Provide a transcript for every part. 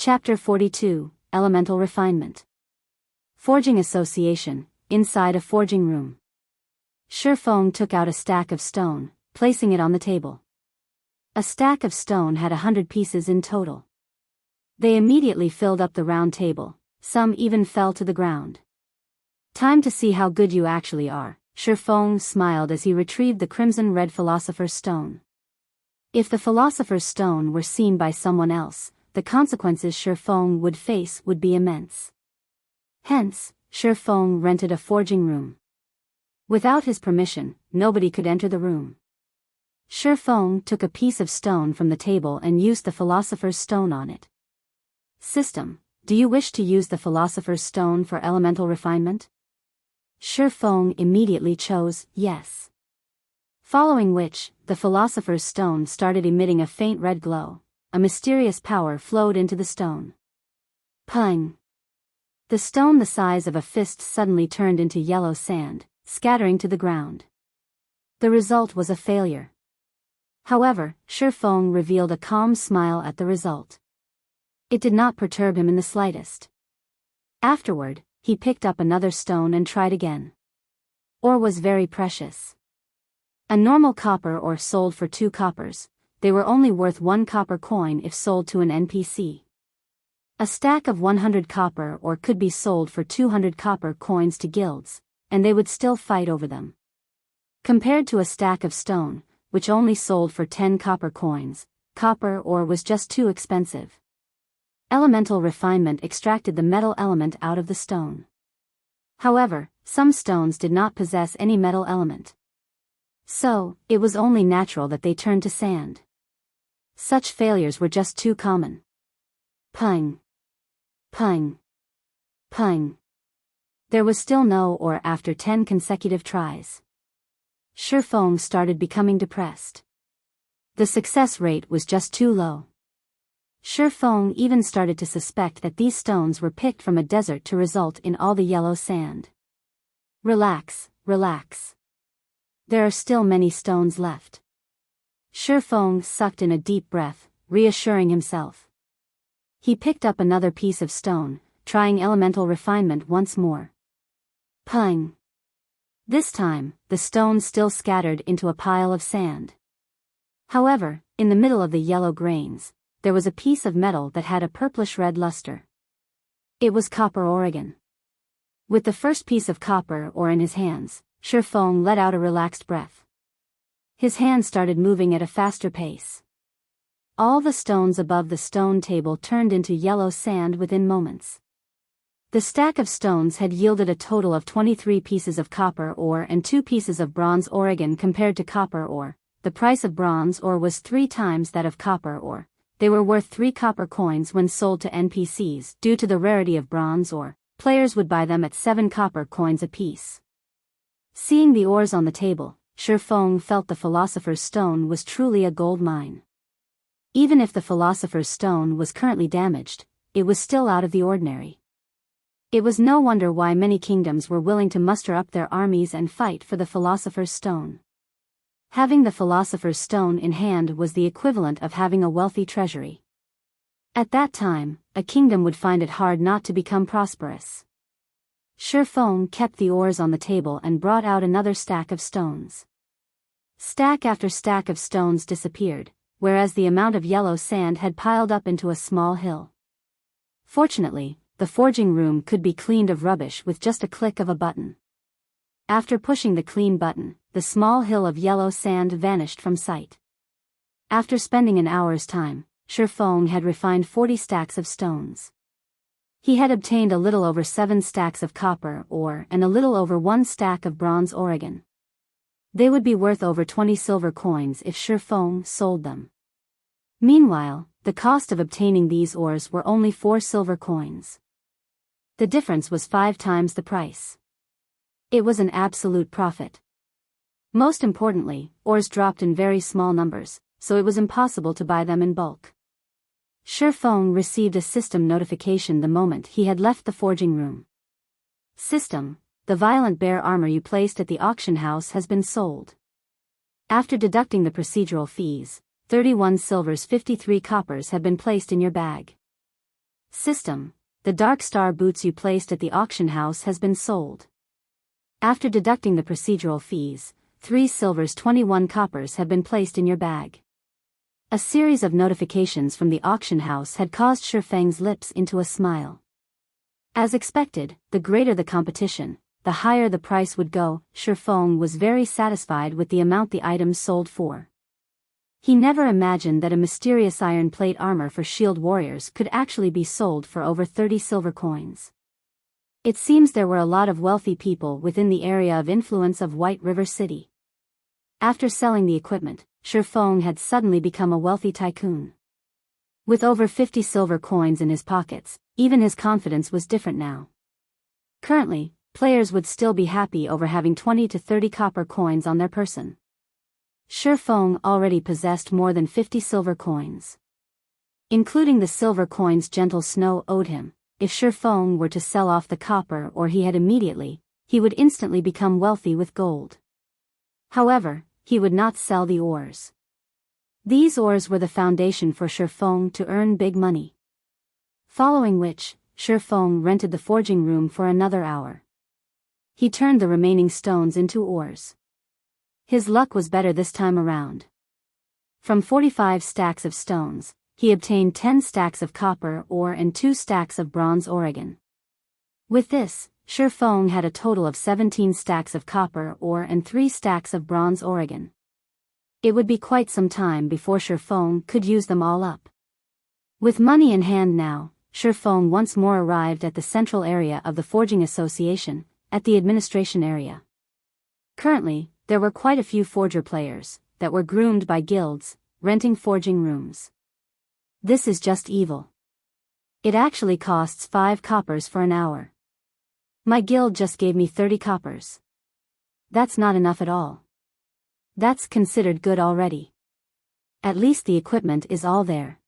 Chapter 42, Elemental Refinement. Forging Association, inside a forging room. Shifeng took out a stack of stone, placing it on the table. A stack of stone had 100 pieces in total. They immediately filled up the round table, some even fell to the ground. Time to see how good you actually are, Shifeng smiled as he retrieved the crimson-red Philosopher's Stone. If the Philosopher's Stone were seen by someone else, the consequences Shifeng would face would be immense. Hence, Shifeng rented a forging room. Without his permission, nobody could enter the room. Shifeng took a piece of stone from the table and used the Philosopher's Stone on it. System, do you wish to use the Philosopher's Stone for elemental refinement? Shifeng immediately chose yes. Following which, the Philosopher's Stone started emitting a faint red glow. A mysterious power flowed into the stone. Pung! The stone the size of a fist suddenly turned into yellow sand, scattering to the ground. The result was a failure. However, Shifeng revealed a calm smile at the result. It did not perturb him in the slightest. Afterward, he picked up another stone and tried again. Ore was very precious. A normal copper ore sold for 2 coppers. They were only worth 1 copper coin if sold to an NPC. A stack of 100 copper ore could be sold for 200 copper coins to guilds, and they would still fight over them. Compared to a stack of stone, which only sold for 10 copper coins, copper ore was just too expensive. Elemental refinement extracted the metal element out of the stone. However, some stones did not possess any metal element. So, it was only natural that they turned to sand. Such failures were just too common. Pung. Pung. Pung. There was still no ore after 10 consecutive tries. Shifeng started becoming depressed. The success rate was just too low. Shifeng even started to suspect that these stones were picked from a desert to result in all the yellow sand. Relax, relax. There are still many stones left. Shifeng sucked in a deep breath, reassuring himself. He picked up another piece of stone, trying elemental refinement once more. Pung! This time, the stone still scattered into a pile of sand. However, in the middle of the yellow grains, there was a piece of metal that had a purplish-red luster. It was copper Oregon. With the first piece of copper ore in his hands, Shifeng let out a relaxed breath. His hands started moving at a faster pace. All the stones above the stone table turned into yellow sand within moments. The stack of stones had yielded a total of 23 pieces of copper ore and 2 pieces of bronze Oregon. Compared to copper ore, the price of bronze ore was 3 times that of copper ore. They were worth 3 copper coins when sold to NPCs. Due to the rarity of bronze ore, players would buy them at 7 copper coins apiece. Seeing the ores on the table, Shifeng felt the Philosopher's Stone was truly a gold mine. Even if the Philosopher's Stone was currently damaged, it was still out of the ordinary. It was no wonder why many kingdoms were willing to muster up their armies and fight for the Philosopher's Stone. Having the Philosopher's Stone in hand was the equivalent of having a wealthy treasury. At that time, a kingdom would find it hard not to become prosperous. Shifeng kept the ores on the table and brought out another stack of stones. Stack after stack of stones disappeared, whereas the amount of yellow sand had piled up into a small hill. Fortunately, the forging room could be cleaned of rubbish with just a click of a button. After pushing the clean button, the small hill of yellow sand vanished from sight. After spending an hour's time, Shifeng had refined 40 stacks of stones. He had obtained a little over 7 stacks of copper ore and a little over 1 stack of bronze Oregon. They would be worth over 20 silver coins if Shifeng sold them. Meanwhile, the cost of obtaining these ores were only 4 silver coins. The difference was 5 times the price. It was an absolute profit. Most importantly, ores dropped in very small numbers, so it was impossible to buy them in bulk. Shifeng received a system notification the moment he had left the forging room. System, the violent bear armor you placed at the auction house has been sold. After deducting the procedural fees, 31 silvers 53 coppers have been placed in your bag. System: the Dark Star boots you placed at the auction house has been sold. After deducting the procedural fees, 3 silvers 21 coppers have been placed in your bag. A series of notifications from the auction house had caused Shifeng's lips into a smile. As expected, the greater the competition, the higher the price would go. Shifeng was very satisfied with the amount the items sold for. He never imagined that a mysterious iron plate armor for shield warriors could actually be sold for over 30 silver coins. It seems there were a lot of wealthy people within the area of influence of White River City. After selling the equipment, Shifeng had suddenly become a wealthy tycoon. With over 50 silver coins in his pockets, even his confidence was different now. Currently, players would still be happy over having 20 to 30 copper coins on their person. Shifeng already possessed more than 50 silver coins. Including the silver coins Gentle Snow owed him, if Shifeng were to sell off the copper or he had immediately, he would instantly become wealthy with gold. However, he would not sell the ores. These ores were the foundation for Shifeng to earn big money. Following which, Shifeng rented the forging room for another hour. He turned the remaining stones into ores. His luck was better this time around. From 45 stacks of stones, he obtained 10 stacks of copper ore and 2 stacks of bronze ore. With this, Shifeng had a total of 17 stacks of copper ore and 3 stacks of bronze ore. It would be quite some time before Shifeng could use them all up. With money in hand now, Shifeng once more arrived at the central area of the Forging Association, at the administration area. Currently, there were quite a few forger players that were groomed by guilds, renting forging rooms. This is just evil. It actually costs 5 coppers for an hour. My guild just gave me 30 coppers. That's not enough at all. That's considered good already. At least the equipment is all there.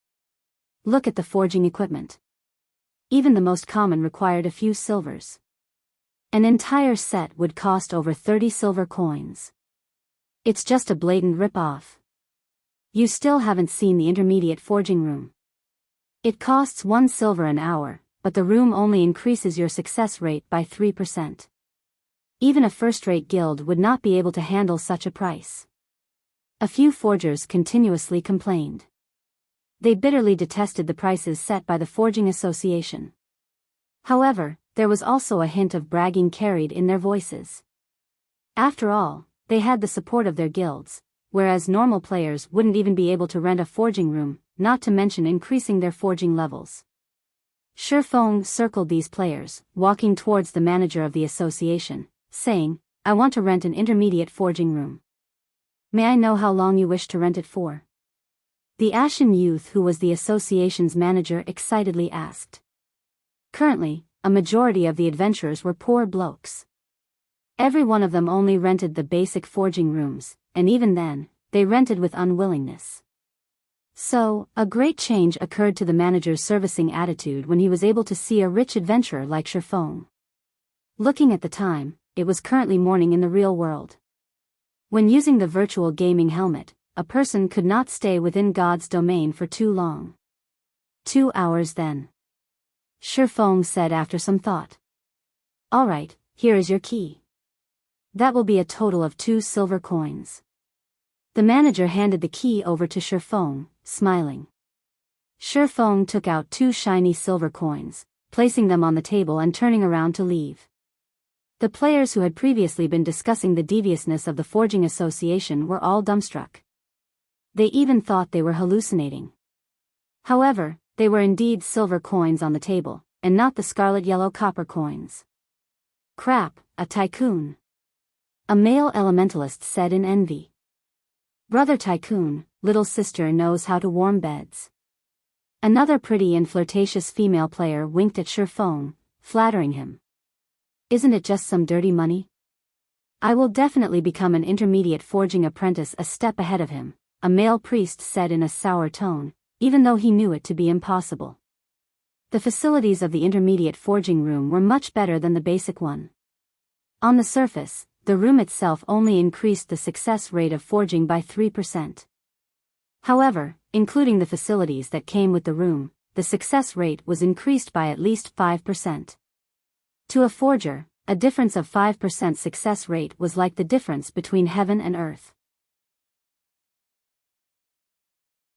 Look at the forging equipment. Even the most common required a few silvers. An entire set would cost over 30 silver coins. It's just a blatant rip-off. You still haven't seen the intermediate forging room. It costs 1 silver an hour, but the room only increases your success rate by 3%. Even a first-rate guild would not be able to handle such a price. A few forgers continuously complained. They bitterly detested the prices set by the Forging Association. However, there was also a hint of bragging carried in their voices. After all, they had the support of their guilds, whereas normal players wouldn't even be able to rent a forging room, not to mention increasing their forging levels. Shifeng circled these players, walking towards the manager of the association, saying, "I want to rent an intermediate forging room. May I know how long you wish to rent it for?" The ashen youth who was the association's manager excitedly asked. Currently, a majority of the adventurers were poor blokes. Every one of them only rented the basic forging rooms, and even then, they rented with unwillingness. So, a great change occurred to the manager's servicing attitude when he was able to see a rich adventurer like Shifeng. Looking at the time, it was currently morning in the real world. When using the virtual gaming helmet, a person could not stay within God's domain for too long. 2 hours then. Shifeng said after some thought. "Alright, here is your key. That will be a total of 2 silver coins." The manager handed the key over to Shifeng, smiling. Shifeng took out 2 shiny silver coins, placing them on the table and turning around to leave. The players who had previously been discussing the deviousness of the Forging Association were all dumbstruck. They even thought they were hallucinating. However, they were indeed silver coins on the table, and not the scarlet-yellow copper coins. "Crap, a tycoon," a male elementalist said in envy. "Brother Tycoon, little sister knows how to warm beds." Another pretty and flirtatious female player winked at Shifeng, flattering him. "Isn't it just some dirty money? I will definitely become an intermediate forging apprentice a step ahead of him," a male priest said in a sour tone, even though he knew it to be impossible. The facilities of the intermediate forging room were much better than the basic one. On the surface, the room itself only increased the success rate of forging by 3%. However, including the facilities that came with the room, the success rate was increased by at least 5%. To a forger, a difference of 5% success rate was like the difference between heaven and earth.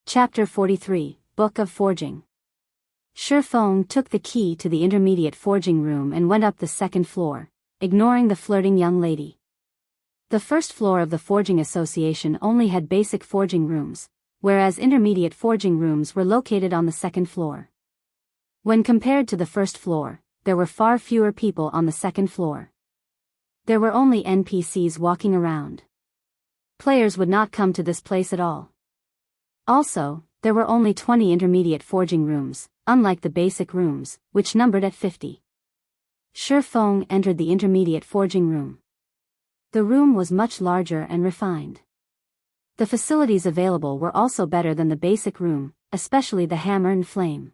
Chapter 43, Book of Forging. Shifeng took the key to the intermediate forging room and went up the second floor, ignoring the flirting young lady. The first floor of the Forging Association only had basic forging rooms, whereas intermediate forging rooms were located on the second floor. When compared to the first floor, there were far fewer people on the second floor. There were only NPCs walking around. Players would not come to this place at all. Also, there were only 20 intermediate forging rooms, unlike the basic rooms, which numbered at 50. Shifeng entered the intermediate forging room. The room was much larger and refined. The facilities available were also better than the basic room, especially the hammer and flame.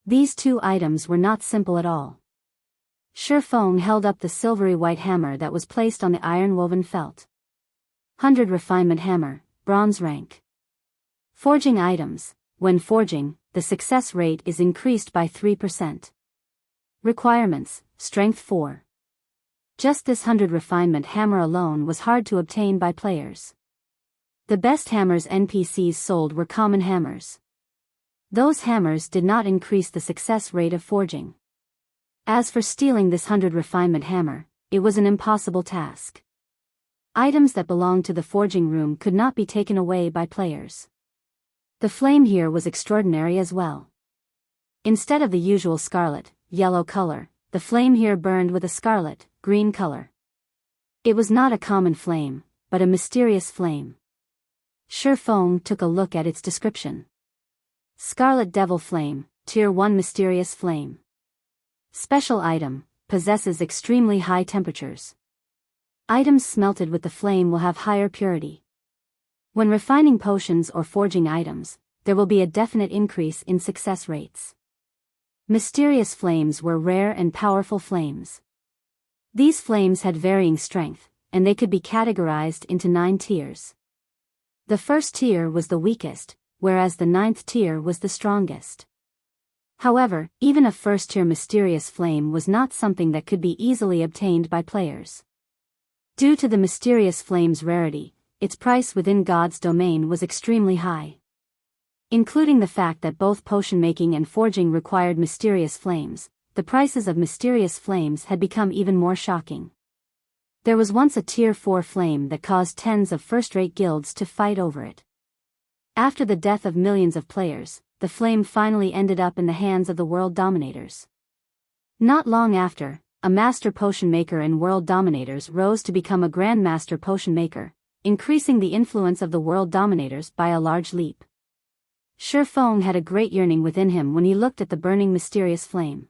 These two items were not simple at all. Shifeng held up the silvery white hammer that was placed on the iron-woven felt. 100 Refinement Hammer, Bronze Rank. Forging items. When forging, the success rate is increased by 3%. Requirements, Strength 4. Just this 100 Refinement Hammer alone was hard to obtain by players. The best hammers NPCs sold were common hammers. Those hammers did not increase the success rate of forging. As for stealing this 100 Refinement Hammer, it was an impossible task. Items that belonged to the forging room could not be taken away by players. The flame here was extraordinary as well. Instead of the usual scarlet, yellow color, the flame here burned with a scarlet, green color. It was not a common flame, but a mysterious flame. Shifeng took a look at its description. Scarlet Devil Flame, Tier 1 Mysterious Flame. Special item, possesses extremely high temperatures. Items smelted with the flame will have higher purity. When refining potions or forging items, there will be a definite increase in success rates. Mysterious flames were rare and powerful flames. These flames had varying strength, and they could be categorized into 9 tiers. The first tier was the weakest, whereas the 9th tier was the strongest. However, even a first-tier mysterious flame was not something that could be easily obtained by players. Due to the mysterious flame's rarity, its price within God's domain was extremely high. Including the fact that both potion making and forging required mysterious flames, the prices of mysterious flames had become even more shocking. There was once a Tier 4 flame that caused tens of first-rate guilds to fight over it. After the death of millions of players, the flame finally ended up in the hands of the world dominators. Not long after, a master potion maker in world dominators rose to become a grandmaster potion maker, increasing the influence of the world dominators by a large leap. Shifeng had a great yearning within him when he looked at the burning mysterious flame.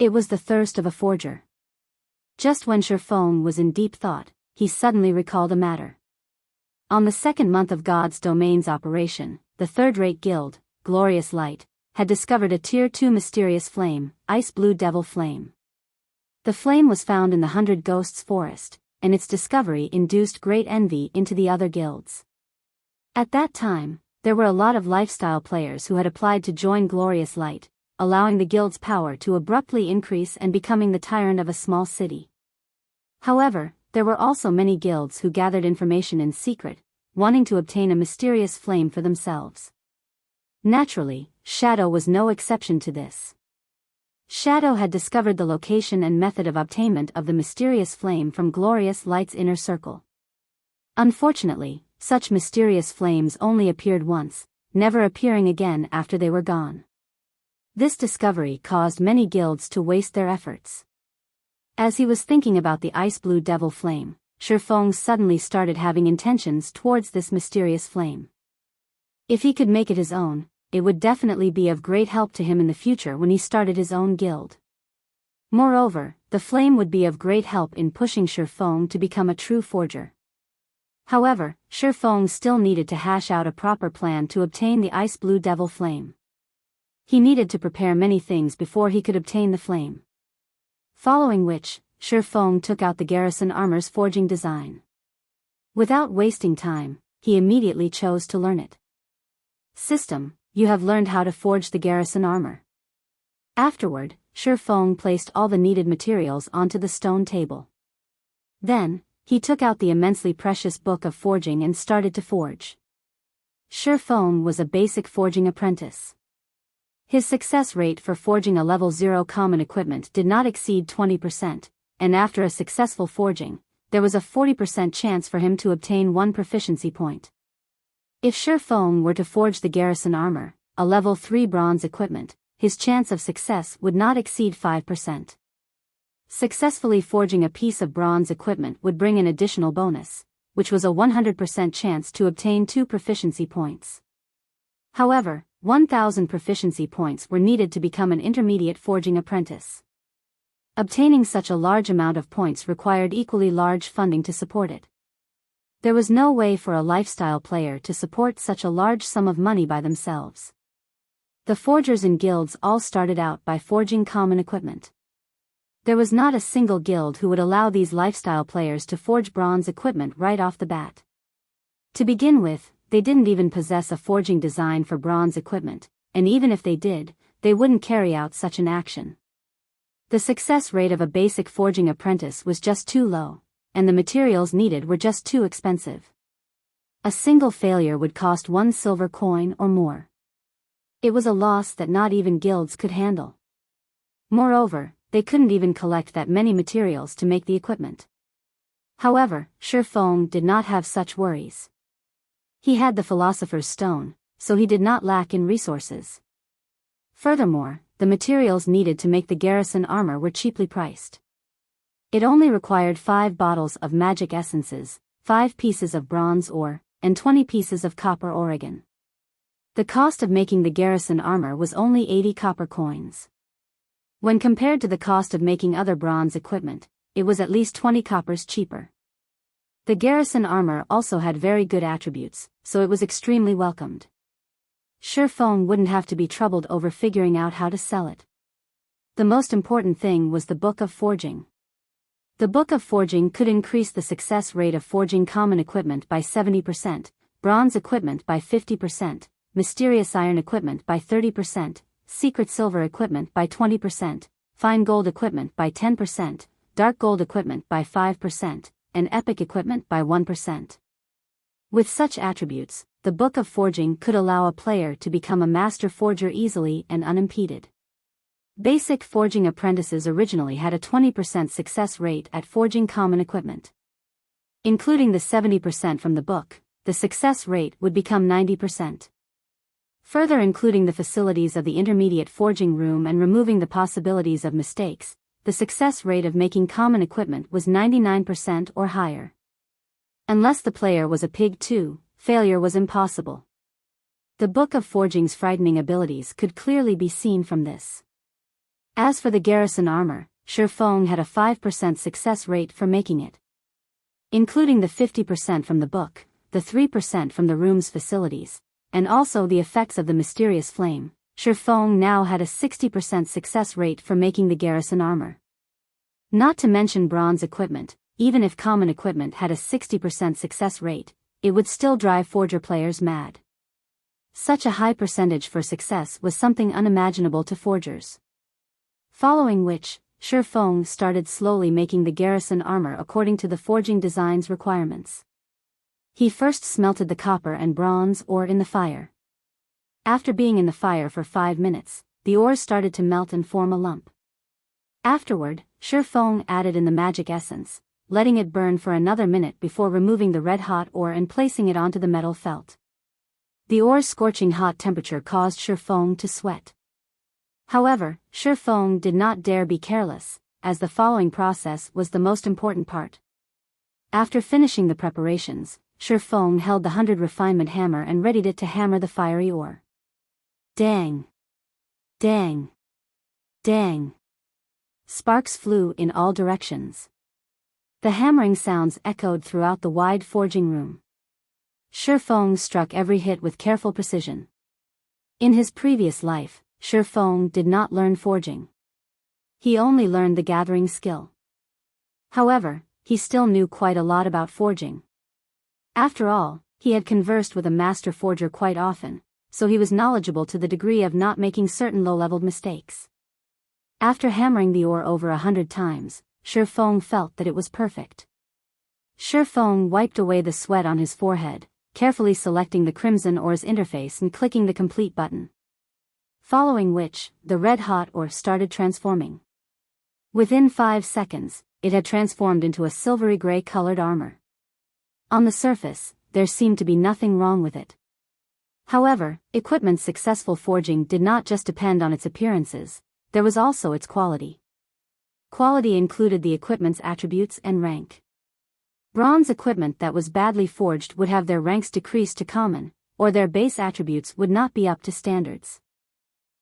It was the thirst of a forger. Just when Shifeng was in deep thought, he suddenly recalled a matter. On the second month of God's domain's operation, the third-rate guild, Glorious Light, had discovered a Tier 2 mysterious flame, Ice Blue Devil Flame. The flame was found in the 100 Ghosts Forest, and its discovery induced great envy into the other guilds. At that time, there were a lot of lifestyle players who had applied to join Glorious Light, allowing the guild's power to abruptly increase and becoming the tyrant of a small city. However, there were also many guilds who gathered information in secret, wanting to obtain a mysterious flame for themselves. Naturally, Shadow was no exception to this. Shadow had discovered the location and method of obtainment of the mysterious flame from Glorious Light's inner circle. Unfortunately, such mysterious flames only appeared once, never appearing again after they were gone. This discovery caused many guilds to waste their efforts. As he was thinking about the Ice Blue Devil Flame, Shifeng suddenly started having intentions towards this mysterious flame. If he could make it his own, it would definitely be of great help to him in the future when he started his own guild. Moreover, the flame would be of great help in pushing Shifeng to become a true forger. However, Shifeng still needed to hash out a proper plan to obtain the Ice Blue Devil Flame. He needed to prepare many things before he could obtain the flame. Following which, Shifeng took out the Garrison armor's forging design. Without wasting time, he immediately chose to learn it. System: you have learned how to forge the Garrison armor. Afterward, Shi Feng placed all the needed materials onto the stone table. Then, he took out the immensely precious book of forging and started to forge. Shi Feng was a basic forging apprentice. His success rate for forging a level 0 common equipment did not exceed 20%, and after a successful forging, there was a 40% chance for him to obtain 1 proficiency point. If Shi Feng were to forge the Garrison armor, a level 3 bronze equipment, his chance of success would not exceed 5%. Successfully forging a piece of bronze equipment would bring an additional bonus, which was a 100% chance to obtain 2 proficiency points. However, 1,000 proficiency points were needed to become an intermediate forging apprentice. Obtaining such a large amount of points required equally large funding to support it. There was no way for a lifestyle player to support such a large sum of money by themselves. The forgers in guilds all started out by forging common equipment. There was not a single guild who would allow these lifestyle players to forge bronze equipment right off the bat. To begin with, they didn't even possess a forging design for bronze equipment, and even if they did, they wouldn't carry out such an action. The success rate of a basic forging apprentice was just too low, and the materials needed were just too expensive. A single failure would cost 1 silver coin or more. It was a loss that not even guilds could handle. Moreover, they couldn't even collect that many materials to make the equipment. However, Shi Feng did not have such worries. He had the Philosopher's Stone, so he did not lack in resources. Furthermore, the materials needed to make the Garrison armor were cheaply priced. It only required 5 bottles of magic essences, 5 pieces of bronze ore, and 20 pieces of copper Oregon. The cost of making the Garrison armor was only 80 copper coins. When compared to the cost of making other bronze equipment, it was at least 20 coppers cheaper. The Garrison armor also had very good attributes, so it was extremely welcomed. Shi Feng wouldn't have to be troubled over figuring out how to sell it. The most important thing was the Book of Forging. The Book of Forging could increase the success rate of forging common equipment by 70%, bronze equipment by 50%, mysterious iron equipment by 30%, secret silver equipment by 20%, fine gold equipment by 10%, dark gold equipment by 5%, and epic equipment by 1%. With such attributes, the Book of Forging could allow a player to become a master forger easily and unimpeded. Basic forging apprentices originally had a 20% success rate at forging common equipment. Including the 70% from the book, the success rate would become 90%. Further including the facilities of the intermediate forging room and removing the possibilities of mistakes, the success rate of making common equipment was 99% or higher. Unless the player was a pig too, failure was impossible. The Book of Forging's frightening abilities could clearly be seen from this. As for the Garrison armor, Shi Feng had a 5% success rate for making it. Including the 50% from the book, the 3% from the room's facilities, and also the effects of the mysterious flame, Shi Feng now had a 60% success rate for making the Garrison armor. Not to mention bronze equipment, even if common equipment had a 60% success rate, it would still drive forger players mad. Such a high percentage for success was something unimaginable to forgers. Following which, Shi Feng started slowly making the Garrison armor according to the forging design's requirements. He first smelted the copper and bronze ore in the fire. After being in the fire for 5 minutes, the ore started to melt and form a lump. Afterward, Shi Feng added in the magic essence, letting it burn for another minute before removing the red-hot ore and placing it onto the metal felt. The ore's scorching hot temperature caused Shi Feng to sweat. However, Shi Feng did not dare be careless, as the following process was the most important part. After finishing the preparations, Shi Feng held the 100 refinement hammer and readied it to hammer the fiery ore. Dang! Dang! Dang! Sparks flew in all directions. The hammering sounds echoed throughout the wide forging room. Shi Feng struck every hit with careful precision. In his previous life, Shi Feng did not learn forging. He only learned the gathering skill. However, he still knew quite a lot about forging. After all, he had conversed with a master forger quite often, so he was knowledgeable to the degree of not making certain low-leveled mistakes. After hammering the ore over 100 times, Shifeng felt that it was perfect. Shifeng wiped away the sweat on his forehead, carefully selecting the crimson ore's interface and clicking the complete button. Following which, the red-hot ore started transforming. Within 5 seconds, it had transformed into a silvery gray-colored armor. On the surface, there seemed to be nothing wrong with it. However, Equipment's successful forging did not just depend on its appearances, there was also its quality. Quality included the equipment's attributes and rank. Bronze equipment that was badly forged would have their ranks decreased to common, or their base attributes would not be up to standards.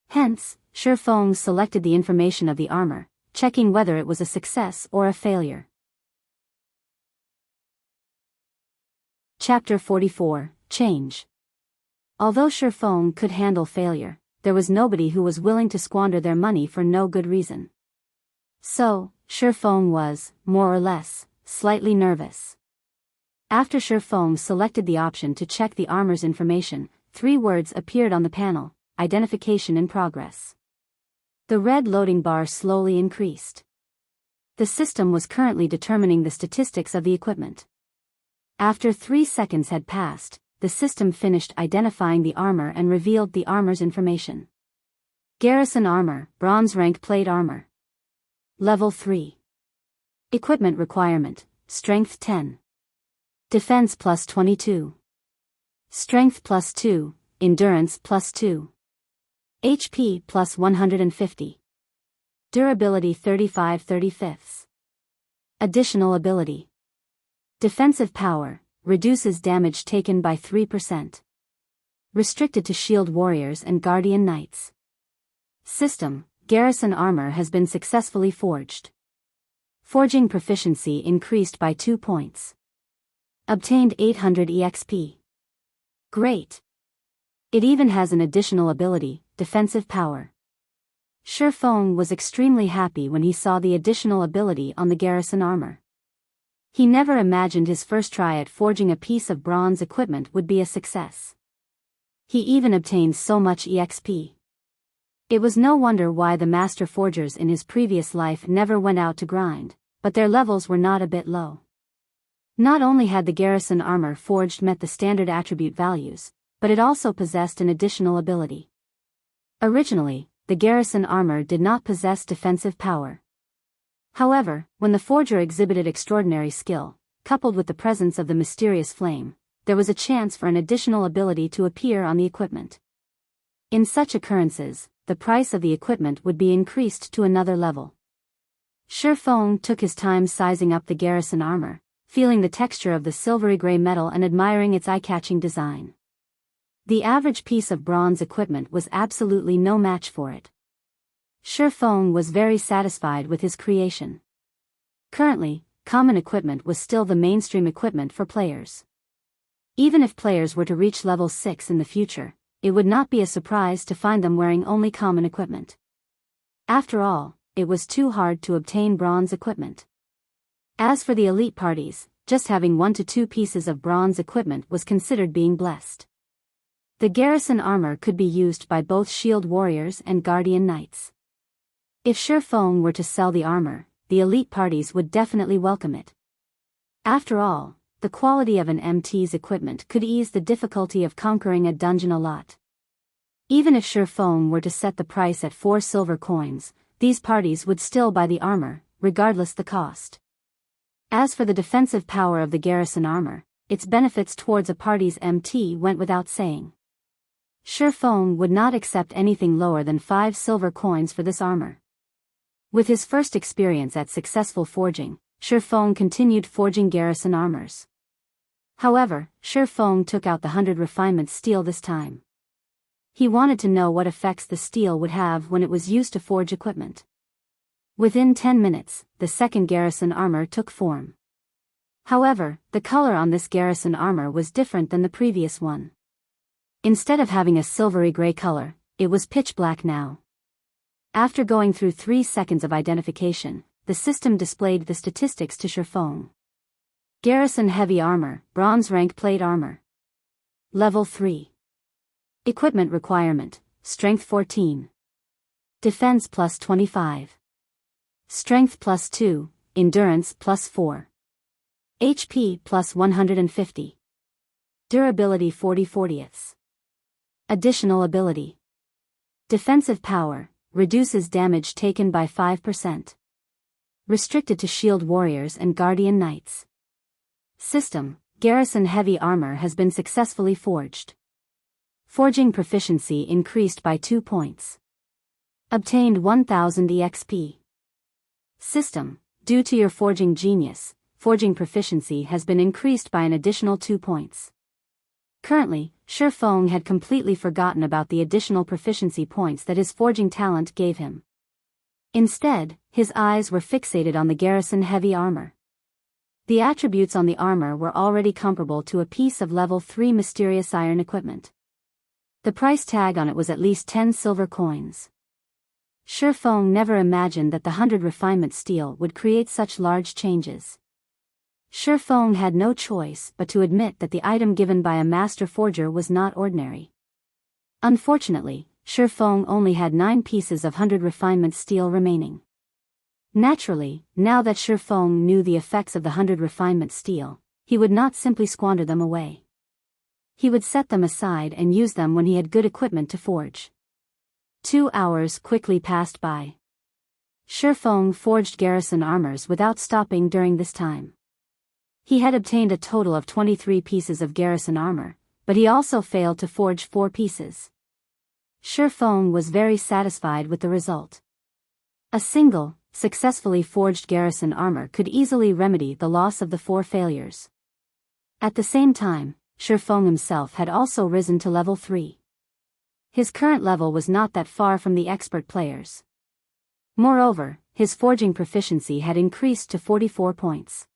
Hence, Shifeng selected the information of the armor, checking whether it was a success or a failure. Chapter 44, Change. Although Shifeng could handle failure, there was nobody who was willing to squander their money for no good reason. So, Shifeng was, more or less, slightly nervous. After Shifeng selected the option to check the armor's information, 3 words appeared on the panel: identification in progress. The red loading bar slowly increased. The system was currently determining the statistics of the equipment. After 3 seconds had passed, the system finished identifying the armor and revealed the armor's information. Garrison armor, bronze rank plate armor. Level 3. Equipment requirement, strength 10. Defense plus 22. Strength plus 2, endurance plus 2. HP plus 150. Durability 35/35. Additional ability. Defensive power, reduces damage taken by 3%. Restricted to shield warriors and guardian knights. System, Garrison armor has been successfully forged. Forging proficiency increased by 2 points. Obtained 800 EXP. Great. It even has an additional ability, defensive power. Shifeng was extremely happy when he saw the additional ability on the Garrison armor. He never imagined his first try at forging a piece of bronze equipment would be a success. He even obtained so much EXP. It was no wonder why the master forgers in his previous life never went out to grind, but their levels were not a bit low. Not only had the Garrison armor forged met the standard attribute values, but it also possessed an additional ability. Originally, the Garrison armor did not possess defensive power. However, when the forger exhibited extraordinary skill, coupled with the presence of the mysterious flame, there was a chance for an additional ability to appear on the equipment. In such occurrences, the price of the equipment would be increased to another level. Shifeng took his time sizing up the Garrison armor, feeling the texture of the silvery gray metal and admiring its eye-catching design. The average piece of bronze equipment was absolutely no match for it. Shifeng was very satisfied with his creation. Currently, common equipment was still the mainstream equipment for players. Even if players were to reach level 6 in the future, it would not be a surprise to find them wearing only common equipment. After all, it was too hard to obtain bronze equipment. As for the elite parties, just having 1 to 2 pieces of bronze equipment was considered being blessed. The Garrison armor could be used by both shield warriors and guardian knights. If Shifeng were to sell the armor, the elite parties would definitely welcome it. After all, the quality of an MT's equipment could ease the difficulty of conquering a dungeon a lot. Even if Shifeng were to set the price at 4 silver coins, these parties would still buy the armor, regardless the cost. As for the defensive power of the Garrison armor, its benefits towards a party's MT went without saying. Shifeng would not accept anything lower than 5 silver coins for this armor. With his first experience at successful forging, Shifeng continued forging Garrison armors. However, Shifeng took out the 100 refinement steel this time. He wanted to know what effects the steel would have when it was used to forge equipment. Within 10 minutes, the second Garrison armor took form. However, the color on this Garrison armor was different than the previous one. Instead of having a silvery gray color, it was pitch black now. After going through 3 seconds of identification, the system displayed the statistics to Shifeng. Garrison heavy armor, bronze rank plate armor. Level 3. Equipment requirement, Strength 14. Defense plus 25. Strength plus 2, Endurance plus 4. HP plus 150. Durability 40/40. Additional ability. Defensive power, reduces damage taken by 5%. Restricted to shield warriors and guardian knights. System, Garrison heavy armor has been successfully forged. Forging proficiency increased by 2 points. Obtained 1000 EXP. System, due to your forging genius, forging proficiency has been increased by an additional 2 points. Currently, Shifeng had completely forgotten about the additional proficiency points that his forging talent gave him. Instead, his eyes were fixated on the Garrison heavy armor. The attributes on the armor were already comparable to a piece of level 3 mysterious iron equipment. The price tag on it was at least 10 silver coins. Shifeng never imagined that the 100 refinement steel would create such large changes. Shifeng had no choice but to admit that the item given by a master forger was not ordinary. Unfortunately, Shifeng only had 9 pieces of 100 refinement steel remaining. Naturally, now that Shifeng knew the effects of the 100 refinement steel, he would not simply squander them away. He would set them aside and use them when he had good equipment to forge. 2 hours quickly passed by. Shifeng forged Garrison armors without stopping during this time. He had obtained a total of 23 pieces of Garrison armor, but he also failed to forge 4 pieces. Shifeng was very satisfied with the result. A single, successfully forged Garrison armor could easily remedy the loss of the 4 failures. At the same time, Shifeng himself had also risen to level 3. His current level was not that far from the expert players. Moreover, his forging proficiency had increased to 44 points.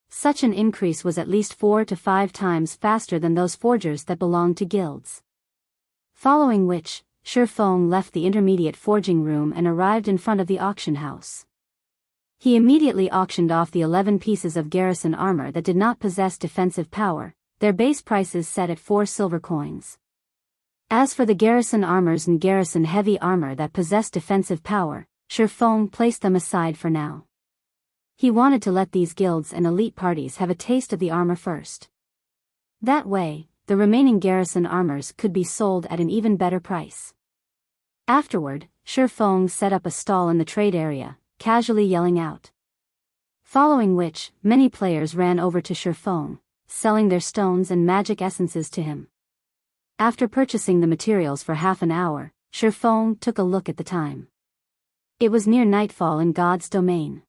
Such an increase was at least 4 to 5 times faster than those forgers that belonged to guilds. Following which, Shifeng left the intermediate forging room and arrived in front of the auction house. He immediately auctioned off the 11 pieces of Garrison armor that did not possess defensive power, their base prices set at 4 silver coins. As for the Garrison armors and Garrison heavy armor that possessed defensive power, Shifeng placed them aside for now. He wanted to let these guilds and elite parties have a taste of the armor first. That way, the remaining Garrison armors could be sold at an even better price. Afterward, Shifeng set up a stall in the trade area, casually yelling out. Following which, many players ran over to Shifeng, selling their stones and magic essences to him. After purchasing the materials for half an hour, Shifeng took a look at the time. It was near nightfall in God's domain.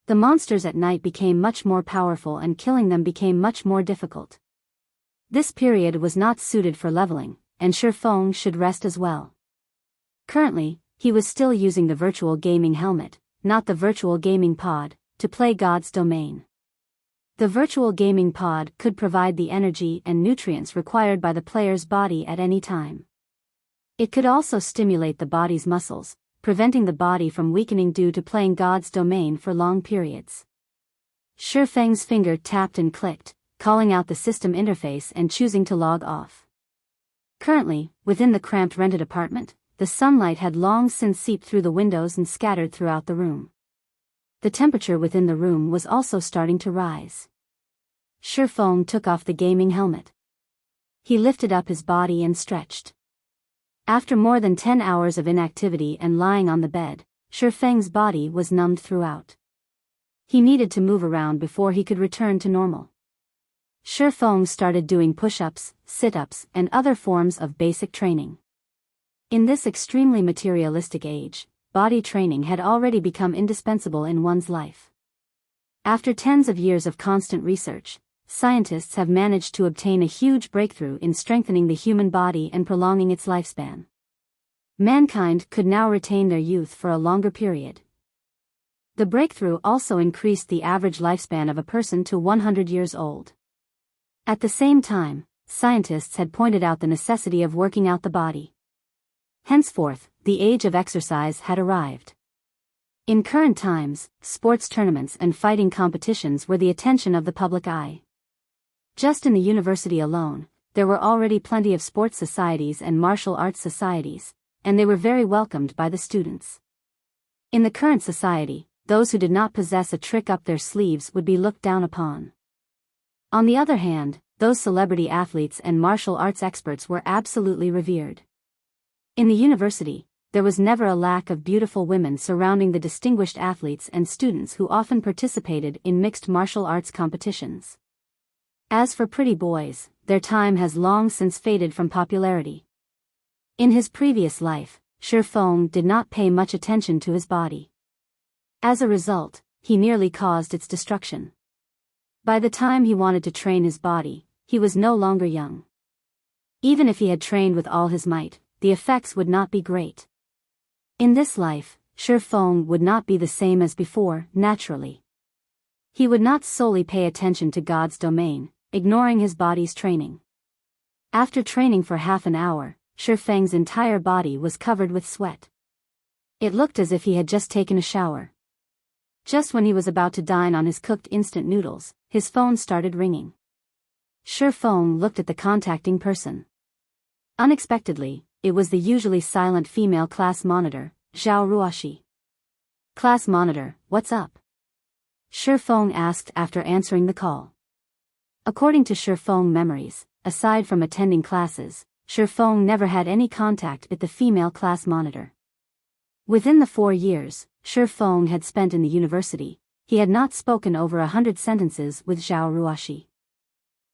The monsters at night became much more powerful and killing them became much more difficult. This period was not suited for leveling, and Shifeng should rest as well. Currently, he was still using the virtual gaming helmet, not the virtual gaming pod, to play God's domain. The virtual gaming pod could provide the energy and nutrients required by the player's body at any time. It could also stimulate the body's muscles, preventing the body from weakening due to playing God's domain for long periods. Shifeng's finger tapped and clicked, calling out the system interface and choosing to log off. Currently, within the cramped rented apartment, the sunlight had long since seeped through the windows and scattered throughout the room. The temperature within the room was also starting to rise. Shifeng took off the gaming helmet. He lifted up his body and stretched. After more than 10 hours of inactivity and lying on the bed, Shifeng's body was numbed throughout. He needed to move around before he could return to normal. Shifeng started doing push-ups, sit-ups, and other forms of basic training. In this extremely materialistic age, body training had already become indispensable in one's life. After tens of years of constant research, scientists have managed to obtain a huge breakthrough in strengthening the human body and prolonging its lifespan. Mankind could now retain their youth for a longer period. The breakthrough also increased the average lifespan of a person to 100 years old. At the same time, scientists had pointed out the necessity of working out the body. Henceforth, the age of exercise had arrived. In current times, sports tournaments and fighting competitions were the attention of the public eye. Just in the university alone, there were already plenty of sports societies and martial arts societies, and they were very welcomed by the students. In the current society, those who did not possess a trick up their sleeves would be looked down upon. On the other hand, those celebrity athletes and martial arts experts were absolutely revered. In the university, there was never a lack of beautiful women surrounding the distinguished athletes and students who often participated in mixed martial arts competitions. As for pretty boys, their time has long since faded from popularity. In his previous life, Shi Feng did not pay much attention to his body. As a result, he nearly caused its destruction. By the time he wanted to train his body, he was no longer young. Even if he had trained with all his might, the effects would not be great. In this life, Shi Feng would not be the same as before, naturally. He would not solely pay attention to God's domain, ignoring his body's training. After training for half an hour, Shi Feng's entire body was covered with sweat. It looked as if he had just taken a shower. Just when he was about to dine on his cooked instant noodles, his phone started ringing. Shi Feng looked at the contacting person. Unexpectedly, it was the usually silent female class monitor, Zhao Ruoshi. "Class monitor, what's up?" Shi Feng asked after answering the call. According to Shi Feng memories, aside from attending classes, Shi Feng never had any contact with the female class monitor. Within the 4 years Shi Feng had spent in the university, he had not spoken over 100 sentences with Zhao Ruoshi.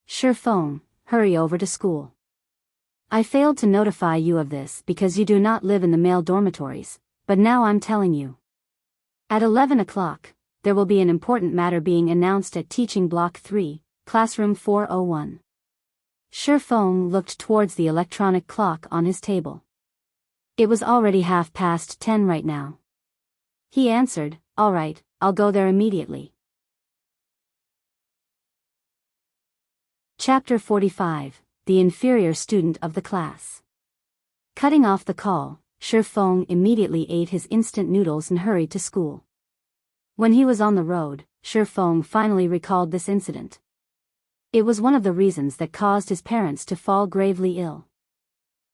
"Shi Feng, hurry over to school. I failed to notify you of this because you do not live in the male dormitories, but now I'm telling you. At 11 o'clock, there will be an important matter being announced at Teaching Block 3, Classroom 401. Shi Feng looked towards the electronic clock on his table. It was already 10:30 right now. He answered, "All right, I'll go there immediately." Chapter 45, The Inferior Student of the Class. Cutting off the call, Shi Feng immediately ate his instant noodles and hurried to school. When he was on the road, Shi Feng finally recalled this incident. It was one of the reasons that caused his parents to fall gravely ill.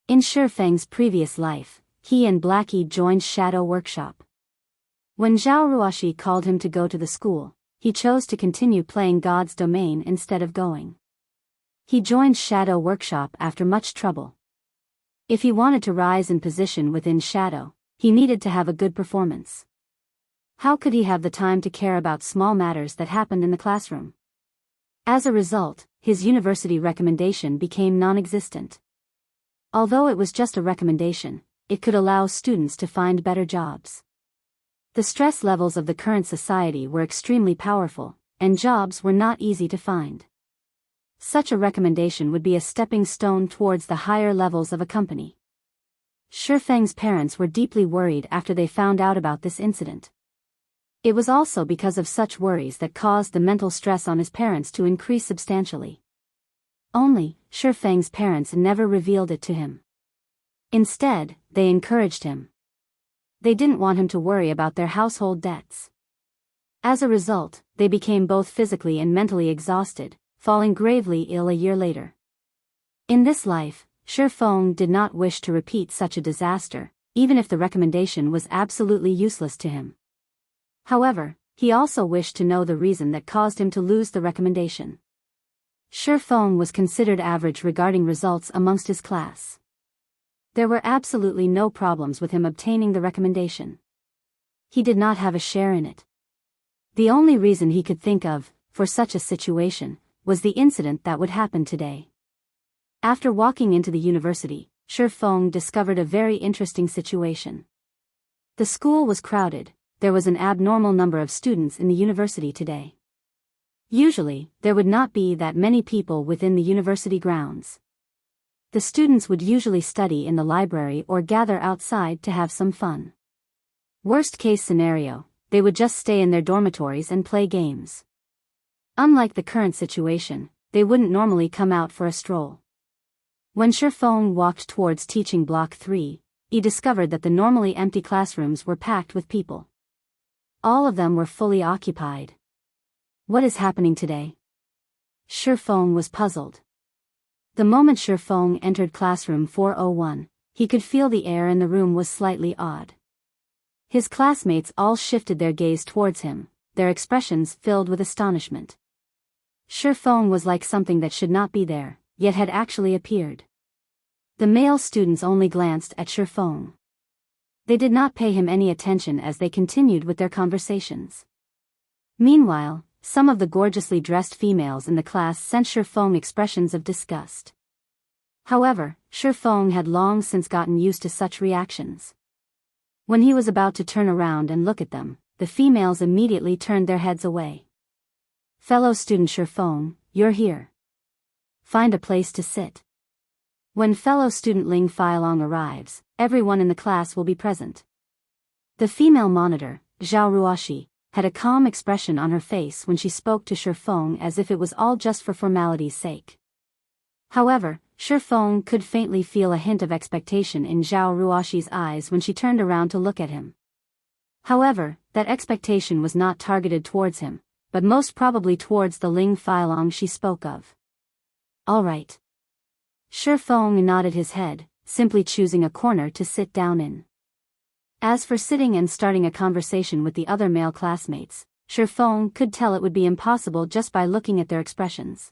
In Shi Feng's previous life, he and Blackie joined Shadow Workshop. When Zhao Ruoshi called him to go to the school, he chose to continue playing God's domain instead of going. He joined Shadow Workshop after much trouble. If he wanted to rise in position within Shadow, he needed to have a good performance. How could he have the time to care about small matters that happened in the classroom? As a result, his university recommendation became non-existent. Although it was just a recommendation, it could allow students to find better jobs. The stress levels of the current society were extremely powerful, and jobs were not easy to find. Such a recommendation would be a stepping stone towards the higher levels of a company. Shi Feng's parents were deeply worried after they found out about this incident. It was also because of such worries that caused the mental stress on his parents to increase substantially. Only, Shi Feng's parents never revealed it to him. Instead, they encouraged him. They didn't want him to worry about their household debts. As a result, they became both physically and mentally exhausted, falling gravely ill a year later. In this life, Shi Feng did not wish to repeat such a disaster, even if the recommendation was absolutely useless to him. However, he also wished to know the reason that caused him to lose the recommendation. Shi Feng was considered average regarding results amongst his class. There were absolutely no problems with him obtaining the recommendation. He did not have a share in it. The only reason he could think of, for such a situation, was the incident that would happen today. After walking into the university, Shi Feng discovered a very interesting situation. The school was crowded. There was an abnormal number of students in the university today. Usually, there would not be that many people within the university grounds. The students would usually study in the library or gather outside to have some fun. Worst case scenario, they would just stay in their dormitories and play games. Unlike the current situation, they wouldn't normally come out for a stroll. When Shi Feng walked towards Teaching Block 3, he discovered that the normally empty classrooms were packed with people. All of them were fully occupied. What is happening today? Shi Feng was puzzled. The moment Shifeng entered classroom 401, he could feel the air in the room was slightly odd. His classmates all shifted their gaze towards him, their expressions filled with astonishment. Shifeng was like something that should not be there, yet had actually appeared. The male students only glanced at Shifeng. They did not pay him any attention as they continued with their conversations. Meanwhile, some of the gorgeously dressed females in the class sent Shifeng expressions of disgust. However, Shifeng had long since gotten used to such reactions. When he was about to turn around and look at them, the females immediately turned their heads away. "Fellow student Shifeng, you're here. Find a place to sit." When fellow student Ling Feilong arrives, everyone in the class will be present. The female monitor, Zhao Ruoshi, had a calm expression on her face when she spoke to Shifeng as if it was all just for formality's sake. However, Shifeng could faintly feel a hint of expectation in Zhao Ruoshi's eyes when she turned around to look at him. However, that expectation was not targeted towards him, but most probably towards the Ling Feilong she spoke of. "All right." Shifeng nodded his head, simply choosing a corner to sit down in. As for sitting and starting a conversation with the other male classmates, Shifeng could tell it would be impossible just by looking at their expressions.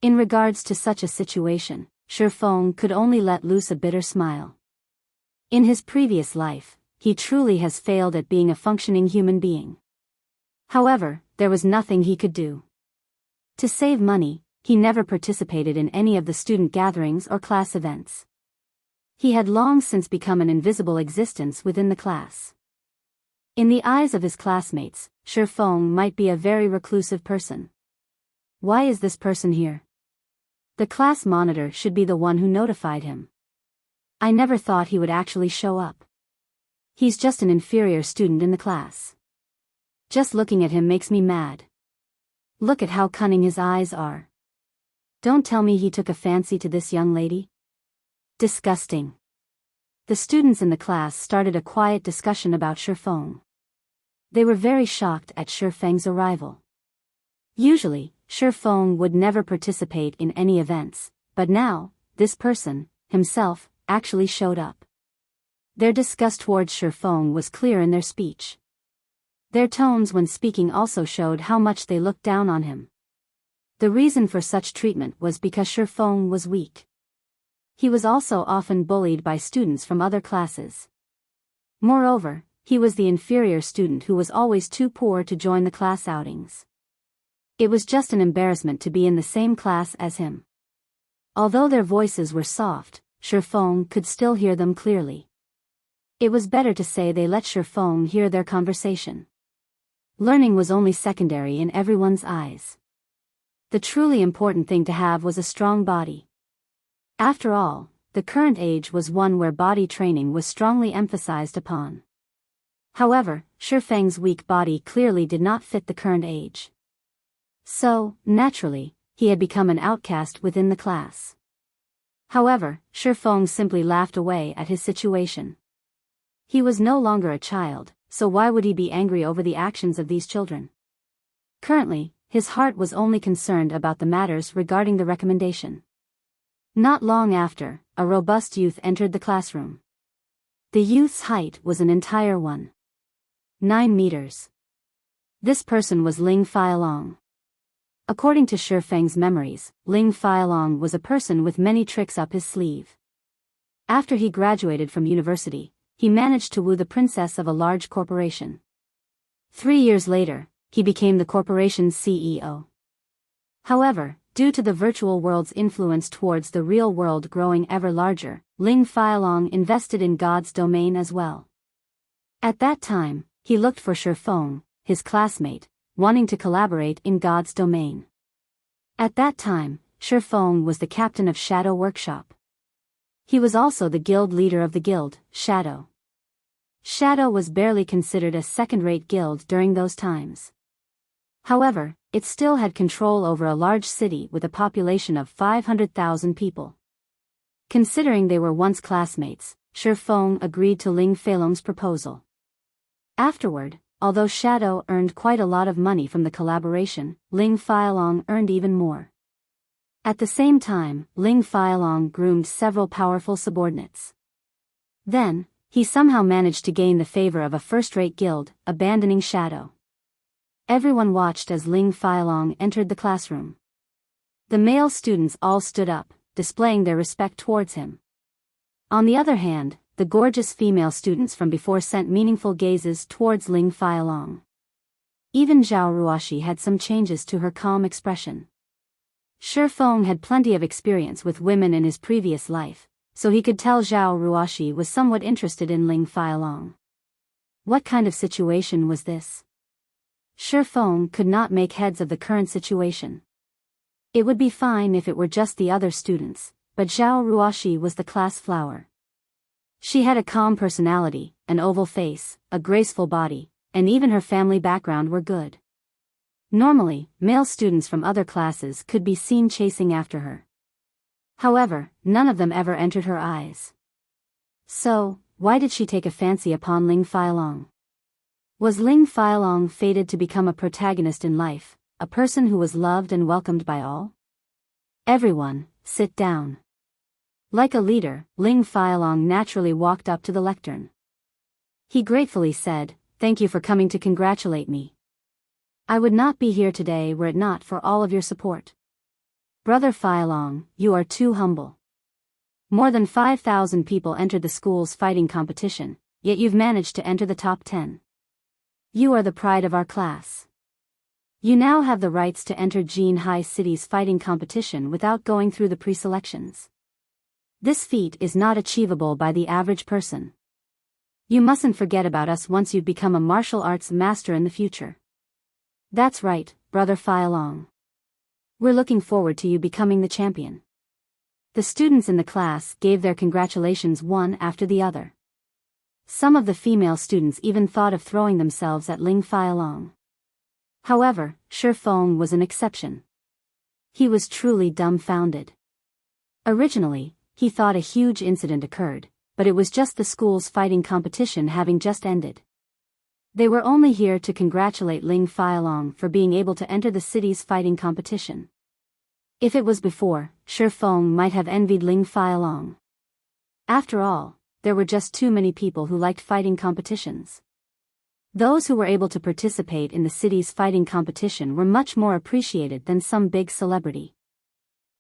In regards to such a situation, Shifeng could only let loose a bitter smile. In his previous life, he truly has failed at being a functioning human being. However, there was nothing he could do. To save money, he never participated in any of the student gatherings or class events. He had long since become an invisible existence within the class. In the eyes of his classmates, Shifeng might be a very reclusive person. Why is this person here? The class monitor should be the one who notified him. I never thought he would actually show up. He's just an inferior student in the class. Just looking at him makes me mad. Look at how cunning his eyes are. Don't tell me he took a fancy to this young lady. Disgusting. The students in the class started a quiet discussion about Shifeng. They were very shocked at Shifeng's arrival. Usually, Shifeng would never participate in any events, but now, this person, himself, actually showed up. Their disgust towards Shifeng was clear in their speech. Their tones when speaking also showed how much they looked down on him. The reason for such treatment was because Shifeng was weak. He was also often bullied by students from other classes. Moreover, he was the inferior student who was always too poor to join the class outings. It was just an embarrassment to be in the same class as him. Although their voices were soft, Shifeng could still hear them clearly. It was better to say they let Shifeng hear their conversation. Learning was only secondary in everyone's eyes. The truly important thing to have was a strong body. After all, the current age was one where body training was strongly emphasized upon. However, Shifeng's weak body clearly did not fit the current age. So, naturally, he had become an outcast within the class. However, Shifeng simply laughed away at his situation. He was no longer a child, so why would he be angry over the actions of these children? Currently, his heart was only concerned about the matters regarding the recommendation. Not long after, a robust youth entered the classroom. The youth's height was an entire 9 meters. This person was Ling Feilong. According to Shifeng's memories, Ling Feilong was a person with many tricks up his sleeve. After he graduated from university, he managed to woo the princess of a large corporation. 3 years later, he became the corporation's CEO. However, due to the virtual world's influence towards the real world growing ever larger, Ling Feilong invested in God's domain as well. At that time, he looked for Shifeng, his classmate, wanting to collaborate in God's domain. At that time, Shifeng was the captain of Shadow Workshop. He was also the guild leader of the guild, Shadow. Shadow was barely considered a second-rate guild during those times. However, it still had control over a large city with a population of 500,000 people. Considering they were once classmates, Shifeng agreed to Ling Feilong's proposal. Afterward, although Shadow earned quite a lot of money from the collaboration, Ling Feilong earned even more. At the same time, Ling Failong groomed several powerful subordinates. Then, he somehow managed to gain the favor of a first-rate guild, abandoning Shadow. Everyone watched as Ling Failong entered the classroom. The male students all stood up, displaying their respect towards him. On the other hand, the gorgeous female students from before sent meaningful gazes towards Ling Failong. Even Zhao Ruoshi had some changes to her calm expression. Shi Feng had plenty of experience with women in his previous life, so he could tell Zhao Ruoshi was somewhat interested in Ling Failong. What kind of situation was this? Shi Feng could not make heads of the current situation. It would be fine if it were just the other students, but Zhao Ruoshi was the class flower. She had a calm personality, an oval face, a graceful body, and even her family background were good. Normally, male students from other classes could be seen chasing after her. However, none of them ever entered her eyes. So, why did she take a fancy upon Ling Failong? Was Ling Failong fated to become a protagonist in life, a person who was loved and welcomed by all? Everyone, sit down. Like a leader, Ling Failong naturally walked up to the lectern. He gratefully said, "Thank you for coming to congratulate me. I would not be here today were it not for all of your support. Brother Failong, you are too humble. More than 5,000 people entered the school's fighting competition, yet you've managed to enter the top 10. You are the pride of our class. You now have the rights to enter Jinhai City's fighting competition without going through the pre-selections. This feat is not achievable by the average person. You mustn't forget about us once you've become a martial arts master in the future." "That's right, Brother Failong. We're looking forward to you becoming the champion." The students in the class gave their congratulations one after the other. Some of the female students even thought of throwing themselves at Ling Failong. However, Shi Feng was an exception. He was truly dumbfounded. Originally, he thought a huge incident occurred, but it was just the school's fighting competition having just ended. They were only here to congratulate Ling Failong for being able to enter the city's fighting competition. If it was before, Shi Feng might have envied Ling Failong. After all, there were just too many people who liked fighting competitions. Those who were able to participate in the city's fighting competition were much more appreciated than some big celebrity.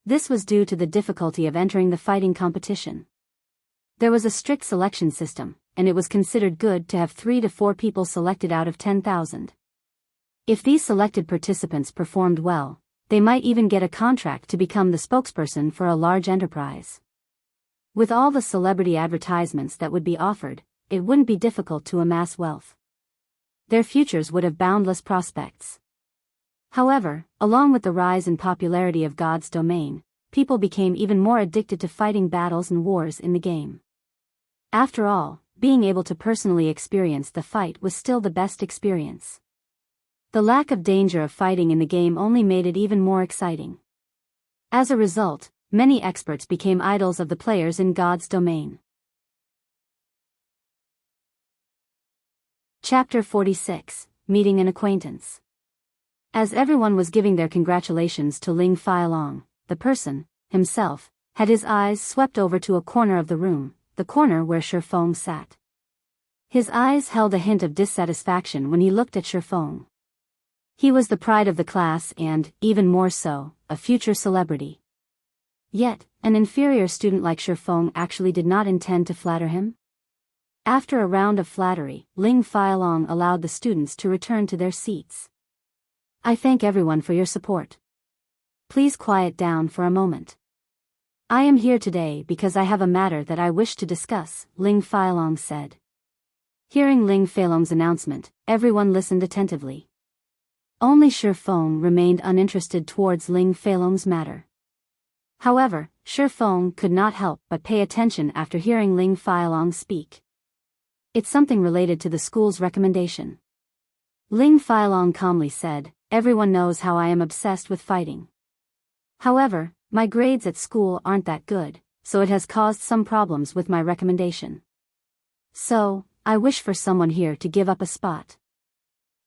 This was due to the difficulty of entering the fighting competition. There was a strict selection system, and it was considered good to have 3 to 4 people selected out of 10,000. If these selected participants performed well, they might even get a contract to become the spokesperson for a large enterprise. With all the celebrity advertisements that would be offered, it wouldn't be difficult to amass wealth. Their futures would have boundless prospects. However, along with the rise in popularity of God's domain, people became even more addicted to fighting battles and wars in the game. After all, being able to personally experience the fight was still the best experience. The lack of danger of fighting in the game only made it even more exciting. As a result, many experts became idols of the players in God's domain. Chapter 46, Meeting an Acquaintance. As everyone was giving their congratulations to Ling Failong, the person, himself, had his eyes swept over to a corner of the room, the corner where Shi Feng sat. His eyes held a hint of dissatisfaction when he looked at Shi Feng. He was the pride of the class and, even more so, a future celebrity. Yet, an inferior student like Shi Feng actually did not intend to flatter him. After a round of flattery, Ling Failong allowed the students to return to their seats. "I thank everyone for your support. Please quiet down for a moment. I am here today because I have a matter that I wish to discuss," Ling Failong said. Hearing Ling Failong's announcement, everyone listened attentively. Only Shi Feng remained uninterested towards Ling Failong's matter. However, Shi Feng could not help but pay attention after hearing Ling Failong speak. "It's something related to the school's recommendation." Ling Failong calmly said, "Everyone knows how I am obsessed with fighting. However, my grades at school aren't that good, so it has caused some problems with my recommendation. So, I wish for someone here to give up a spot.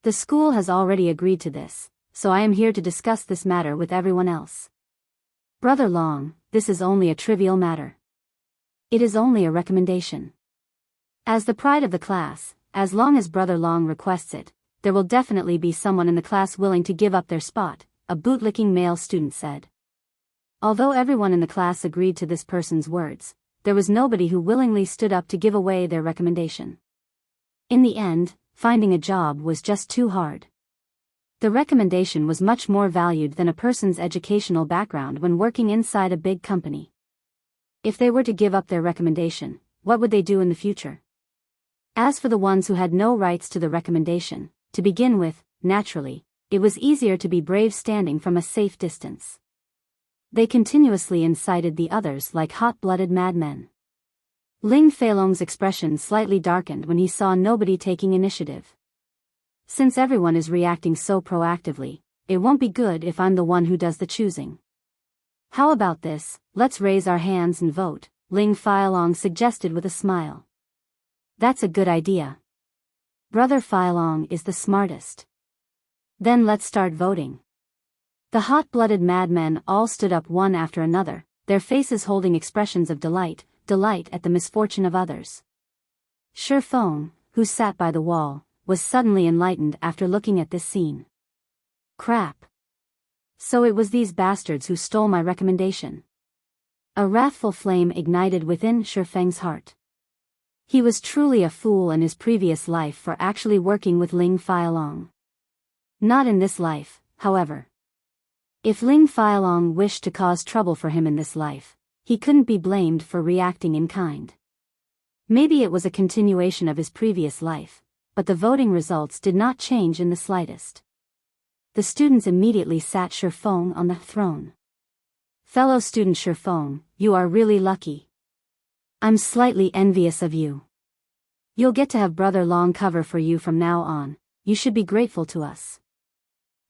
The school has already agreed to this, so I am here to discuss this matter with everyone else." Brother Long, this is only a trivial matter. It is only a recommendation. As the pride of the class, as long as Brother Long requests it, there will definitely be someone in the class willing to give up their spot, a bootlicking male student said. Although everyone in the class agreed to this person's words, there was nobody who willingly stood up to give away their recommendation. In the end, finding a job was just too hard. The recommendation was much more valued than a person's educational background when working inside a big company. If they were to give up their recommendation, what would they do in the future? As for the ones who had no rights to the recommendation, to begin with, naturally, it was easier to be brave standing from a safe distance. They continuously incited the others like hot-blooded madmen. Ling Feilong's expression slightly darkened when he saw nobody taking initiative. Since everyone is reacting so proactively, it won't be good if I'm the one who does the choosing. How about this, let's raise our hands and vote, Ling Feilong suggested with a smile. That's a good idea. Brother Feilong is the smartest. Then let's start voting. The hot-blooded madmen all stood up one after another, their faces holding expressions of delight at the misfortune of others. Shi Feng, who sat by the wall, was suddenly enlightened after looking at this scene. Crap. So it was these bastards who stole my recommendation. A wrathful flame ignited within Shi Feng's heart. He was truly a fool in his previous life for actually working with Ling Feilong. Not in this life, however. If Ling Feilong wished to cause trouble for him in this life, he couldn't be blamed for reacting in kind. Maybe it was a continuation of his previous life, but the voting results did not change in the slightest. The students immediately sat Shi Feng on the throne. Fellow student Shi Feng, you are really lucky. I'm slightly envious of you. You'll get to have Brother Long cover for you from now on, you should be grateful to us.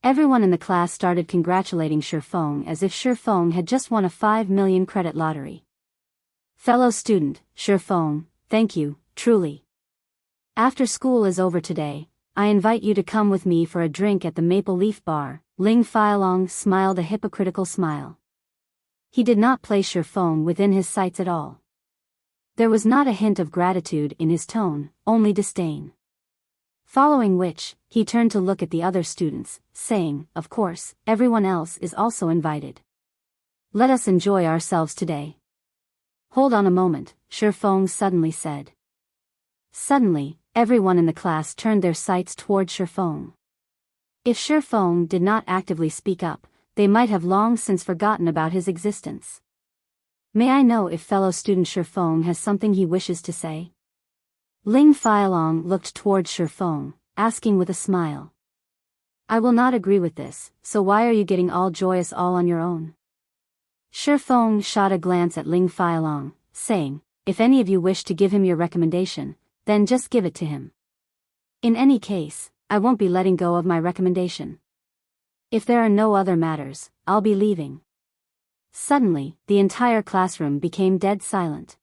Everyone in the class started congratulating Shi Feng as if Shi Feng had just won a 5 million credit lottery. Fellow student, Shi Feng, thank you, truly. After school is over today, I invite you to come with me for a drink at the Maple Leaf Bar. Ling Feilong smiled a hypocritical smile. He did not place Shi Feng within his sights at all. There was not a hint of gratitude in his tone, only disdain. Following which, he turned to look at the other students, saying, of course, everyone else is also invited. Let us enjoy ourselves today. Hold on a moment, Shi Feng suddenly said. Suddenly, everyone in the class turned their sights toward Shi Feng. If Shi Feng did not actively speak up, they might have long since forgotten about his existence. May I know if fellow student Shi Feng has something he wishes to say? Ling Feilong looked toward Shi Feng, asking with a smile. I will not agree with this, so why are you getting all joyous all on your own? Shi Feng shot a glance at Ling Feilong, saying, if any of you wish to give him your recommendation, then just give it to him. In any case, I won't be letting go of my recommendation. If there are no other matters, I'll be leaving. Suddenly, the entire classroom became dead silent.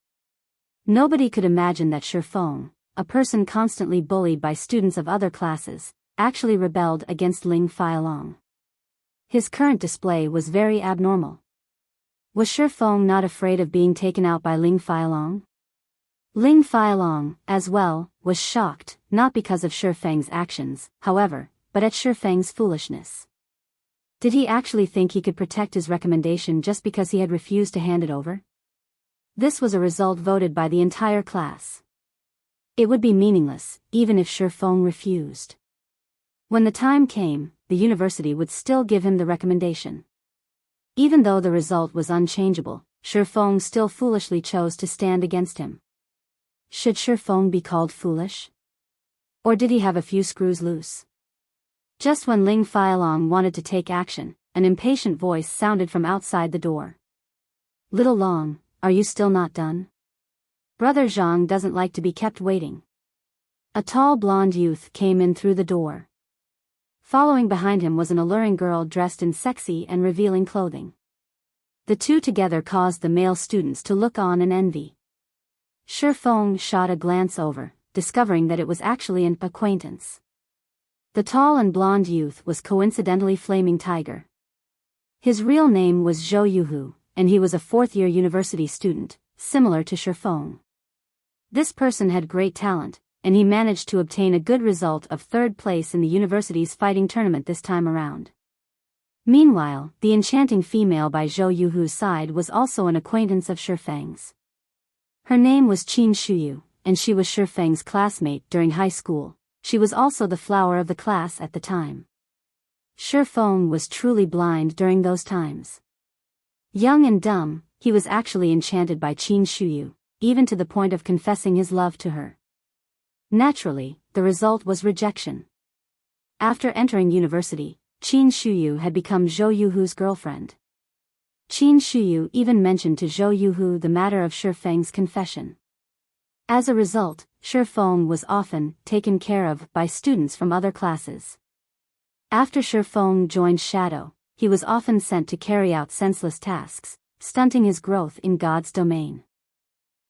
Nobody could imagine that Shi Feng, a person constantly bullied by students of other classes, actually rebelled against Ling Feilong. His current display was very abnormal. Was Shi Feng not afraid of being taken out by Ling Feilong? Ling Feilong, as well, was shocked, not because of Shi Feng's actions, however, but at Shi Feng's foolishness. Did he actually think he could protect his recommendation just because he had refused to hand it over? This was a result voted by the entire class. It would be meaningless, even if Shi Feng refused. When the time came, the university would still give him the recommendation. Even though the result was unchangeable, Shi Feng still foolishly chose to stand against him. Should Shi Feng be called foolish? Or did he have a few screws loose? Just when Ling Feilong wanted to take action, an impatient voice sounded from outside the door. Little Long, are you still not done? Brother Zhang doesn't like to be kept waiting. A tall blonde youth came in through the door. Following behind him was an alluring girl dressed in sexy and revealing clothing. The two together caused the male students to look on in envy. Shi Feng shot a glance over, discovering that it was actually an acquaintance. The tall and blonde youth was coincidentally Flaming Tiger. His real name was Zhou Yuhu, and he was a fourth-year university student, similar to Shifeng. This person had great talent, and he managed to obtain a good result of third place in the university's fighting tournament this time around. Meanwhile, the enchanting female by Zhou Yuhu's side was also an acquaintance of Shifeng's. Her name was Qin Shuyu, and she was Shifeng's classmate during high school. She was also the flower of the class at the time. Shifeng was truly blind during those times. Young and dumb, he was actually enchanted by Qin Shuyu, even to the point of confessing his love to her. Naturally, the result was rejection. After entering university, Qin Shuyu had become Zhou Yuhu's girlfriend. Qin Shuyu even mentioned to Zhou Yuhu the matter of Shifeng's confession. As a result, Shifeng was often taken care of by students from other classes. After Shifeng joined Shadow, he was often sent to carry out senseless tasks, stunting his growth in God's domain.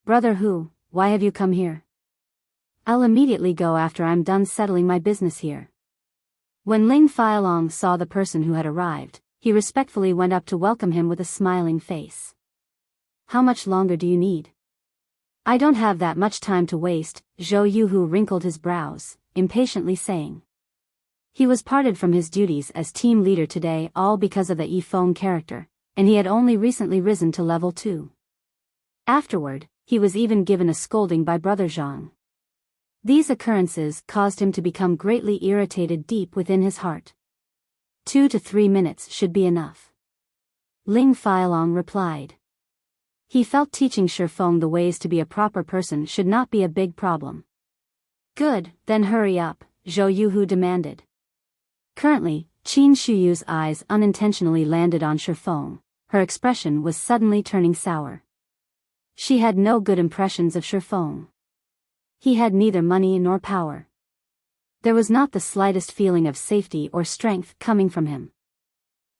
"Brother Hu, why have you come here?" "I'll immediately go after I'm done settling my business here." When Ling Feilong saw the person who had arrived, he respectfully went up to welcome him with a smiling face. "How much longer do you need?" "I don't have that much time to waste," Zhou Yuhu wrinkled his brows, impatiently saying. He was parted from his duties as team leader today all because of the Yifeng character, and he had only recently risen to level 2. Afterward, he was even given a scolding by Brother Zhang. These occurrences caused him to become greatly irritated deep within his heart. 2 to 3 minutes should be enough. Ling Feilong replied. He felt teaching Shifeng the ways to be a proper person should not be a big problem. "Good, then hurry up," Zhou Yuhu demanded. Currently, Qin Shuyu's eyes unintentionally landed on Shifeng. Her expression was suddenly turning sour. She had no good impressions of Shifeng. He had neither money nor power. There was not the slightest feeling of safety or strength coming from him.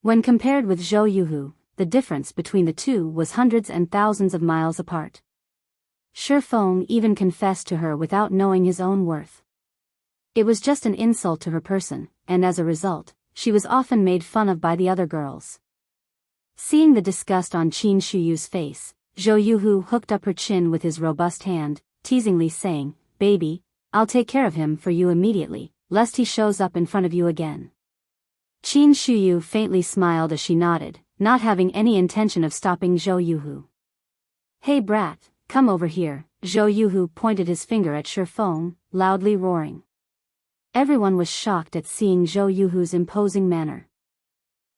When compared with Zhou Yuhu, the difference between the two was hundreds and thousands of miles apart. Shifeng even confessed to her without knowing his own worth. It was just an insult to her person, and as a result, she was often made fun of by the other girls. Seeing the disgust on Qin Shuyu's face, Zhou Yuhu hooked up her chin with his robust hand, teasingly saying, "Baby, I'll take care of him for you immediately, lest he shows up in front of you again." Qin Shuyu faintly smiled as she nodded, not having any intention of stopping Zhou Yuhu. "Hey brat, come over here," Zhou Yuhu pointed his finger at Shifeng, loudly roaring. Everyone was shocked at seeing Zhou Yuhu's imposing manner.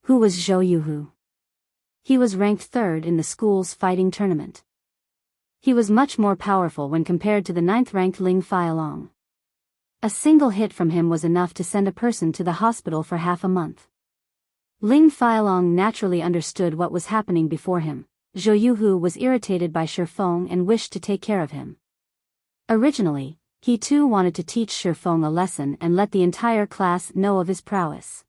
Who was Zhou Yuhu? He was ranked 3rd in the school's fighting tournament. He was much more powerful when compared to the 9th-ranked Ling Feilong. A single hit from him was enough to send a person to the hospital for half a month. Ling Feilong naturally understood what was happening before him. Zhou Yuhu was irritated by Shifeng and wished to take care of him. Originally, he too wanted to teach Shifeng a lesson and let the entire class know of his prowess.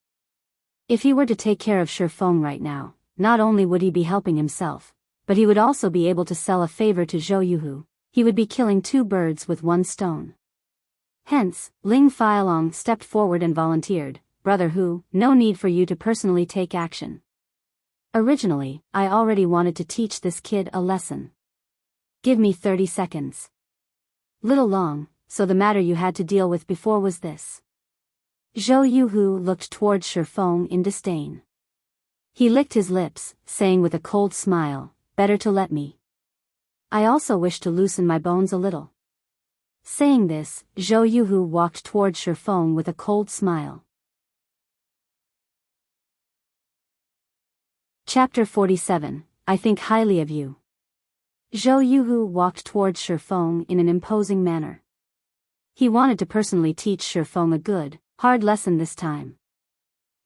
If he were to take care of Shifeng right now, not only would he be helping himself, but he would also be able to sell a favor to Zhou Yuhu. He would be killing 2 birds with 1 stone. Hence, Ling Feilong stepped forward and volunteered, "Brother Hu, no need for you to personally take action. Originally, I already wanted to teach this kid a lesson. Give me 30 seconds. Little long, so the matter you had to deal with before was this." Zhou Yuhu looked towards Shifeng in disdain. He licked his lips, saying with a cold smile, "Better to let me. I also wish to loosen my bones a little." Saying this, Zhou Yuhu walked towards Shifeng with a cold smile. Chapter 47, I think highly of you. Zhou Yuhu walked towards Shifeng in an imposing manner. He wanted to personally teach Shifeng a good, hard lesson this time.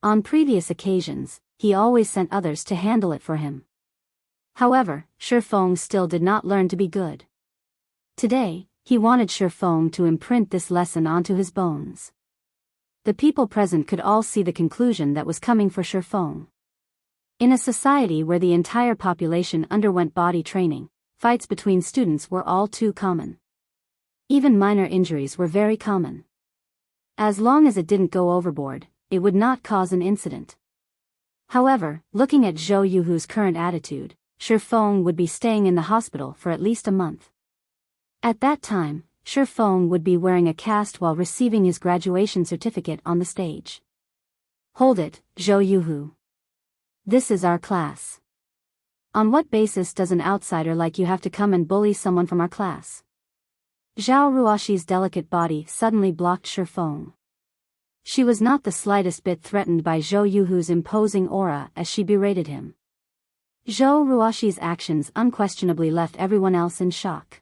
On previous occasions, he always sent others to handle it for him. However, Shifeng still did not learn to be good. Today, he wanted Shifeng to imprint this lesson onto his bones. The people present could all see the conclusion that was coming for Shifeng. In a society where the entire population underwent body training, fights between students were all too common. Even minor injuries were very common. As long as it didn't go overboard, it would not cause an incident. However, looking at Zhou Yuhu's current attitude, Shi Feng would be staying in the hospital for at least a month. At that time, Shi Feng would be wearing a cast while receiving his graduation certificate on the stage. Hold it, Zhou Yuhu. This is our class. On what basis does an outsider like you have to come and bully someone from our class? Zhao Ruoshi's delicate body suddenly blocked Shi Feng. She was not the slightest bit threatened by Zhou Yuhu's imposing aura as she berated him. Zhou Ruoshi's actions unquestionably left everyone else in shock.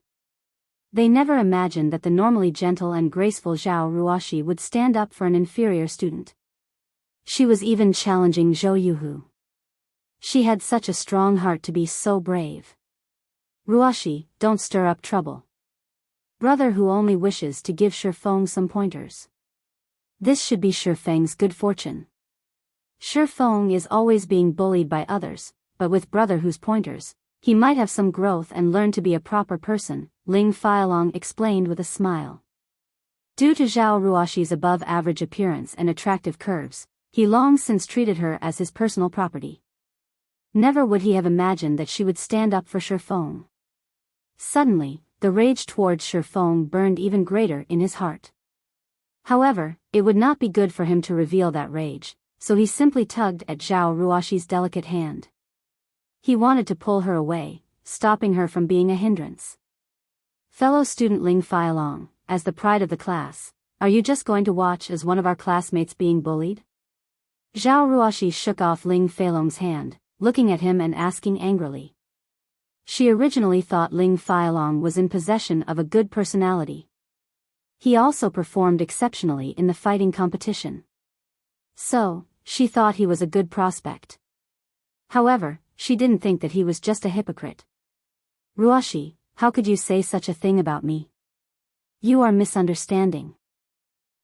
They never imagined that the normally gentle and graceful Zhao Ruoshi would stand up for an inferior student. She was even challenging Zhou Yuhu. She had such a strong heart to be so brave. Ruoshi, don't stir up trouble. Brother who only wishes to give Shi Feng some pointers. This should be Shi Feng's good fortune. Shi Feng is always being bullied by others, but with brother who's pointers, he might have some growth and learn to be a proper person, Ling Fialong explained with a smile. Due to Zhao Ruoshi's above-average appearance and attractive curves, he long since treated her as his personal property. Never would he have imagined that she would stand up for Shi Feng. Suddenly, the rage towards Shi Feng burned even greater in his heart. However, it would not be good for him to reveal that rage, so he simply tugged at Zhao Ruoshi's delicate hand. He wanted to pull her away, stopping her from being a hindrance. Fellow student Ling Fialong, as the pride of the class, are you just going to watch as one of our classmates being bullied? Zhao Ruoshi shook off Ling Fialong's hand, looking at him and asking angrily. She originally thought Ling Fialong was in possession of a good personality. He also performed exceptionally in the fighting competition. So, she thought he was a good prospect. However, she didn't think that he was just a hypocrite. Ruoshi, how could you say such a thing about me? You are misunderstanding.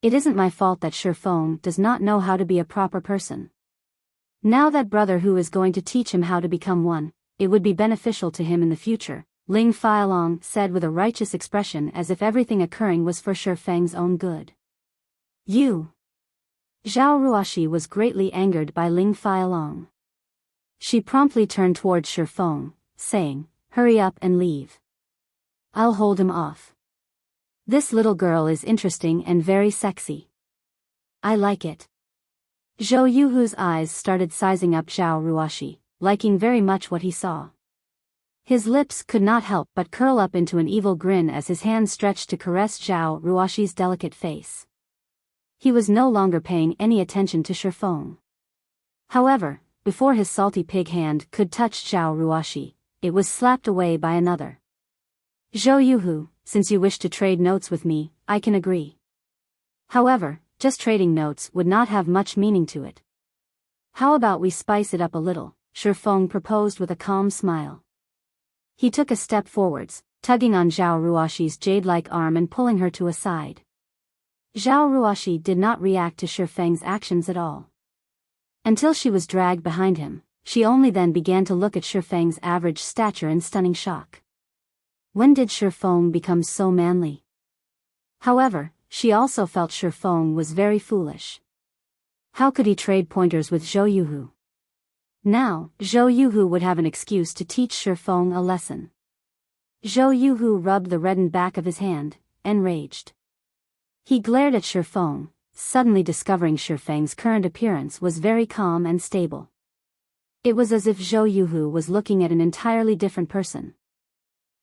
It isn't my fault that Shi Feng does not know how to be a proper person. Now that brother who is going to teach him how to become one, it would be beneficial to him in the future, Ling Fialong said with a righteous expression as if everything occurring was for Shi Feng's own good. You! Zhao Ruoshi was greatly angered by Ling Fialong. She promptly turned towards Shi Feng, saying, hurry up and leave. I'll hold him off. This little girl is interesting and very sexy. I like it. Zhou Yuhu's eyes started sizing up Zhao Ruoshi, liking very much what he saw. His lips could not help but curl up into an evil grin as his hand stretched to caress Zhao Ruoshi's delicate face. He was no longer paying any attention to Shi Feng. However, before his salty pig hand could touch Zhao Ruoshi, it was slapped away by another. Zhou Yuhu, since you wish to trade notes with me, I can agree. However, just trading notes would not have much meaning to it. How about we spice it up a little, Shi Feng proposed with a calm smile. He took a step forwards, tugging on Zhao Ruoshi's jade-like arm and pulling her to a side. Zhao Ruoshi did not react to Shi Feng's actions at all. Until she was dragged behind him, she only then began to look at Shi Feng's average stature in stunning shock. When did Shi Feng become so manly? However, she also felt Shi Feng was very foolish. How could he trade pointers with Zhou Yuhu? Now, Zhou Yuhu would have an excuse to teach Shi Feng a lesson. Zhou Yuhu rubbed the reddened back of his hand, enraged. He glared at Shi Feng, suddenly discovering Shi Feng's current appearance was very calm and stable. It was as if Zhou Yuhu was looking at an entirely different person.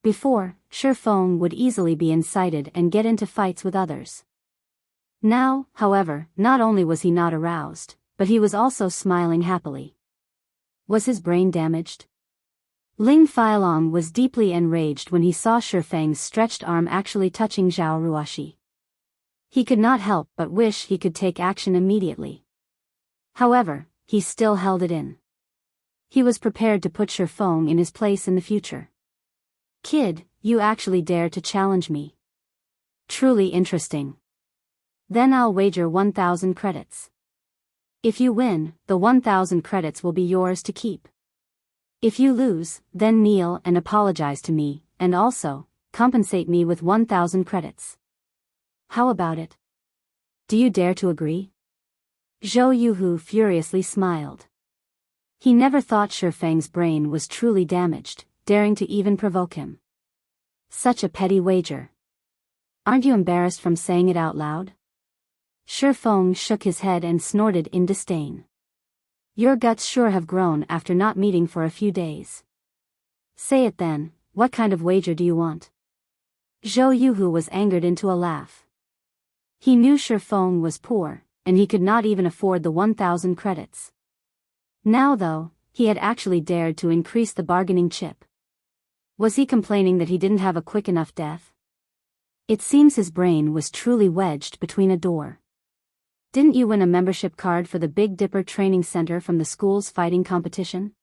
Before, Shi Feng would easily be incited and get into fights with others. Now, however, not only was he not aroused, but he was also smiling happily. Was his brain damaged? Ling Fialong was deeply enraged when he saw Shi Feng's stretched arm actually touching Zhao Ruoshi. He could not help but wish he could take action immediately. However, he still held it in. He was prepared to put Shi Feng in his place in the future. Kid, you actually dare to challenge me. Truly interesting. Then I'll wager 1,000 credits. If you win, the 1,000 credits will be yours to keep. If you lose, then kneel and apologize to me, and also, compensate me with 1,000 credits. How about it? Do you dare to agree? Zhou Yuhu furiously smiled. He never thought Shifeng's brain was truly damaged, daring to even provoke him. Such a petty wager. Aren't you embarrassed from saying it out loud? Shifeng shook his head and snorted in disdain. Your guts sure have grown after not meeting for a few days. Say it then, what kind of wager do you want? Zhou Yuhu was angered into a laugh. He knew Shifeng was poor, and he could not even afford the 1,000 credits. Now though, he had actually dared to increase the bargaining chip. Was he complaining that he didn't have a quick enough death? It seems his brain was truly wedged between a door. Didn't you win a membership card for the Big Dipper Training Center from the school's fighting competition?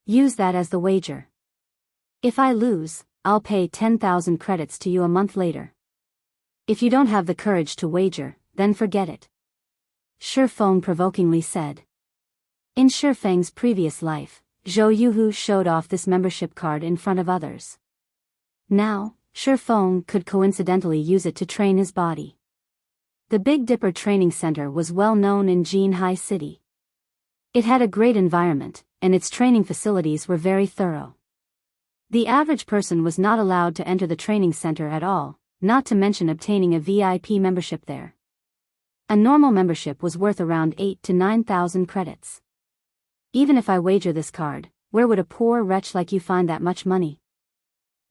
Use that as the wager. If I lose, I'll pay 10,000 credits to you a month later. If you don't have the courage to wager, then forget it. Shifeng provokingly said. In Shifeng's previous life, Zhou Yuhu showed off this membership card in front of others. Now, Shifeng could coincidentally use it to train his body. The Big Dipper Training Center was well known in Jinhai City. It had a great environment, and its training facilities were very thorough. The average person was not allowed to enter the training center at all, not to mention obtaining a VIP membership there. A normal membership was worth around 8,000 to 9,000 credits. Even if I wager this card, where would a poor wretch like you find that much money?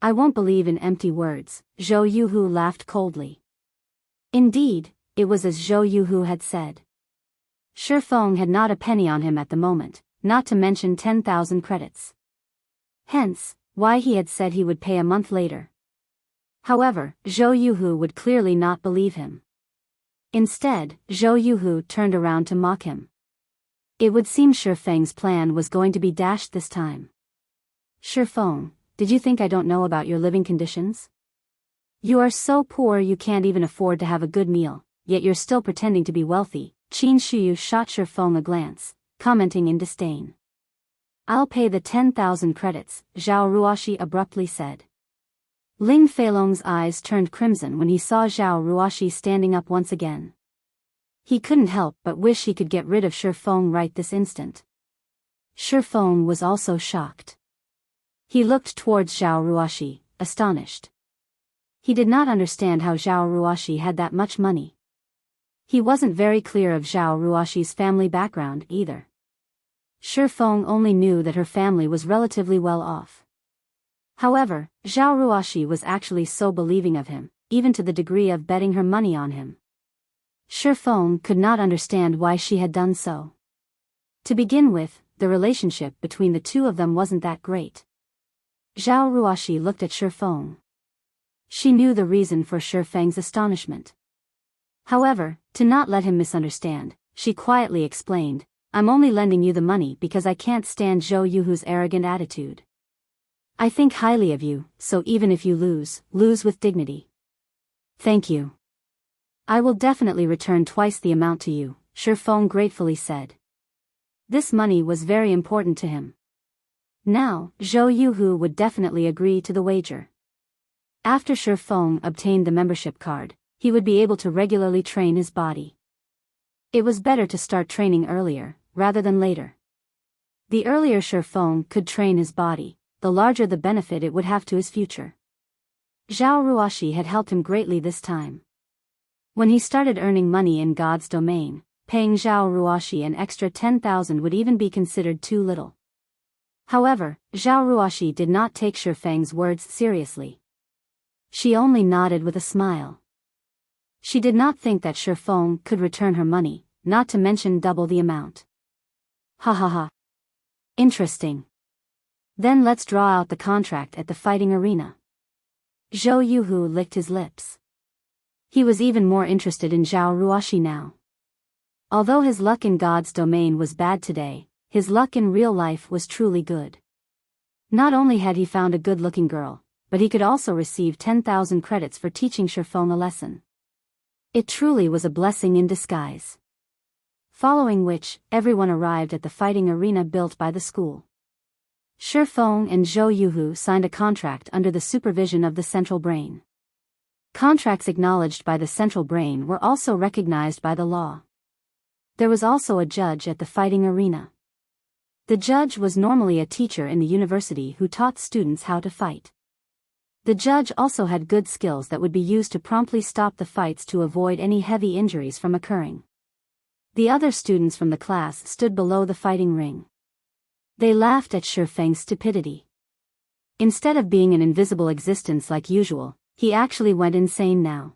I won't believe in empty words, Zhou Yuhu laughed coldly. Indeed, it was as Zhou Yuhu had said. Shifeng had not a penny on him at the moment, not to mention 10,000 credits. Hence, why he had said he would pay a month later. However, Zhou Yuhu would clearly not believe him. Instead, Zhou Yuhu turned around to mock him. It would seem Shifeng's plan was going to be dashed this time. Shifeng, did you think I don't know about your living conditions? You are so poor you can't even afford to have a good meal, yet you're still pretending to be wealthy. Qin Shuyu shot Shifeng a glance, commenting in disdain. I'll pay the 10,000 credits, Zhao Ruoshi abruptly said. Ling Feilong's eyes turned crimson when he saw Zhao Ruoshi standing up once again. He couldn't help but wish he could get rid of Shifeng right this instant. Shifeng was also shocked. He looked towards Zhao Ruoshi, astonished. He did not understand how Zhao Ruoshi had that much money. He wasn't very clear of Zhao Ruoshi's family background either. Shifeng only knew that her family was relatively well off. However, Zhao Ruoshi was actually so believing of him, even to the degree of betting her money on him. Shifeng could not understand why she had done so. To begin with, the relationship between the two of them wasn't that great. Zhao Ruoshi looked at Shifeng. She knew the reason for Shifeng's astonishment. However, to not let him misunderstand, she quietly explained, I'm only lending you the money because I can't stand Zhou Yuhu's arrogant attitude. I think highly of you, so even if you lose, lose with dignity. Thank you. I will definitely return twice the amount to you, Shifeng gratefully said. This money was very important to him. Now, Zhou Yuhu would definitely agree to the wager. After Shifeng obtained the membership card, he would be able to regularly train his body. It was better to start training earlier, rather than later. The earlier Shifeng could train his body, the larger the benefit it would have to his future. Zhao Ruoshi had helped him greatly this time. When he started earning money in God's domain, paying Zhao Ruoshi an extra 10,000 would even be considered too little. However, Zhao Ruoshi did not take Shifeng's words seriously. She only nodded with a smile. She did not think that Shifeng could return her money, not to mention double the amount. Ha ha ha. Interesting. Then let's draw out the contract at the fighting arena. Zhou Yuhu licked his lips. He was even more interested in Zhao Ruoshi now. Although his luck in God's domain was bad today, his luck in real life was truly good. Not only had he found a good-looking girl, but he could also receive 10,000 credits for teaching Shifeng a lesson. It truly was a blessing in disguise. Following which, everyone arrived at the fighting arena built by the school. Shifeng and Zhou Yuhu signed a contract under the supervision of the central brain. Contracts acknowledged by the central brain were also recognized by the law. There was also a judge at the fighting arena. The judge was normally a teacher in the university who taught students how to fight. The judge also had good skills that would be used to promptly stop the fights to avoid any heavy injuries from occurring. The other students from the class stood below the fighting ring. They laughed at Shifeng's stupidity. Instead of being an invisible existence like usual, he actually went insane now.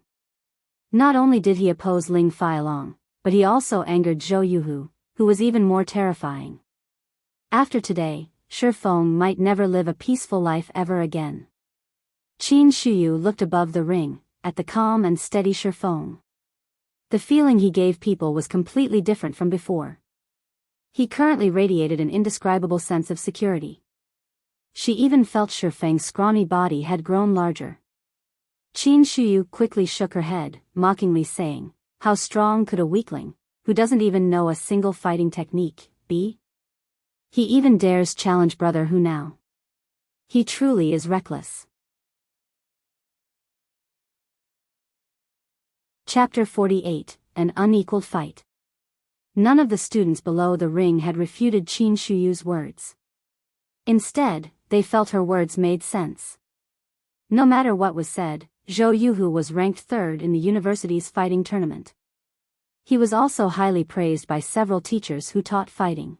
Not only did he oppose Ling Failong, but he also angered Zhou Yuhu, who was even more terrifying. After today, Shifeng might never live a peaceful life ever again. Qin Shuyu looked above the ring, at the calm and steady Shifeng. The feeling he gave people was completely different from before. He currently radiated an indescribable sense of security. She even felt Shifeng's scrawny body had grown larger. Qin Shuyu quickly shook her head, mockingly saying, "How strong could a weakling, who doesn't even know a single fighting technique, be? He even dares challenge Brother Hu now. He truly is reckless." Chapter 48, An Unequaled Fight. None of the students below the ring had refuted Qin Shuyu's words. Instead, they felt her words made sense. No matter what was said, Zhou Yuhu was ranked third in the university's fighting tournament. He was also highly praised by several teachers who taught fighting.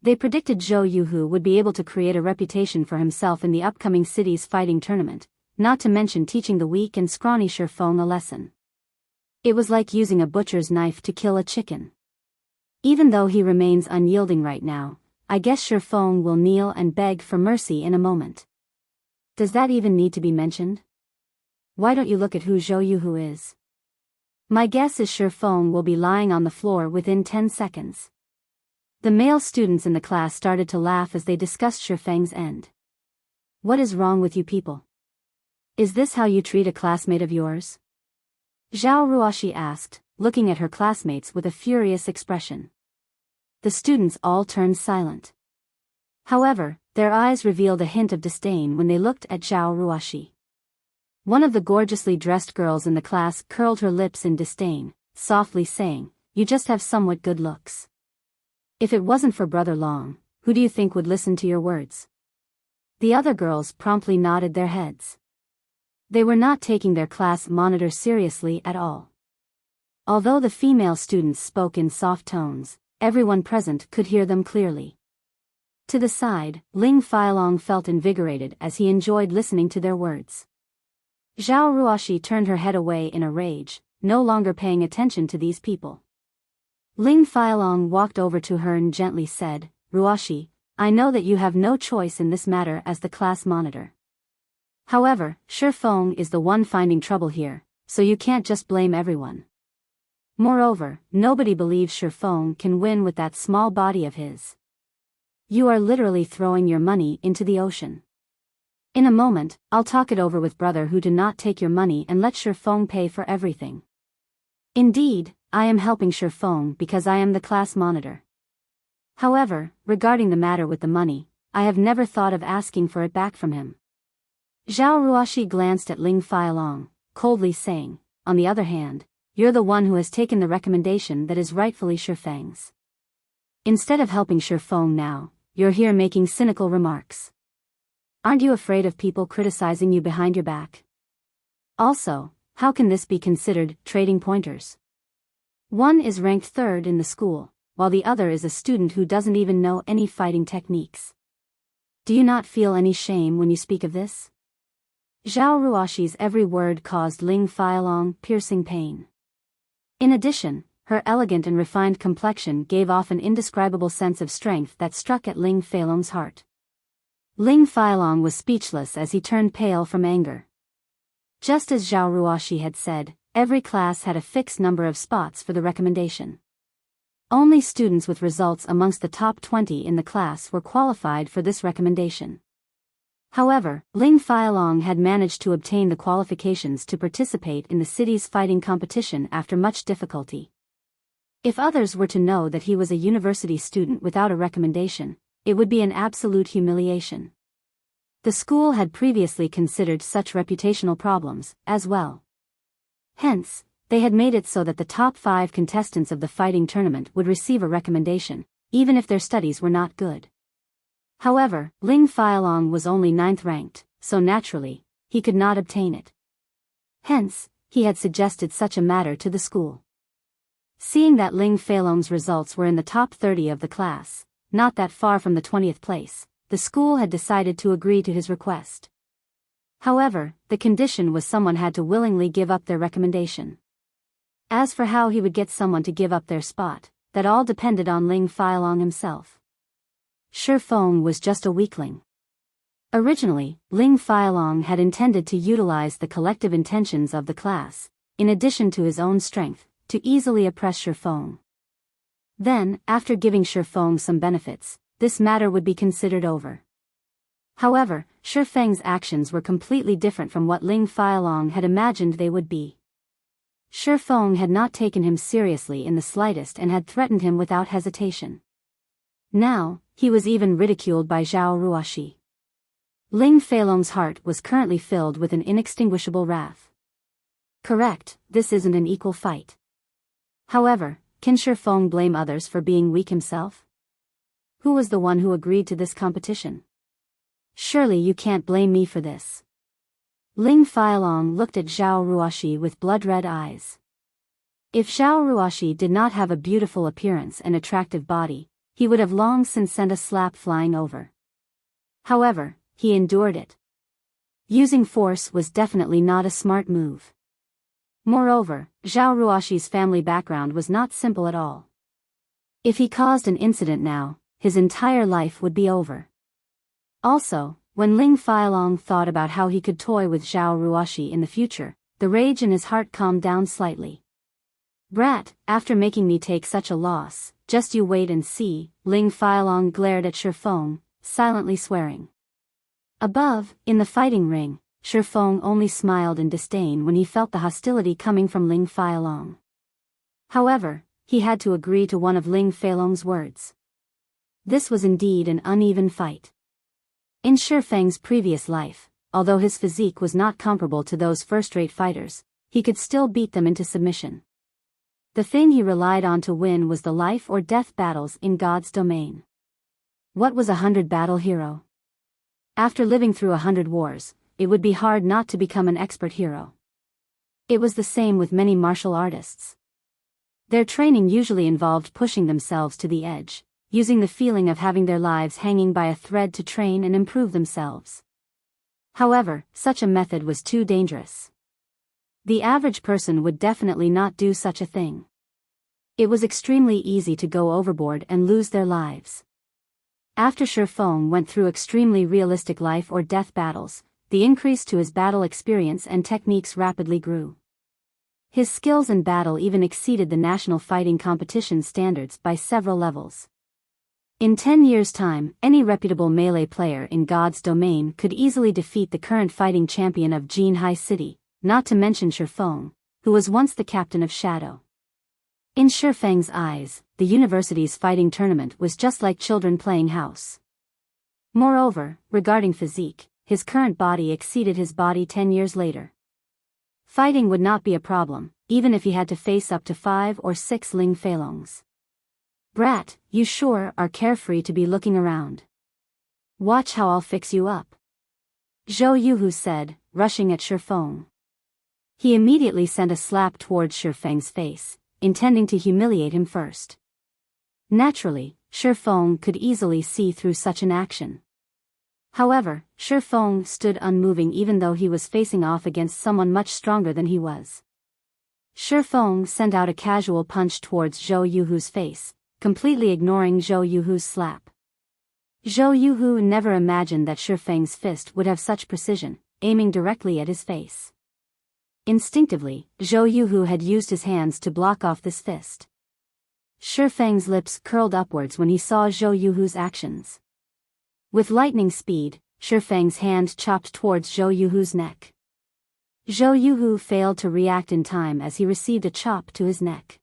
They predicted Zhou Yuhu would be able to create a reputation for himself in the upcoming city's fighting tournament, not to mention teaching the weak and scrawny Shifeng a lesson. It was like using a butcher's knife to kill a chicken. Even though he remains unyielding right now, I guess Shifeng will kneel and beg for mercy in a moment. Does that even need to be mentioned? Why don't you look at who Zhou Yuhu is? My guess is Shifeng will be lying on the floor within 10 seconds. The male students in the class started to laugh as they discussed Shifeng's end. What is wrong with you people? Is this how you treat a classmate of yours? Zhao Ruoshi asked, looking at her classmates with a furious expression. The students all turned silent. However, their eyes revealed a hint of disdain when they looked at Zhao Ruoshi. One of the gorgeously dressed girls in the class curled her lips in disdain, softly saying, "You just have somewhat good looks. If it wasn't for Brother Long, who do you think would listen to your words?" The other girls promptly nodded their heads. They were not taking their class monitor seriously at all. Although the female students spoke in soft tones, everyone present could hear them clearly. To the side, Ling Failong felt invigorated as he enjoyed listening to their words. Zhao Ruoshi turned her head away in a rage, no longer paying attention to these people. Ling Failong walked over to her and gently said, "Ruoshi, I know that you have no choice in this matter as the class monitor. However, Shifeng is the one finding trouble here, so you can't just blame everyone. Moreover, nobody believes Shifeng can win with that small body of his. You are literally throwing your money into the ocean. In a moment, I'll talk it over with Brother Hu to not take your money and let Shifeng pay for everything. Indeed, I am helping Shifeng because I am the class monitor. However, regarding the matter with the money, I have never thought of asking for it back from him." Zhao Ruoshi glanced at Ling Failong, coldly saying, "On the other hand, you're the one who has taken the recommendation that is rightfully Shifeng's. Instead of helping Shifeng now, you're here making cynical remarks. Aren't you afraid of people criticizing you behind your back? Also, how can this be considered trading pointers? One is ranked third in the school, while the other is a student who doesn't even know any fighting techniques. Do you not feel any shame when you speak of this?" Zhao Ruoshi's every word caused Ling Failong piercing pain. In addition, her elegant and refined complexion gave off an indescribable sense of strength that struck at Ling Failong's heart. Ling Failong was speechless as he turned pale from anger. Just as Zhao Ruoshi had said, every class had a fixed number of spots for the recommendation. Only students with results amongst the top 20 in the class were qualified for this recommendation. However, Ling Failong had managed to obtain the qualifications to participate in the city's fighting competition after much difficulty. If others were to know that he was a university student without a recommendation, it would be an absolute humiliation. The school had previously considered such reputational problems, as well. Hence, they had made it so that the top 5 contestants of the fighting tournament would receive a recommendation, even if their studies were not good. However, Ling Fialong was only 9th ranked, so naturally, he could not obtain it. Hence, he had suggested such a matter to the school. Seeing that Ling Fialong's results were in the top 30 of the class, not that far from the 20th place, the school had decided to agree to his request. However, the condition was someone had to willingly give up their recommendation. As for how he would get someone to give up their spot, that all depended on Ling Fialong himself. Shi Feng was just a weakling. Originally, Ling Fialong had intended to utilize the collective intentions of the class, in addition to his own strength, to easily oppress Shi Feng. Then, after giving Shi Feng some benefits, this matter would be considered over. However, Shi Feng's actions were completely different from what Ling Fialong had imagined they would be. Shi Feng had not taken him seriously in the slightest and had threatened him without hesitation. Now, he was even ridiculed by Zhao Ruoxi. Ling Fialong's heart was currently filled with an inextinguishable wrath. Correct, this isn't an equal fight. However, can Shi Feng blame others for being weak himself? Who was the one who agreed to this competition? Surely you can't blame me for this. Ling Fialong looked at Zhao Ruoxi with blood-red eyes. If Zhao Ruoxi did not have a beautiful appearance and attractive body, he would have long since sent a slap flying over. However, he endured it. Using force was definitely not a smart move. Moreover, Zhao Ruoxi's family background was not simple at all. If he caused an incident now, his entire life would be over. Also, when Ling Fialong thought about how he could toy with Zhao Ruoxi in the future, the rage in his heart calmed down slightly. Brat, after making me take such a loss, just you wait and see, Ling Fialong glared at Shi Feng, silently swearing. Above, in the fighting ring, Shi Feng only smiled in disdain when he felt the hostility coming from Ling Fialong. However, he had to agree to one of Ling Fialong's words. This was indeed an uneven fight. In Shi Feng's previous life, although his physique was not comparable to those first-rate fighters, he could still beat them into submission. The thing he relied on to win was the life-or-death battles in God's domain. What was a 100-battle hero? After living through 100 wars, it would be hard not to become an expert hero. It was the same with many martial artists. Their training usually involved pushing themselves to the edge, using the feeling of having their lives hanging by a thread to train and improve themselves. However, such a method was too dangerous. The average person would definitely not do such a thing. It was extremely easy to go overboard and lose their lives. After Shi Feng went through extremely realistic life-or-death battles, the increase to his battle experience and techniques rapidly grew. His skills in battle even exceeded the national fighting competition standards by several levels. In 10 years' time, any reputable melee player in God's domain could easily defeat the current fighting champion of Jinhai City, not to mention Shi Feng, who was once the captain of Shadow. In Shi Feng's eyes, the university's fighting tournament was just like children playing house. Moreover, regarding physique, his current body exceeded his body 10 years later. Fighting would not be a problem, even if he had to face up to 5 or 6 Ling Fialongs. Brat, you sure are carefree to be looking around. Watch how I'll fix you up. Zhou Yuhu said, rushing at Shi Feng. He immediately sent a slap towards Shi Feng's face, intending to humiliate him first. Naturally, Shi Feng could easily see through such an action. However, Shi Feng stood unmoving even though he was facing off against someone much stronger than he was. Shi Feng sent out a casual punch towards Zhou Yuhu's face, completely ignoring Zhou Yuhu's slap. Zhou Yuhu never imagined that Shi Feng's fist would have such precision, aiming directly at his face. Instinctively, Zhou Yuhu had used his hands to block off this fist. Shi Feng's lips curled upwards when he saw Zhou Yuhu's actions. With lightning speed, Shi Feng's hand chopped towards Zhou Yuhu's neck. Zhou Yuhu failed to react in time as he received a chop to his neck.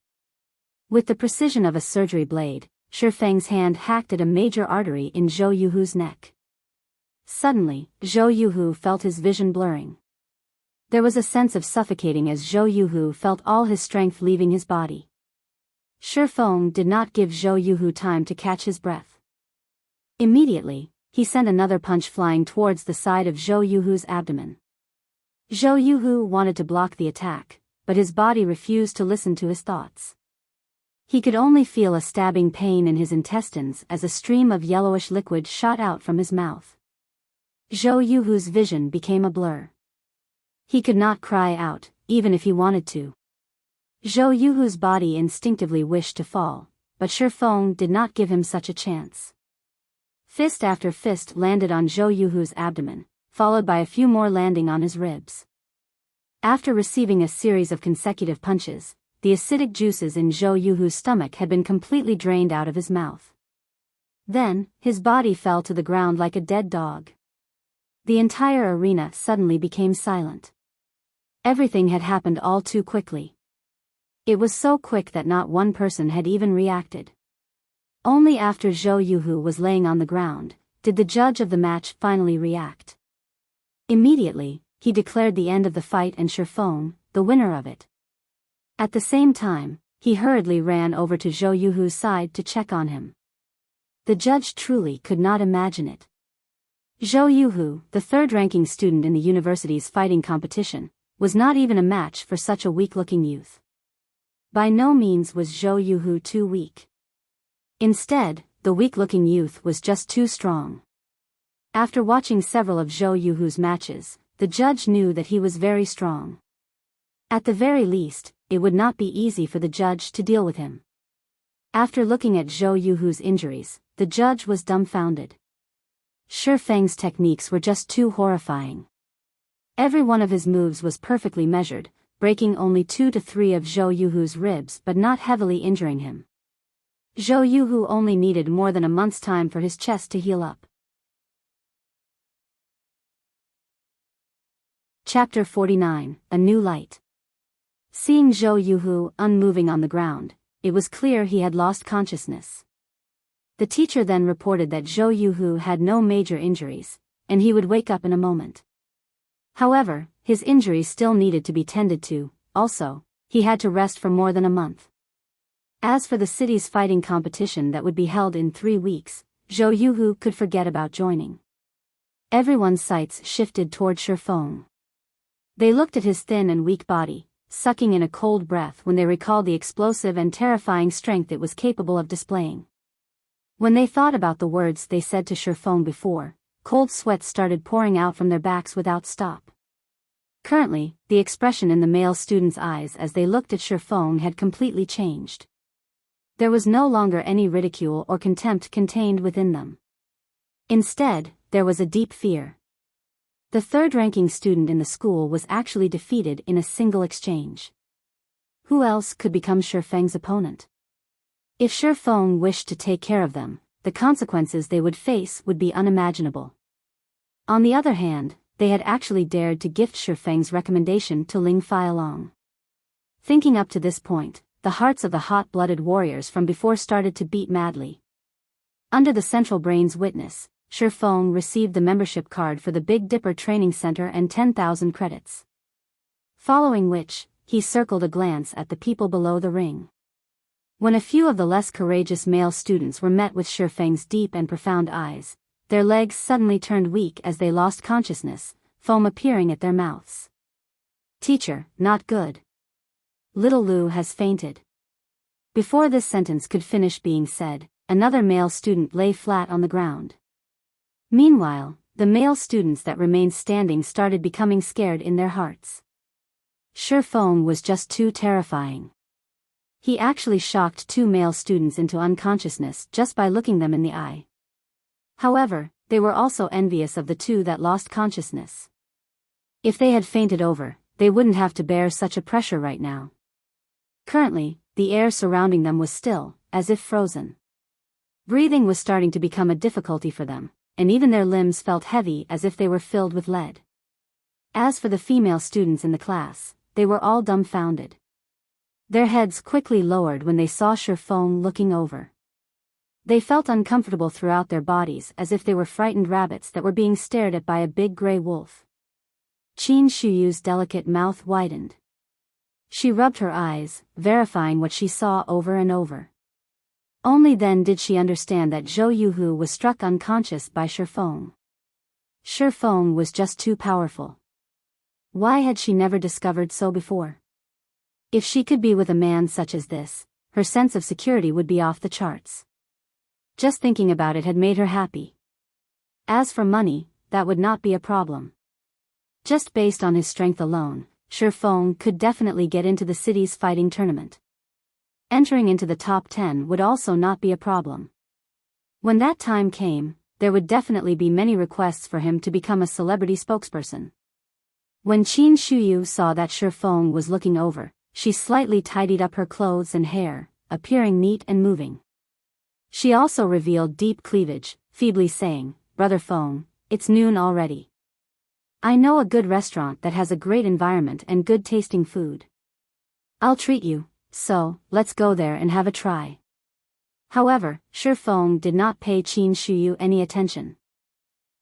With the precision of a surgery blade, Shi Feng's hand hacked at a major artery in Zhou Yuhu's neck. Suddenly, Zhou Yuhu felt his vision blurring. There was a sense of suffocating as Zhou Yuhu felt all his strength leaving his body. Shifeng did not give Zhou Yuhu time to catch his breath. Immediately, he sent another punch flying towards the side of Zhou Yuhu's abdomen. Zhou Yuhu wanted to block the attack, but his body refused to listen to his thoughts. He could only feel a stabbing pain in his intestines as a stream of yellowish liquid shot out from his mouth. Zhou Yuhu's vision became a blur. He could not cry out, even if he wanted to. Zhou Yuhu's body instinctively wished to fall, but Shifeng did not give him such a chance. Fist after fist landed on Zhou Yuhu's abdomen, followed by a few more landing on his ribs. After receiving a series of consecutive punches, the acidic juices in Zhou Yuhu's stomach had been completely drained out of his mouth. Then, his body fell to the ground like a dead dog. The entire arena suddenly became silent. Everything had happened all too quickly. It was so quick that not one person had even reacted. Only after Zhou Yuhu was laying on the ground, did the judge of the match finally react. Immediately, he declared the end of the fight and Shifeng, the winner of it. At the same time, he hurriedly ran over to Zhou Yuhu's side to check on him. The judge truly could not imagine it. Zhou Yuhu, the third-ranking student in the university's fighting competition, was not even a match for such a weak-looking youth. By no means was Zhou Yuhu too weak. Instead, the weak-looking youth was just too strong. After watching several of Zhou Yuhu's matches, the judge knew that he was very strong. At the very least, it would not be easy for the judge to deal with him. After looking at Zhou Yuhu's injuries, the judge was dumbfounded. Shifeng's techniques were just too horrifying. Every one of his moves was perfectly measured, breaking only 2 to 3 of Zhou Yuhu's ribs but not heavily injuring him. Zhou Yuhu only needed more than a month's time for his chest to heal up. Chapter 49, A New Light. Seeing Zhou Yuhu unmoving on the ground, it was clear he had lost consciousness. The teacher then reported that Zhou Yuhu had no major injuries, and he would wake up in a moment. However, his injuries still needed to be tended to. Also, he had to rest for more than a month. As for the city's fighting competition that would be held in 3 weeks, Zhou Yuhu could forget about joining. Everyone's sights shifted toward Shifeng. They looked at his thin and weak body, sucking in a cold breath when they recalled the explosive and terrifying strength it was capable of displaying. When they thought about the words they said to Shifeng before, cold sweat started pouring out from their backs without stop. Currently, the expression in the male students' eyes as they looked at Shifeng had completely changed. There was no longer any ridicule or contempt contained within them. Instead, there was a deep fear. The third-ranking student in the school was actually defeated in a single exchange. Who else could become Shifeng's opponent? If Shifeng wished to take care of them, the consequences they would face would be unimaginable. On the other hand, they had actually dared to gift Shifeng's recommendation to Ling Fei along. Thinking up to this point, the hearts of the hot-blooded warriors from before started to beat madly. Under the Central Brain's witness, Shifeng received the membership card for the Big Dipper Training Center and 10,000 credits. Following which, he circled a glance at the people below the ring. When a few of the less courageous male students were met with Shifeng's deep and profound eyes, their legs suddenly turned weak as they lost consciousness, foam appearing at their mouths. "Teacher, not good. Little Lu has fainted." Before this sentence could finish being said, another male student lay flat on the ground. Meanwhile, the male students that remained standing started becoming scared in their hearts. Shifeng was just too terrifying. He actually shocked 2 male students into unconsciousness just by looking them in the eye. However, they were also envious of the 2 that lost consciousness. If they had fainted over, they wouldn't have to bear such a pressure right now. Currently, the air surrounding them was still, as if frozen. Breathing was starting to become a difficulty for them, and even their limbs felt heavy as if they were filled with lead. As for the female students in the class, they were all dumbfounded. Their heads quickly lowered when they saw Shifeng looking over. They felt uncomfortable throughout their bodies as if they were frightened rabbits that were being stared at by a big gray wolf. Qin Shuyu's delicate mouth widened. She rubbed her eyes, verifying what she saw over and over. Only then did she understand that Zhou Yuhu was struck unconscious by Shifeng. Shifeng was just too powerful. Why had she never discovered so before? If she could be with a man such as this, her sense of security would be off the charts. Just thinking about it had made her happy. As for money, that would not be a problem. Just based on his strength alone, Shifeng could definitely get into the city's fighting tournament. Entering into the top 10 would also not be a problem. When that time came, there would definitely be many requests for him to become a celebrity spokesperson. When Qin Shuyu saw that Shifeng was looking over, she slightly tidied up her clothes and hair, appearing neat and moving. She also revealed deep cleavage, feebly saying, "Brother Feng, it's noon already. I know a good restaurant that has a great environment and good tasting food. I'll treat you, so let's go there and have a try." However, Shifeng did not pay Qin Shuyu any attention.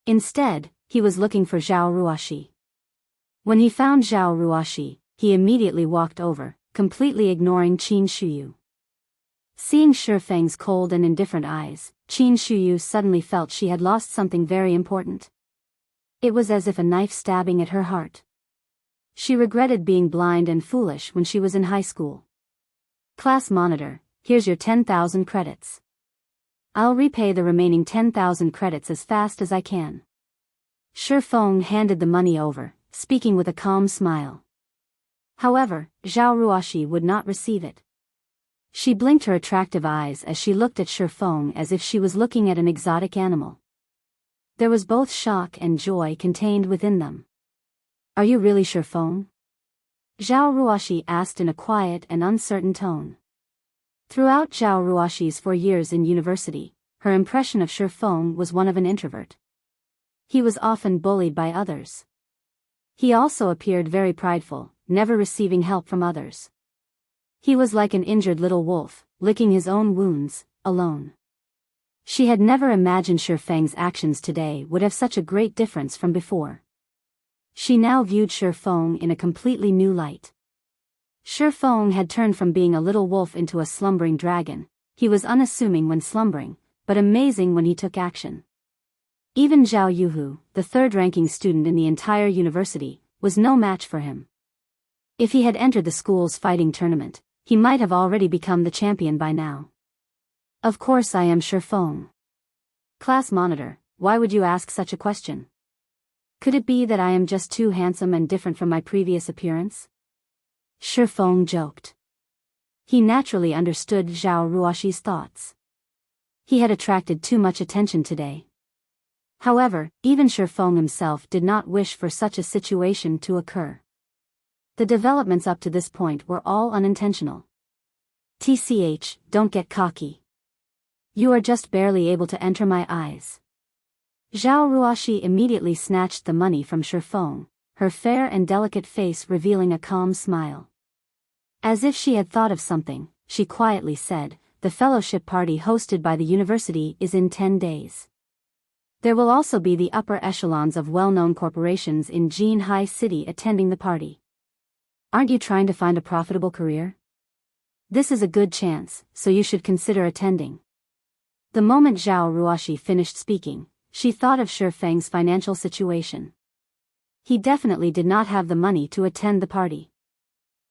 Instead, he was looking for Zhao Ruoshi. When he found Zhao Ruoshi, he immediately walked over, completely ignoring Qin Shuyu. Seeing Shifeng's cold and indifferent eyes, Qin Shuyu suddenly felt she had lost something very important. It was as if a knife stabbing at her heart. She regretted being blind and foolish when she was in high school. "Class monitor, here's your 10,000 credits. I'll repay the remaining 10,000 credits as fast as I can." Shifeng handed the money over, speaking with a calm smile. However, Zhao Ruoshi would not receive it. She blinked her attractive eyes as she looked at Shifeng as if she was looking at an exotic animal. There was both shock and joy contained within them. "Are you really Shifeng?" Zhao Ruoshi asked in a quiet and uncertain tone. Throughout Zhao Ruoshi's 4 years in university, her impression of Shifeng was one of an introvert. He was often bullied by others. He also appeared very prideful, never receiving help from others. He was like an injured little wolf, licking his own wounds, alone. She had never imagined Shifeng's actions today would have such a great difference from before. She now viewed Shifeng in a completely new light. Shifeng had turned from being a little wolf into a slumbering dragon. He was unassuming when slumbering, but amazing when he took action. Even Zhao Yuhu, the third-ranking student in the entire university, was no match for him. If he had entered the school's fighting tournament, he might have already become the champion by now. "Of course I am Shifeng." "Class monitor, why would you ask such a question? Could it be that I am just too handsome and different from my previous appearance?" Shifeng joked. He naturally understood Zhao Ruoshi's thoughts. He had attracted too much attention today. However, even Shifeng himself did not wish for such a situation to occur. The developments up to this point were all unintentional. "TCH, don't get cocky. You are just barely able to enter my eyes." Zhao Ruoshi immediately snatched the money from Shifeng, her fair and delicate face revealing a calm smile. As if she had thought of something, she quietly said, "The fellowship party hosted by the university is in 10 days. There will also be the upper echelons of well-known corporations in Jinhai City attending the party. Aren't you trying to find a profitable career? This is a good chance, so you should consider attending." The moment Zhao Ruoshi finished speaking, she thought of Shifeng's financial situation. He definitely did not have the money to attend the party.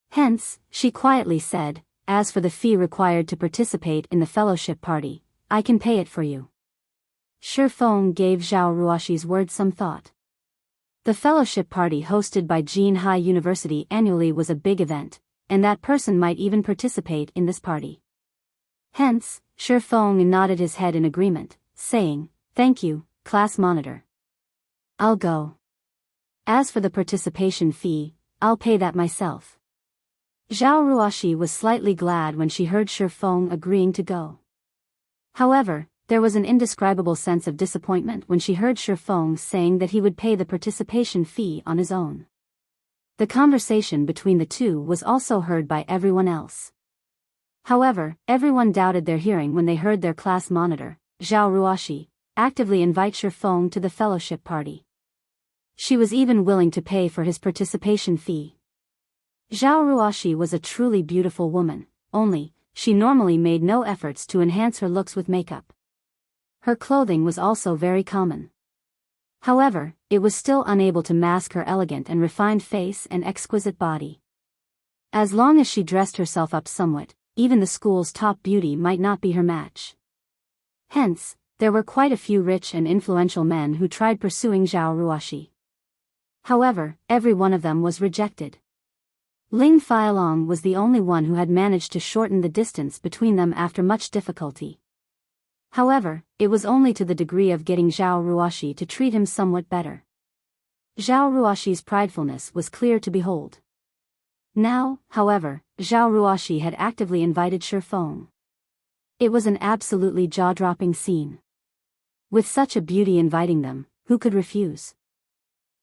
Hence, she quietly said, "As for the fee required to participate in the fellowship party, I can pay it for you." Shifeng gave Zhao Ruoshi's words some thought. The fellowship party hosted by Jinhai University annually was a big event, and that person might even participate in this party. Hence, Shifeng nodded his head in agreement, saying, "Thank you, class monitor. I'll go. As for the participation fee, I'll pay that myself." Zhao Ruoshi was slightly glad when she heard Shifeng agreeing to go. However, there was an indescribable sense of disappointment when she heard Shifeng saying that he would pay the participation fee on his own. The conversation between the two was also heard by everyone else. However, everyone doubted their hearing when they heard their class monitor, Zhao Ruoshi, actively invite Shifeng to the fellowship party. She was even willing to pay for his participation fee. Zhao Ruoxi was a truly beautiful woman, only, she normally made no efforts to enhance her looks with makeup. Her clothing was also very common. However, it was still unable to mask her elegant and refined face and exquisite body. As long as she dressed herself up somewhat, even the school's top beauty might not be her match. Hence, there were quite a few rich and influential men who tried pursuing Zhao Ruoxi. However, every one of them was rejected. Ling Fialong was the only one who had managed to shorten the distance between them after much difficulty. However, it was only to the degree of getting Zhao Ruoxi to treat him somewhat better. Zhao Ruoxi's pridefulness was clear to behold. Now, however, Zhao Ruoxi had actively invited Shi Feng. It was an absolutely jaw-dropping scene. With such a beauty inviting them, who could refuse?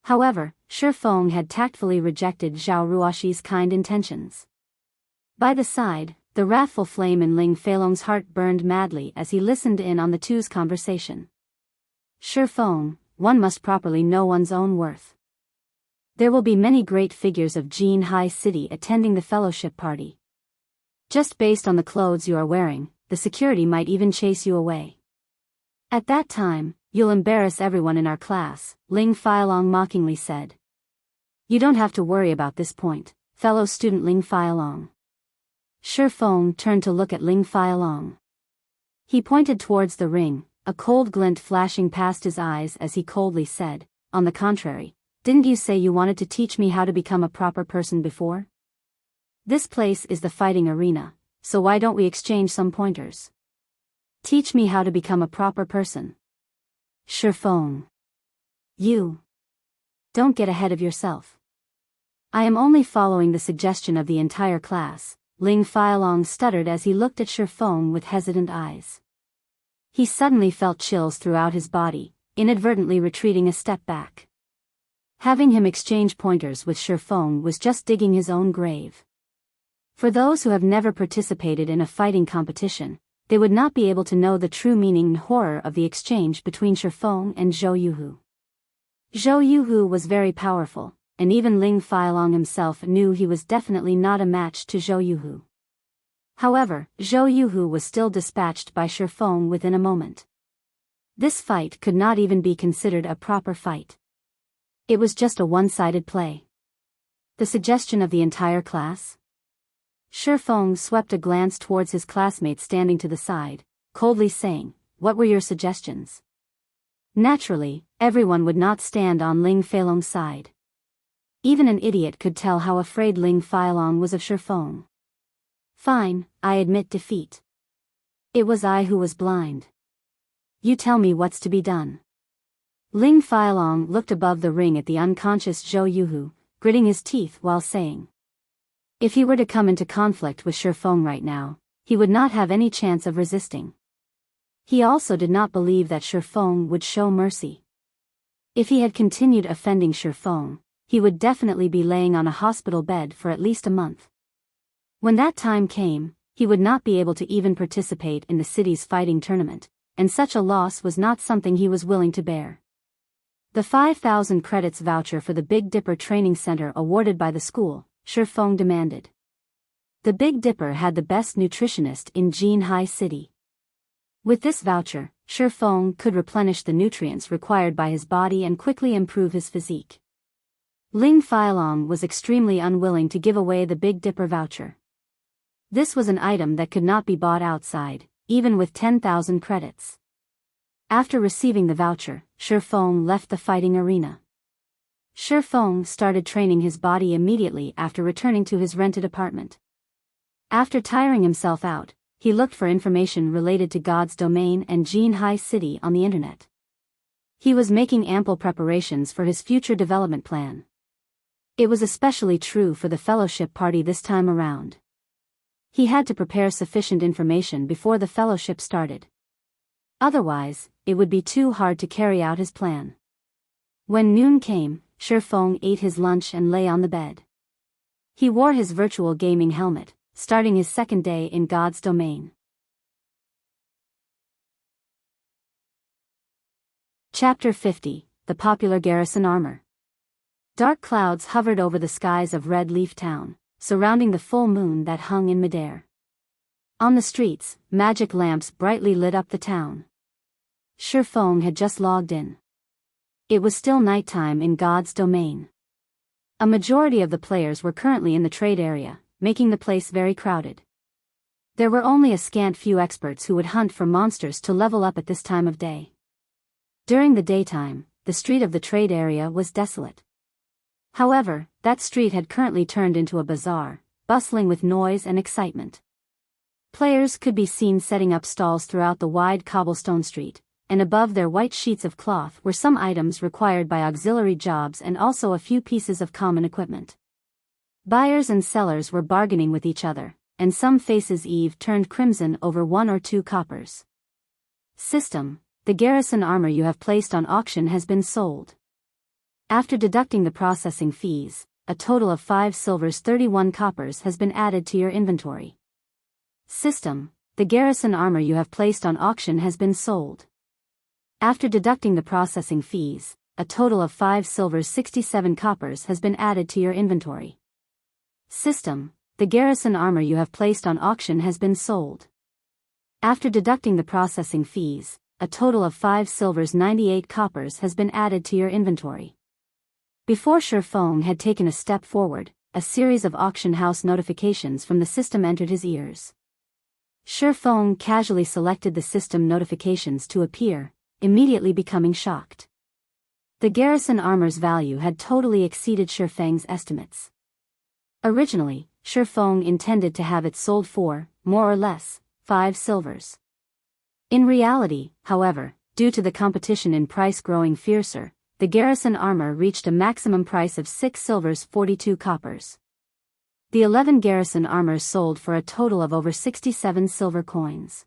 However, Shi Feng had tactfully rejected Zhao Ruoxi's kind intentions. By the side, the wrathful flame in Ling Feilong's heart burned madly as he listened in on the two's conversation. Shi Feng, one must properly know one's own worth. There will be many great figures of Jin High City attending the fellowship party. Just based on the clothes you are wearing, the security might even chase you away. At that time, you'll embarrass everyone in our class, Ling Fialong mockingly said. You don't have to worry about this point, fellow student Ling Fialong. Shi Feng turned to look at Ling Fialong. He pointed towards the ring, a cold glint flashing past his eyes as he coldly said, on the contrary, didn't you say you wanted to teach me how to become a proper person before? This place is the fighting arena, so why don't we exchange some pointers? Teach me how to become a proper person. Shi Feng. You. Don't get ahead of yourself. I am only following the suggestion of the entire class, Ling Fialong stuttered as he looked at Shi Feng with hesitant eyes. He suddenly felt chills throughout his body, inadvertently retreating a step back. Having him exchange pointers with Shi Feng was just digging his own grave. For those who have never participated in a fighting competition, they would not be able to know the true meaning and horror of the exchange between Shi Feng and Zhou Yuhu. Zhou Yuhu was very powerful, and even Ling Fialong himself knew he was definitely not a match to Zhou Yuhu. However, Zhou Yuhu was still dispatched by Shi Feng within a moment. This fight could not even be considered a proper fight. It was just a one-sided play. The suggestion of the entire class? Shi Feng swept a glance towards his classmates standing to the side, coldly saying, "What were your suggestions?" Naturally, everyone would not stand on Ling Feilong's side. Even an idiot could tell how afraid Ling Fialong was of Shi Feng. Fine, I admit defeat. It was I who was blind. You tell me what's to be done. Ling Fialong looked above the ring at the unconscious Zhou Yuhu, gritting his teeth while saying, if he were to come into conflict with Shi Feng right now, he would not have any chance of resisting. He also did not believe that Shi Feng would show mercy. If he had continued offending Shi Feng, he would definitely be laying on a hospital bed for at least a month. When that time came, he would not be able to even participate in the city's fighting tournament, and such a loss was not something he was willing to bear. The 5,000 credits voucher for the Big Dipper Training Center awarded by the school, Shi Feng demanded. The Big Dipper had the best nutritionist in Jin High City. With this voucher, Shi Feng could replenish the nutrients required by his body and quickly improve his physique. Ling Fialong was extremely unwilling to give away the Big Dipper voucher. This was an item that could not be bought outside, even with 10,000 credits. After receiving the voucher, Shi Feng left the fighting arena. Shi Feng started training his body immediately after returning to his rented apartment. After tiring himself out, he looked for information related to God's domain and Jin High City on the internet. He was making ample preparations for his future development plan. It was especially true for the fellowship party this time around. He had to prepare sufficient information before the fellowship started. Otherwise, it would be too hard to carry out his plan. When noon came, Shi Feng ate his lunch and lay on the bed. He wore his virtual gaming helmet, starting his second day in God's domain. Chapter 50, The Popular Garrison Armor. Dark clouds hovered over the skies of Red Leaf Town, surrounding the full moon that hung in midair. On the streets, magic lamps brightly lit up the town. Shifeng had just logged in. It was still nighttime in God's domain. A majority of the players were currently in the trade area, making the place very crowded. There were only a scant few experts who would hunt for monsters to level up at this time of day. During the daytime, the street of the trade area was desolate. However, that street had currently turned into a bazaar, bustling with noise and excitement. Players could be seen setting up stalls throughout the wide cobblestone street, and above their white sheets of cloth were some items required by auxiliary jobs and also a few pieces of common equipment. Buyers and sellers were bargaining with each other, and some faces turned crimson over 1 or 2 coppers. System: the Garrison armor you have placed on auction has been sold. After deducting the processing fees, a total of 5 silvers 31 coppers has been added to your inventory. System: the Garrison armor you have placed on auction has been sold. After deducting the processing fees, a total of 5 silvers 67 coppers has been added to your inventory. System: the Garrison armor you have placed on auction has been sold. After deducting the processing fees, a total of 5 silvers 98 coppers has been added to your inventory. Before Shifeng had taken a step forward, a series of auction house notifications from the system entered his ears. Shifeng casually selected the system notifications to appear, immediately becoming shocked. The Garrison armor's value had totally exceeded Shifeng's estimates. Originally, Shifeng intended to have it sold for, more or less, 5 silvers. In reality, however, due to the competition in price growing fiercer, the Garrison armor reached a maximum price of 6 silvers 42 coppers. The 11 Garrison armors sold for a total of over 67 silver coins.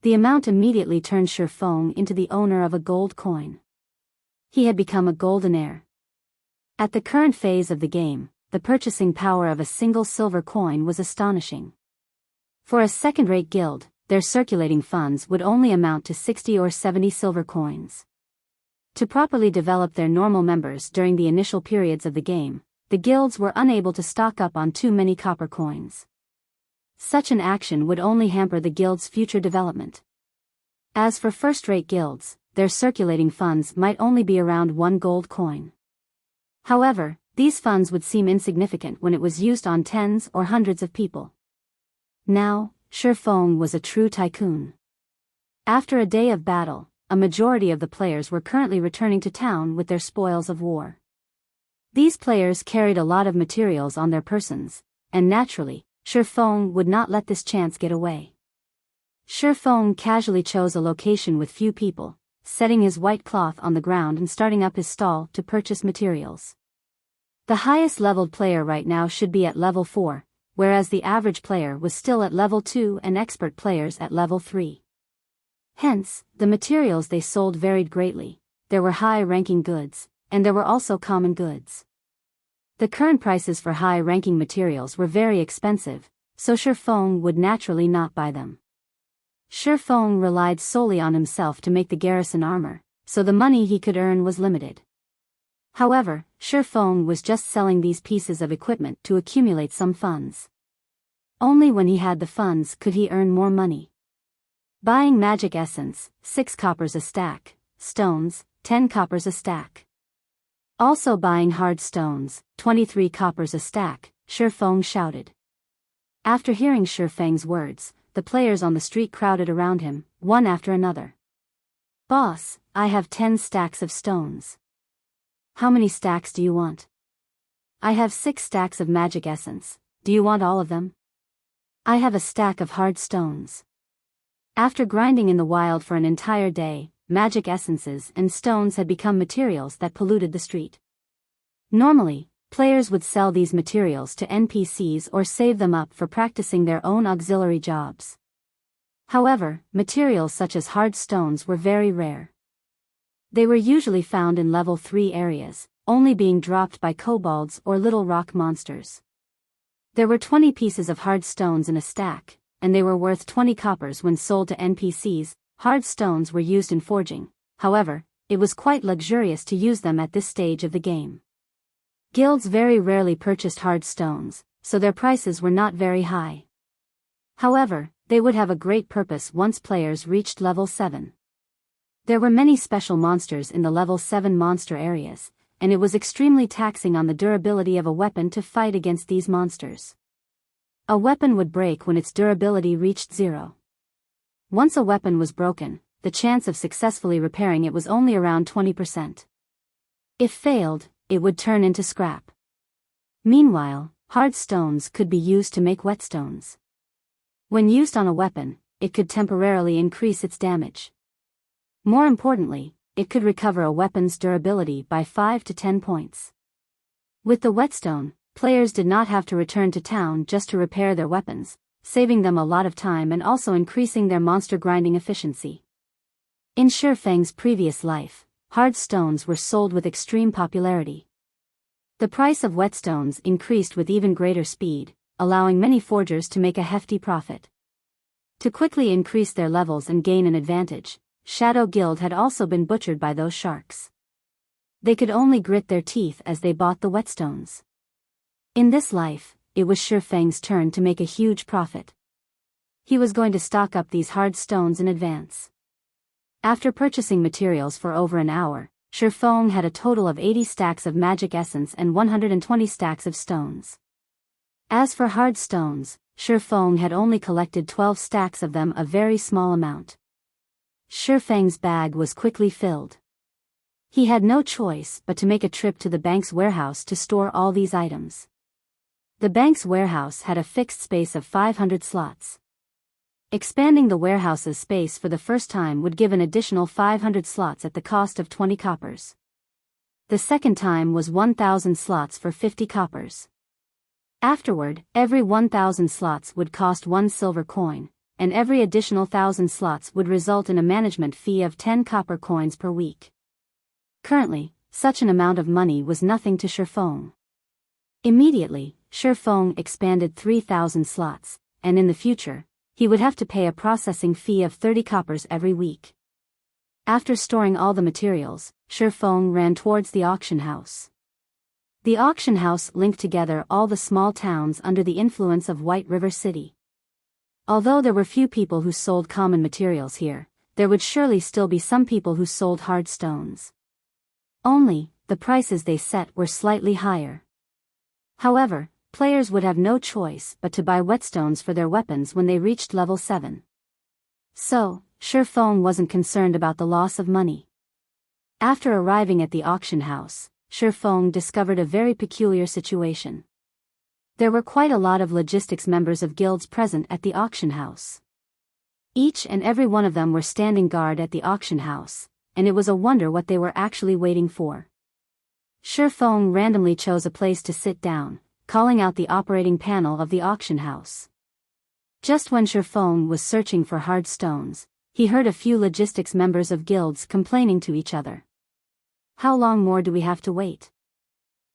The amount immediately turned Shifeng into the owner of a gold coin. He had become a goldenaire. At the current phase of the game, the purchasing power of a single silver coin was astonishing. For a second-rate guild, their circulating funds would only amount to 60 or 70 silver coins. To properly develop their normal members during the initial periods of the game, the guilds were unable to stock up on too many copper coins. Such an action would only hamper the guild's future development. As for first-rate guilds, their circulating funds might only be around 1 gold coin. However, these funds would seem insignificant when it was used on tens or hundreds of people. Now, Shifeng was a true tycoon. After a day of battle, a majority of the players were currently returning to town with their spoils of war. These players carried a lot of materials on their persons, and naturally, Shifeng would not let this chance get away. Shifeng casually chose a location with few people, setting his white cloth on the ground and starting up his stall to purchase materials. The highest leveled player right now should be at level 4, whereas the average player was still at level 2 and expert players at level 3. Hence, the materials they sold varied greatly. There were high-ranking goods, and there were also common goods. The current prices for high-ranking materials were very expensive, so Shifeng would naturally not buy them. Shifeng relied solely on himself to make the Garrison armor, so the money he could earn was limited. However, Shifeng was just selling these pieces of equipment to accumulate some funds. Only when he had the funds could he earn more money. Buying magic essence, 6 coppers a stack, stones, 10 coppers a stack. Also buying hard stones, 23 coppers a stack, Shifeng shouted. After hearing Shifeng's words, the players on the street crowded around him, one after another. "Boss, I have 10 stacks of stones." "How many stacks do you want?" "I have 6 stacks of magic essence. Do you want all of them?" "I have a stack of hard stones." After grinding in the wild for an entire day, magic essences and stones had become materials that polluted the street. Normally, players would sell these materials to NPCs or save them up for practicing their own auxiliary jobs. However, materials such as hard stones were very rare. They were usually found in level 3 areas, only being dropped by kobolds or little rock monsters. There were 20 pieces of hard stones in a stack, and they were worth 20 coppers when sold to NPCs. Hard stones were used in forging, however, it was quite luxurious to use them at this stage of the game. Guilds very rarely purchased hard stones, so their prices were not very high. However, they would have a great purpose once players reached level 7. There were many special monsters in the level 7 monster areas, and it was extremely taxing on the durability of a weapon to fight against these monsters. A weapon would break when its durability reached 0. Once a weapon was broken, the chance of successfully repairing it was only around 20%. If failed, it would turn into scrap. Meanwhile, hard stones could be used to make whetstones. When used on a weapon, it could temporarily increase its damage. More importantly, it could recover a weapon's durability by 5 to 10 points. With the whetstone, players did not have to return to town just to repair their weapons, saving them a lot of time and also increasing their monster grinding efficiency. In Shifeng's previous life, hard stones were sold with extreme popularity. The price of whetstones increased with even greater speed, allowing many forgers to make a hefty profit. To quickly increase their levels and gain an advantage, Shadow Guild had also been butchered by those sharks. They could only grit their teeth as they bought the whetstones. In this life, it was Shifeng's turn to make a huge profit. He was going to stock up these hard stones in advance. After purchasing materials for over an hour, Shifeng had a total of 80 stacks of magic essence and 120 stacks of stones. As for hard stones, Shifeng had only collected 12 stacks of them, a very small amount. Shifeng's bag was quickly filled. He had no choice but to make a trip to the bank's warehouse to store all these items. The bank's warehouse had a fixed space of 500 slots. Expanding the warehouse's space for the first time would give an additional 500 slots at the cost of 20 coppers. The second time was 1,000 slots for 50 coppers. Afterward, every 1,000 slots would cost 1 silver coin, and every additional 1,000 slots would result in a management fee of 10 copper coins per week. Currently, such an amount of money was nothing to Shifeng. Immediately, Shifeng expanded 3,000 slots, and in the future, he would have to pay a processing fee of 30 coppers every week. After storing all the materials, Shifeng ran towards the auction house. The auction house linked together all the small towns under the influence of White River City. Although there were few people who sold common materials here, there would surely still be some people who sold hard stones. Only, the prices they set were slightly higher. However, players would have no choice but to buy whetstones for their weapons when they reached level 7. So, Shifeng wasn't concerned about the loss of money. After arriving at the auction house, Shifeng discovered a very peculiar situation. There were quite a lot of logistics members of guilds present at the auction house. Each and every one of them were standing guard at the auction house, and it was a wonder what they were actually waiting for. Shifeng randomly chose a place to sit down, calling out the operating panel of the auction house. Just when Shifeng was searching for hard stones, he heard a few logistics members of guilds complaining to each other. How long more do we have to wait?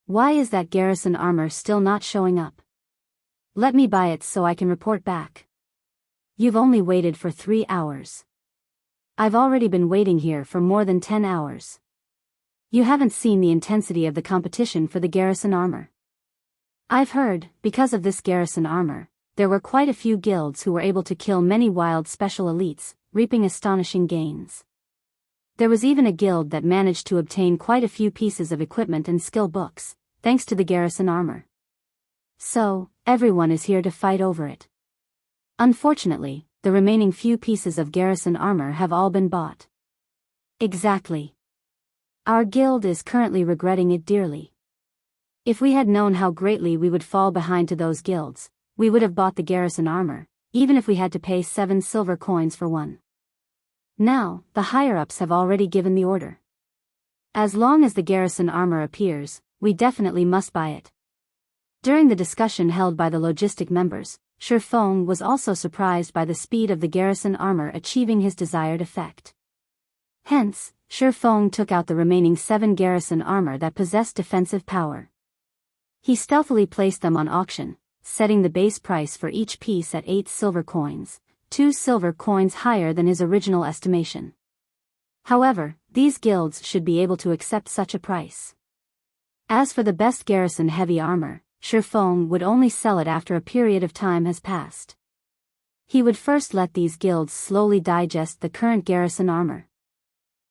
Why is that Garrison armor still not showing up? Let me buy it so I can report back. You've only waited for 3 hours. I've already been waiting here for more than 10 hours. You haven't seen the intensity of the competition for the Garrison armor. I've heard, because of this Garrison armor, there were quite a few guilds who were able to kill many wild special elites, reaping astonishing gains. There was even a guild that managed to obtain quite a few pieces of equipment and skill books, thanks to the Garrison armor. So, everyone is here to fight over it. Unfortunately, the remaining few pieces of Garrison armor have all been bought. Exactly. Our guild is currently regretting it dearly. If we had known how greatly we would fall behind to those guilds, we would have bought the Garrison armor, even if we had to pay 7 silver coins for one. Now, the higher-ups have already given the order. As long as the Garrison armor appears, we definitely must buy it. During the discussion held by the logistic members, Shifeng was also surprised by the speed of the Garrison armor achieving his desired effect. Hence, Shifeng took out the remaining 7 Garrison armor that possessed defensive power. He stealthily placed them on auction, setting the base price for each piece at 8 silver coins, 2 silver coins higher than his original estimation. However, these guilds should be able to accept such a price. As for the best Garrison heavy armor, Shifeng would only sell it after a period of time has passed. He would first let these guilds slowly digest the current Garrison armor.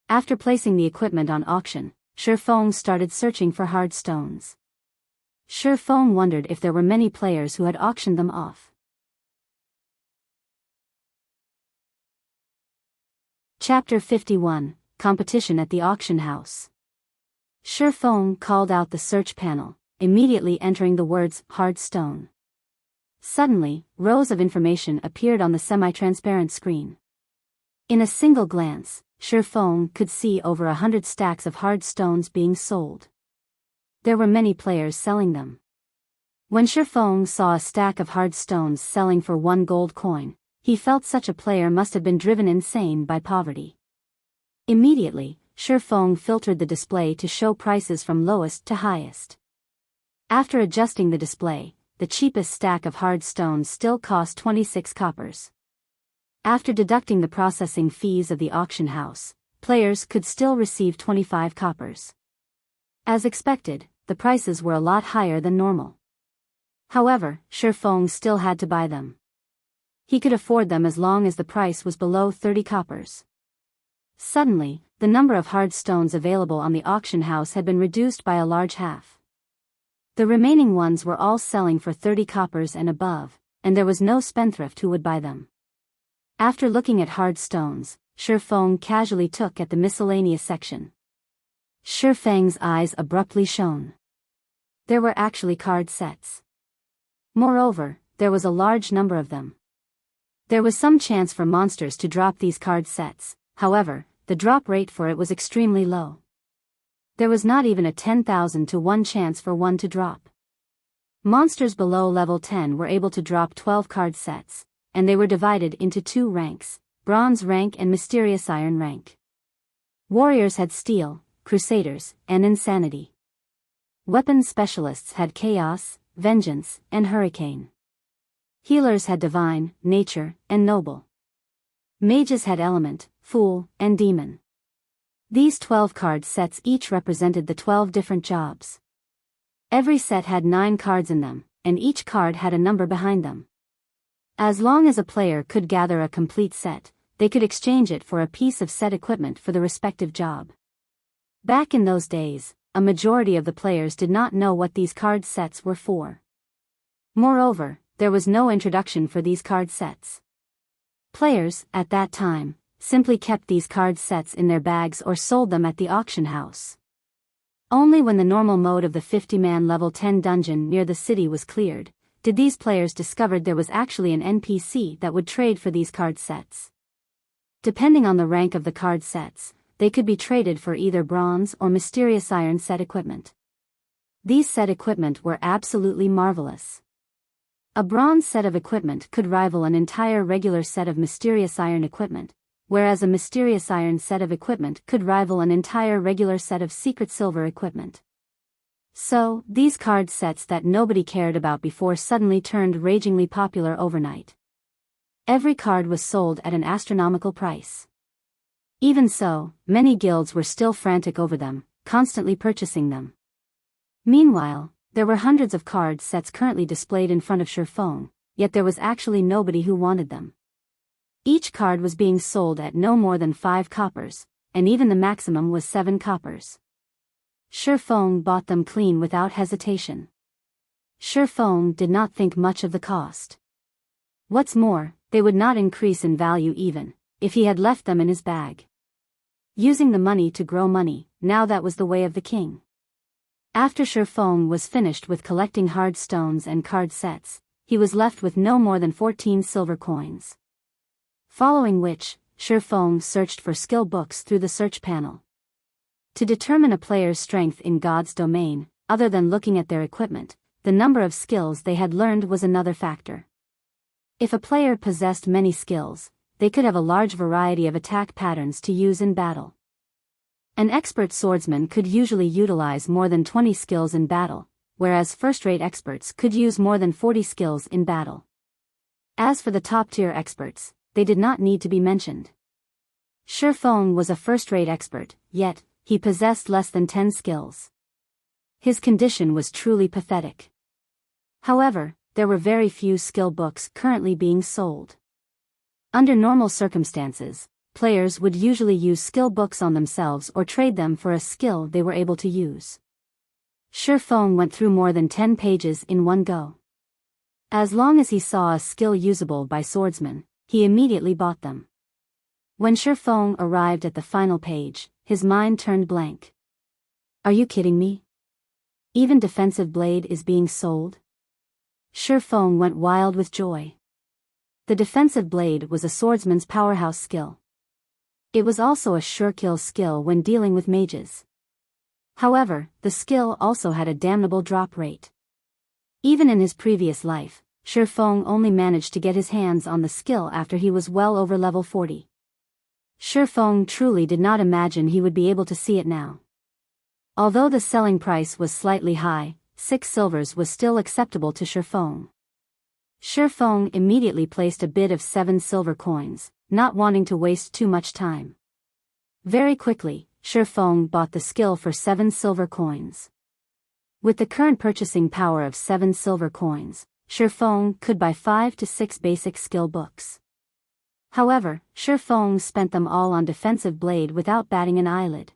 After placing the equipment on auction, Shifeng started searching for hard stones. Shifeng wondered if there were many players who had auctioned them off. Chapter 51, Competition at the Auction House. Shifeng called out the search panel, immediately entering the words, hard stone. Suddenly, rows of information appeared on the semi-transparent screen. In a single glance, Shifeng could see over 100 stacks of hard stones being sold. There were many players selling them. When Shifeng saw a stack of hard stones selling for 1 gold coin, he felt such a player must have been driven insane by poverty. Immediately, Shifeng filtered the display to show prices from lowest to highest. After adjusting the display, the cheapest stack of hard stones still cost 26 coppers. After deducting the processing fees of the auction house, players could still receive 25 coppers. As expected, the prices were a lot higher than normal. However, Shifeng still had to buy them. He could afford them as long as the price was below 30 coppers. Suddenly, the number of hard stones available on the auction house had been reduced by a large half. The remaining ones were all selling for 30 coppers and above, and there was no spendthrift who would buy them. After looking at hard stones, Shifeng casually took at the miscellaneous section. Shifeng's eyes abruptly shone. There were actually card sets. Moreover, there was a large number of them. There was some chance for monsters to drop these card sets, however, the drop rate for it was extremely low. There was not even a 10,000 to 1 chance for one to drop. Monsters below level 10 were able to drop 12 card sets, and they were divided into 2 ranks, Bronze rank and Mysterious Iron rank. Warriors had Steel, Crusaders, and Insanity. Weapons specialists had Chaos, Vengeance, and Hurricane. Healers had Divine, Nature, and Noble. Mages had Element, Fool, and Demon. These 12 card sets each represented the 12 different jobs. Every set had 9 cards in them, and each card had a number behind them. As long as a player could gather a complete set, they could exchange it for a piece of set equipment for the respective job. Back in those days, a majority of the players did not know what these card sets were for. Moreover, there was no introduction for these card sets. Players, at that time, simply kept these card sets in their bags or sold them at the auction house. Only when the normal mode of the 50-man level 10 dungeon near the city was cleared, did these players discovered there was actually an NPC that would trade for these card sets. Depending on the rank of the card sets, they could be traded for either Bronze or Mysterious Iron set equipment. These set equipment were absolutely marvelous. A Bronze set of equipment could rival an entire regular set of Mysterious Iron equipment, whereas a Mysterious Iron set of equipment could rival an entire regular set of Secret Silver equipment. So, these card sets that nobody cared about before suddenly turned ragingly popular overnight. Every card was sold at an astronomical price. Even so, many guilds were still frantic over them, constantly purchasing them. Meanwhile, there were hundreds of card sets currently displayed in front of Shifeng, yet there was actually nobody who wanted them. Each card was being sold at no more than 5 coppers, and even the maximum was 7 coppers. Shifeng bought them clean without hesitation. Shifeng did not think much of the cost. What's more, they would not increase in value even if he had left them in his bag. Using the money to grow money, now that was the way of the king. After Shifeng was finished with collecting hard stones and card sets, he was left with no more than 14 silver coins. Following which, Shifeng searched for skill books through the search panel. To determine a player's strength in God's domain, other than looking at their equipment, the number of skills they had learned was another factor. If a player possessed many skills, they could have a large variety of attack patterns to use in battle. An expert swordsman could usually utilize more than 20 skills in battle, whereas first-rate experts could use more than 40 skills in battle. As for the top-tier experts, they did not need to be mentioned. Shifeng was a first-rate expert, yet, he possessed less than 10 skills. His condition was truly pathetic. However, there were very few skill books currently being sold. Under normal circumstances, players would usually use skill books on themselves or trade them for a skill they were able to use. Shifeng went through more than 10 pages in one go. As long as he saw a skill usable by swordsmen, he immediately bought them. When Shifeng arrived at the final page, his mind turned blank. Are you kidding me? Even defensive blade is being sold? Shifeng went wild with joy. The defensive blade was a swordsman's powerhouse skill. It was also a sure kill skill when dealing with mages. However, the skill also had a damnable drop rate. Even in his previous life, Shifeng only managed to get his hands on the skill after he was well over level 40. Shifeng truly did not imagine he would be able to see it now. Although the selling price was slightly high, 6 silvers was still acceptable to Shifeng. Shifeng immediately placed a bid of 7 silver coins, not wanting to waste too much time. Very quickly, Shifeng bought the skill for 7 silver coins. With the current purchasing power of 7 silver coins, Shifeng could buy 5 to 6 basic skill books. However, Shifeng spent them all on defensive blade without batting an eyelid.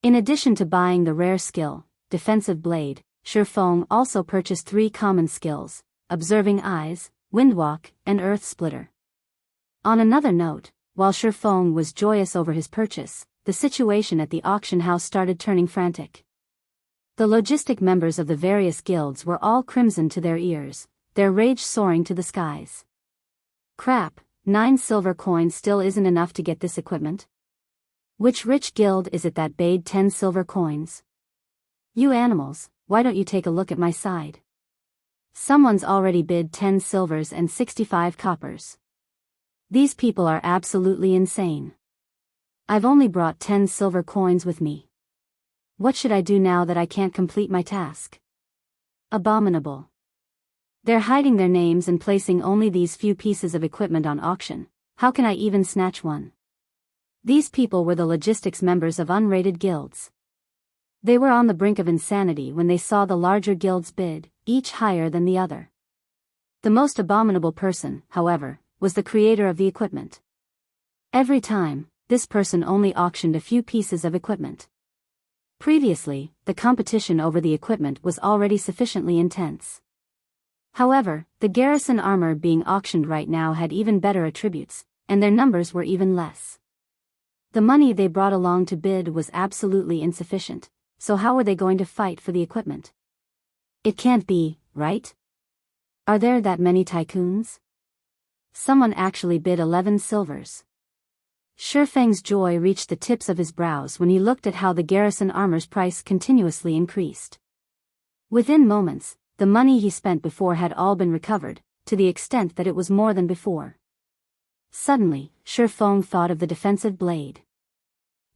In addition to buying the rare skill, defensive blade, Shifeng also purchased 3 common skills, observing eyes, windwalk, and earth splitter. On another note, while Shifeng was joyous over his purchase, the situation at the auction house started turning frantic. The logistic members of the various guilds were all crimson to their ears, their rage soaring to the skies. Crap, 9 silver coins still isn't enough to get this equipment? Which rich guild is it that bade 10 silver coins? You animals, why don't you take a look at my side? Someone's already bid 10 silvers and 65 coppers. These people are absolutely insane. I've only brought 10 silver coins with me. What should I do now that I can't complete my task? Abominable. They're hiding their names and placing only these few pieces of equipment on auction. How can I even snatch one? These people were the logistics members of unrated guilds. They were on the brink of insanity when they saw the larger guilds bid, each higher than the other. The most abominable person, however, was the creator of the equipment. Every time, this person only auctioned a few pieces of equipment. Previously, the competition over the equipment was already sufficiently intense. However, the Garrison armor being auctioned right now had even better attributes, and their numbers were even less. The money they brought along to bid was absolutely insufficient, so how were they going to fight for the equipment? It can't be, right? Are there that many tycoons? Someone actually bid 11 silvers. Shifeng's joy reached the tips of his brows when he looked at how the Garrison armor's price continuously increased. Within moments, the money he spent before had all been recovered, to the extent that it was more than before. Suddenly, Shifeng thought of the defensive blade.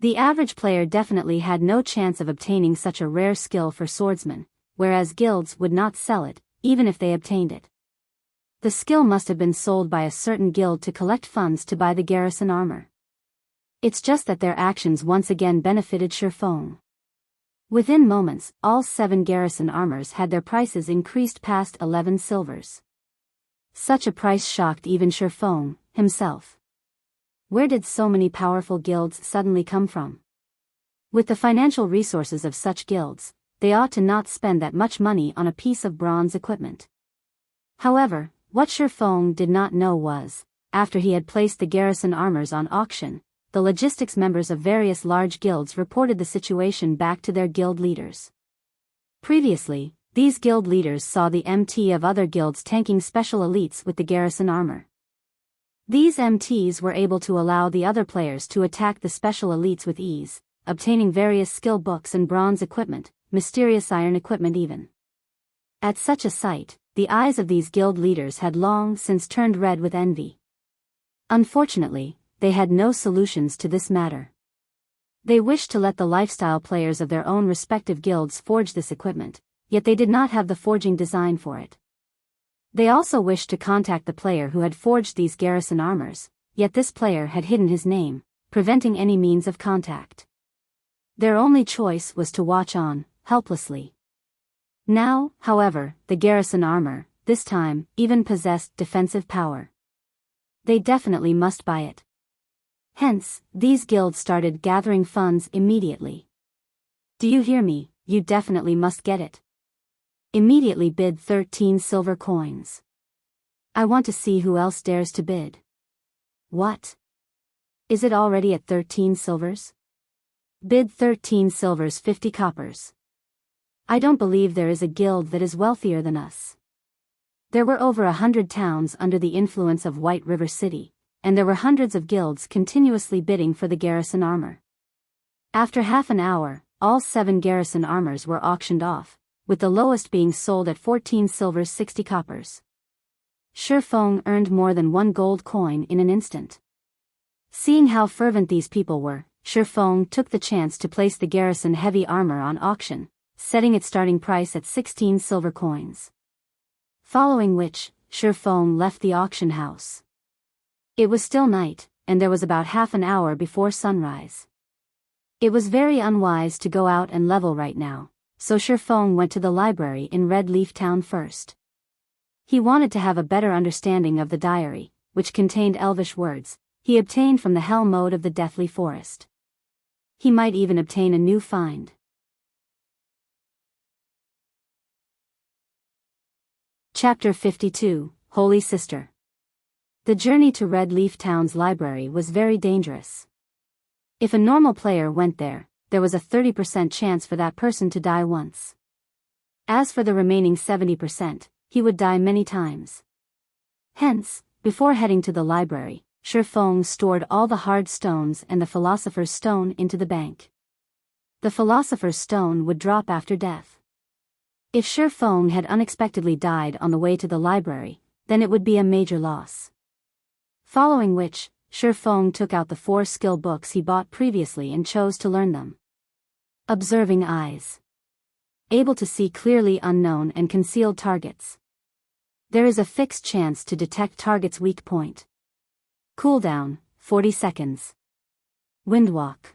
The average player definitely had no chance of obtaining such a rare skill for swordsmen, whereas guilds would not sell it, even if they obtained it. The skill must have been sold by a certain guild to collect funds to buy the Garrison armor. It's just that their actions once again benefited Shifeng. Within moments, all 7 Garrison armors had their prices increased past 11 silvers. Such a price shocked even Shifeng himself. Where did so many powerful guilds suddenly come from? With the financial resources of such guilds, they ought to not spend that much money on a piece of bronze equipment. However, what Shifeng did not know was, after he had placed the Garrison armors on auction, the logistics members of various large guilds reported the situation back to their guild leaders. Previously, these guild leaders saw the MT of other guilds tanking special elites with the Garrison armor. These MTs were able to allow the other players to attack the special elites with ease, obtaining various skill books and bronze equipment, mysterious iron equipment even. At such a sight, the eyes of these guild leaders had long since turned red with envy. Unfortunately, they had no solutions to this matter. They wished to let the lifestyle players of their own respective guilds forge this equipment, yet they did not have the forging design for it. They also wished to contact the player who had forged these Garrison armors, yet this player had hidden his name, preventing any means of contact. Their only choice was to watch on, helplessly. Now, however, the garrison armor, this time, even possessed defensive power. They definitely must buy it. Hence, these guilds started gathering funds immediately. Do you hear me? You definitely must get it. Immediately bid 13 silver coins. I want to see who else dares to bid. What? Is it already at 13 silvers? Bid 13 silvers 50 coppers. I don't believe there is a guild that is wealthier than us. There were over 100 towns under the influence of White River City, and there were hundreds of guilds continuously bidding for the garrison armor. After half an hour, all 7 garrison armors were auctioned off, with the lowest being sold at 14 silvers 60 coppers. Shifeng earned more than 1 gold coin in an instant. Seeing how fervent these people were, Shifeng took the chance to place the garrison heavy armor on auction, setting its starting price at 16 silver coins. Following which, Shifeng left the auction house. It was still night, and there was about half an hour before sunrise. It was very unwise to go out and level right now, so Shifeng went to the library in Red Leaf Town first. He wanted to have a better understanding of the diary, which contained elvish words, he obtained from the hell mode of the Deathly Forest. He might even obtain a new find. Chapter 52, Holy Sister. The journey to Red Leaf Town's library was very dangerous. If a normal player went there, there was a 30% chance for that person to die once. As for the remaining 70%, he would die many times. Hence, before heading to the library, Shifeng stored all the hard stones and the Philosopher's Stone into the bank. The Philosopher's Stone would drop after death. If Shifeng had unexpectedly died on the way to the library, then it would be a major loss. Following which, Shifeng took out the 4 skill books he bought previously and chose to learn them. Observing eyes. Able to see clearly unknown and concealed targets. There is a fixed chance to detect target's weak point. Cooldown, 40 seconds. Windwalk.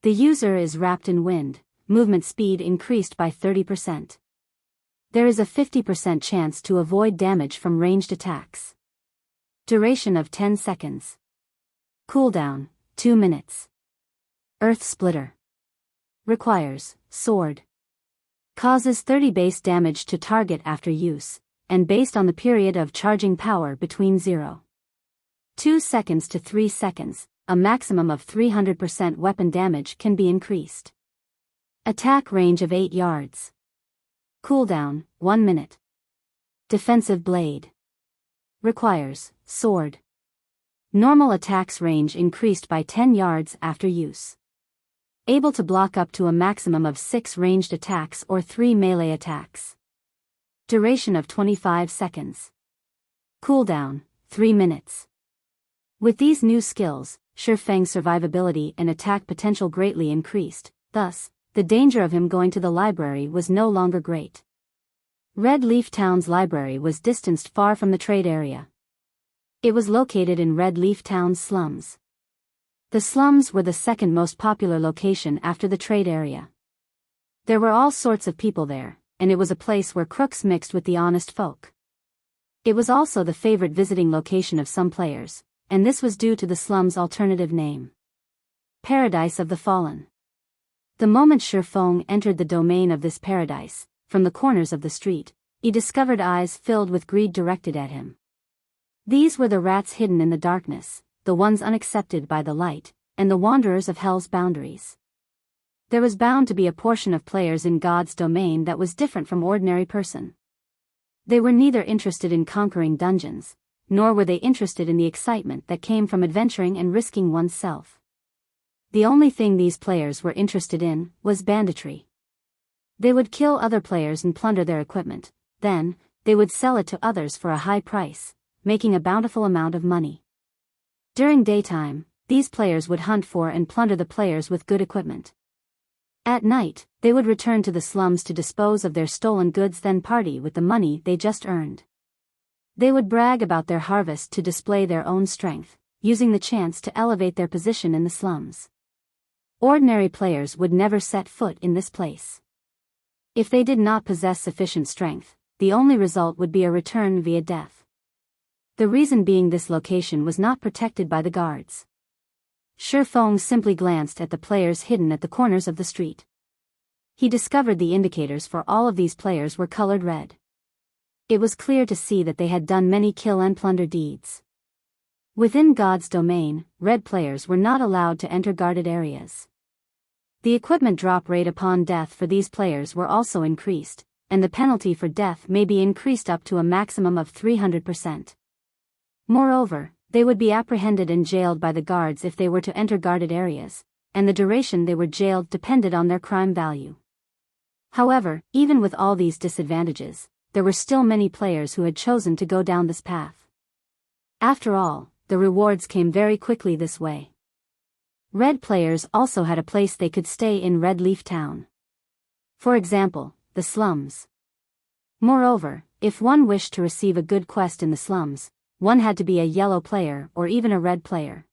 The user is wrapped in wind, movement speed increased by 30%. There is a 50% chance to avoid damage from ranged attacks. Duration of 10 seconds. Cooldown, 2 minutes. Earth Splitter. Requires, sword. Causes 30 base damage to target after use, and based on the period of charging power between 0.2 seconds to 3 seconds, a maximum of 300% weapon damage can be increased. Attack range of 8 yards. Cooldown, 1 minute. Defensive Blade. Requires, sword. Normal attacks range increased by 10 yards after use. Able to block up to a maximum of 6 ranged attacks or 3 melee attacks. Duration of 25 seconds. Cooldown, 3 minutes. With these new skills, Shifeng's survivability and attack potential greatly increased, thus, the danger of him going to the library was no longer great. Red Leaf Town's library was distanced far from the trade area. It was located in Red Leaf Town's slums. The slums were the second most popular location after the trade area. There were all sorts of people there, and it was a place where crooks mixed with the honest folk. It was also the favorite visiting location of some players, and this was due to the slum's alternative name. Paradise of the Fallen. The moment Shifeng entered the domain of this paradise, from the corners of the street, he discovered eyes filled with greed directed at him. These were the rats hidden in the darkness, the ones unaccepted by the light, and the wanderers of hell's boundaries. There was bound to be a portion of players in God's domain that was different from ordinary person. They were neither interested in conquering dungeons, nor were they interested in the excitement that came from adventuring and risking one's self. The only thing these players were interested in was banditry. They would kill other players and plunder their equipment, then, they would sell it to others for a high price, making a bountiful amount of money. During daytime, these players would hunt for and plunder the players with good equipment. At night, they would return to the slums to dispose of their stolen goods, then party with the money they just earned. They would brag about their harvest to display their own strength, using the chance to elevate their position in the slums. Ordinary players would never set foot in this place. If they did not possess sufficient strength, the only result would be a return via death. The reason being this location was not protected by the guards. Shifeng simply glanced at the players hidden at the corners of the street. He discovered the indicators for all of these players were colored red. It was clear to see that they had done many kill and plunder deeds. Within God's domain, red players were not allowed to enter guarded areas. The equipment drop rate upon death for these players were also increased, and the penalty for death may be increased up to a maximum of 300%. Moreover, they would be apprehended and jailed by the guards if they were to enter guarded areas, and the duration they were jailed depended on their crime value. However, even with all these disadvantages, there were still many players who had chosen to go down this path. After all, the rewards came very quickly this way. Red players also had a place they could stay in Red Leaf Town. For example, the slums. Moreover, if one wished to receive a good quest in the slums, one had to be a yellow player or even a red player.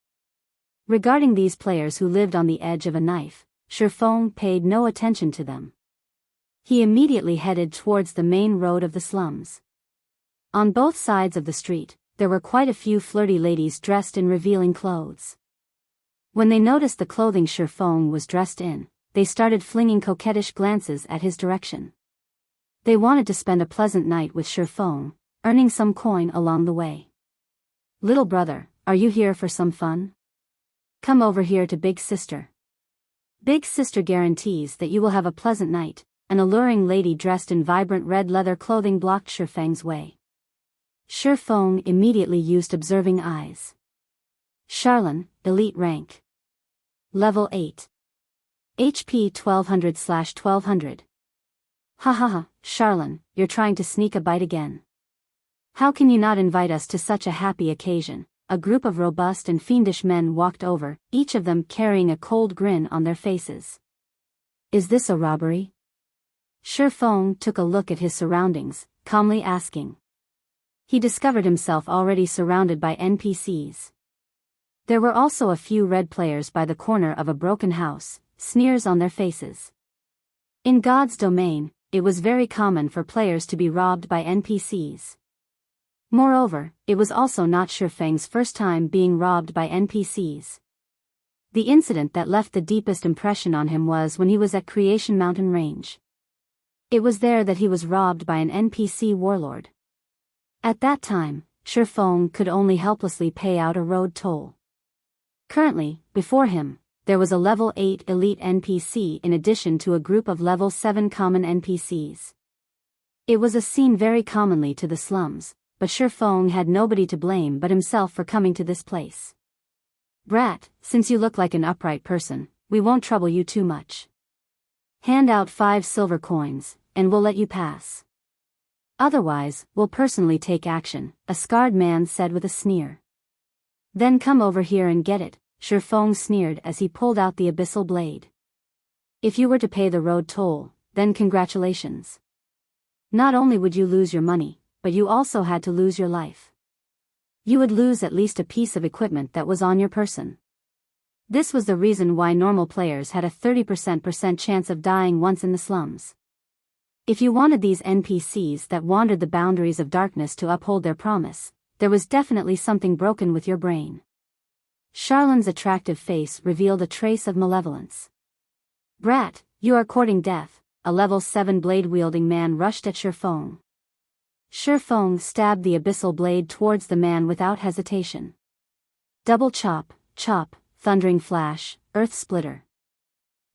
Regarding these players who lived on the edge of a knife, Shifeng paid no attention to them. He immediately headed towards the main road of the slums. On both sides of the street, there were quite a few flirty ladies dressed in revealing clothes. When they noticed the clothing Shifeng was dressed in, they started flinging coquettish glances at his direction. They wanted to spend a pleasant night with Shifeng, earning some coin along the way. "Little brother, are you here for some fun? Come over here to Big Sister. Big Sister guarantees that you will have a pleasant night." An alluring lady dressed in vibrant red leather clothing blocked Shifeng's way. Shifeng immediately used observing eyes. Charlene, elite rank. Level 8. HP 1200/1200. Ha ha ha, Charlene, you're trying to sneak a bite again. How can you not invite us to such a happy occasion? A group of robust and fiendish men walked over, each of them carrying a cold grin on their faces. Is this a robbery? Shifeng took a look at his surroundings, calmly asking. He discovered himself already surrounded by NPCs. There were also a few red players by the corner of a broken house, sneers on their faces. In God's domain, it was very common for players to be robbed by NPCs. Moreover, it was also not Shifeng's first time being robbed by NPCs. The incident that left the deepest impression on him was when he was at Creation Mountain Range. It was there that he was robbed by an NPC warlord. At that time, Shifeng could only helplessly pay out a road toll. Currently, before him, there was a level 8 elite NPC in addition to a group of level 7 common NPCs. It was a scene very commonly to the slums, but Shifeng had nobody to blame but himself for coming to this place. Brat, since you look like an upright person, we won't trouble you too much. Hand out 5 silver coins, and we'll let you pass. Otherwise, we'll personally take action, a scarred man said with a sneer. Then come over here and get it, Shifeng sneered as he pulled out the abyssal blade. If you were to pay the road toll, then congratulations. Not only would you lose your money, but you also had to lose your life. You would lose at least a piece of equipment that was on your person. This was the reason why normal players had a 30% chance of dying once in the slums. If you wanted these NPCs that wandered the boundaries of darkness to uphold their promise, there was definitely something broken with your brain. Charlene's attractive face revealed a trace of malevolence. Brat, you are courting death, a level 7 blade-wielding man rushed at Shifeng. Shifeng stabbed the abyssal blade towards the man without hesitation. Double chop, chop, thundering flash, earth splitter.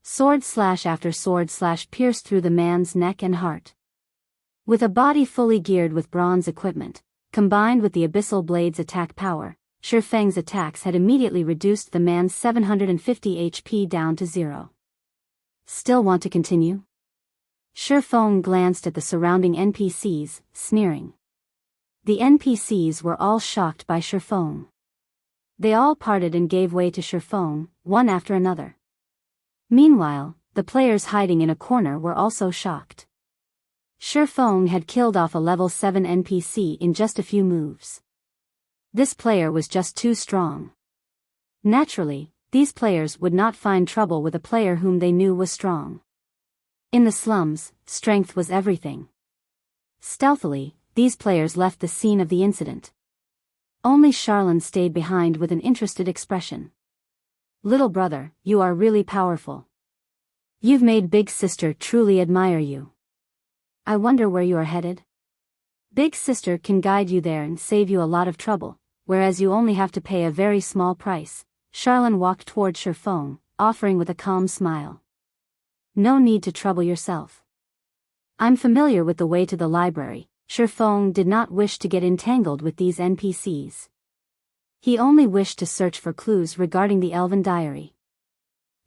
Sword slash after sword slash pierced through the man's neck and heart. With a body fully geared with bronze equipment, combined with the abyssal blade's attack power, Shifeng's attacks had immediately reduced the man's 750 HP down to 0. Still want to continue? Shifeng glanced at the surrounding NPCs, sneering. The NPCs were all shocked by Shifeng. They all parted and gave way to Shifeng, one after another. Meanwhile, the players hiding in a corner were also shocked. Shifeng had killed off a level 7 NPC in just a few moves. This player was just too strong. Naturally, these players would not find trouble with a player whom they knew was strong. In the slums, strength was everything. Stealthily, these players left the scene of the incident. Only Charlene stayed behind with an interested expression. Little brother, you are really powerful. You've made Big Sister truly admire you. I wonder where you are headed? Big Sister can guide you there and save you a lot of trouble, whereas you only have to pay a very small price. Charlene walked toward Sherfong, offering with a calm smile. No need to trouble yourself. I'm familiar with the way to the library. Sherfong did not wish to get entangled with these NPCs. He only wished to search for clues regarding the Elven diary.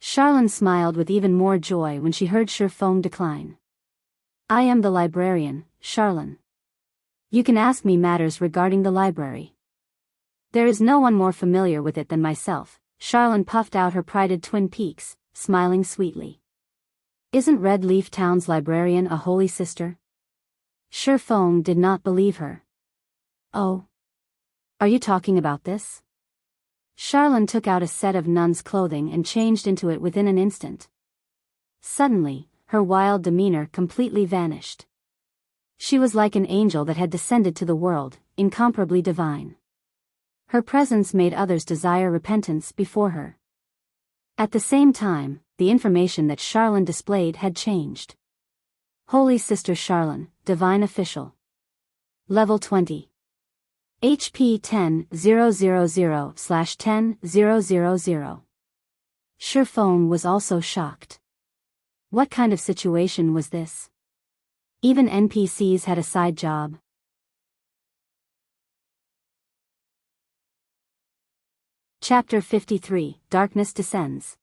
Charlene smiled with even more joy when she heard Sherfong decline. I am the librarian, Charlene. You can ask me matters regarding the library. There is no one more familiar with it than myself. Charlene puffed out her prided twin peaks, smiling sweetly. Isn't Red Leaf Town's librarian a holy sister? Sherfong did not believe her. Oh. Are you talking about this? Charlene took out a set of nun's clothing and changed into it within an instant. Suddenly, her wild demeanor completely vanished. She was like an angel that had descended to the world, incomparably divine. Her presence made others desire repentance before her. At the same time, the information that Charlene displayed had changed. Holy Sister Charlene, Divine Official. Level 20. HP 10,000/10,000. Sherfong was also shocked. What kind of situation was this? Even NPCs had a side job. Chapter 53, Darkness Descends.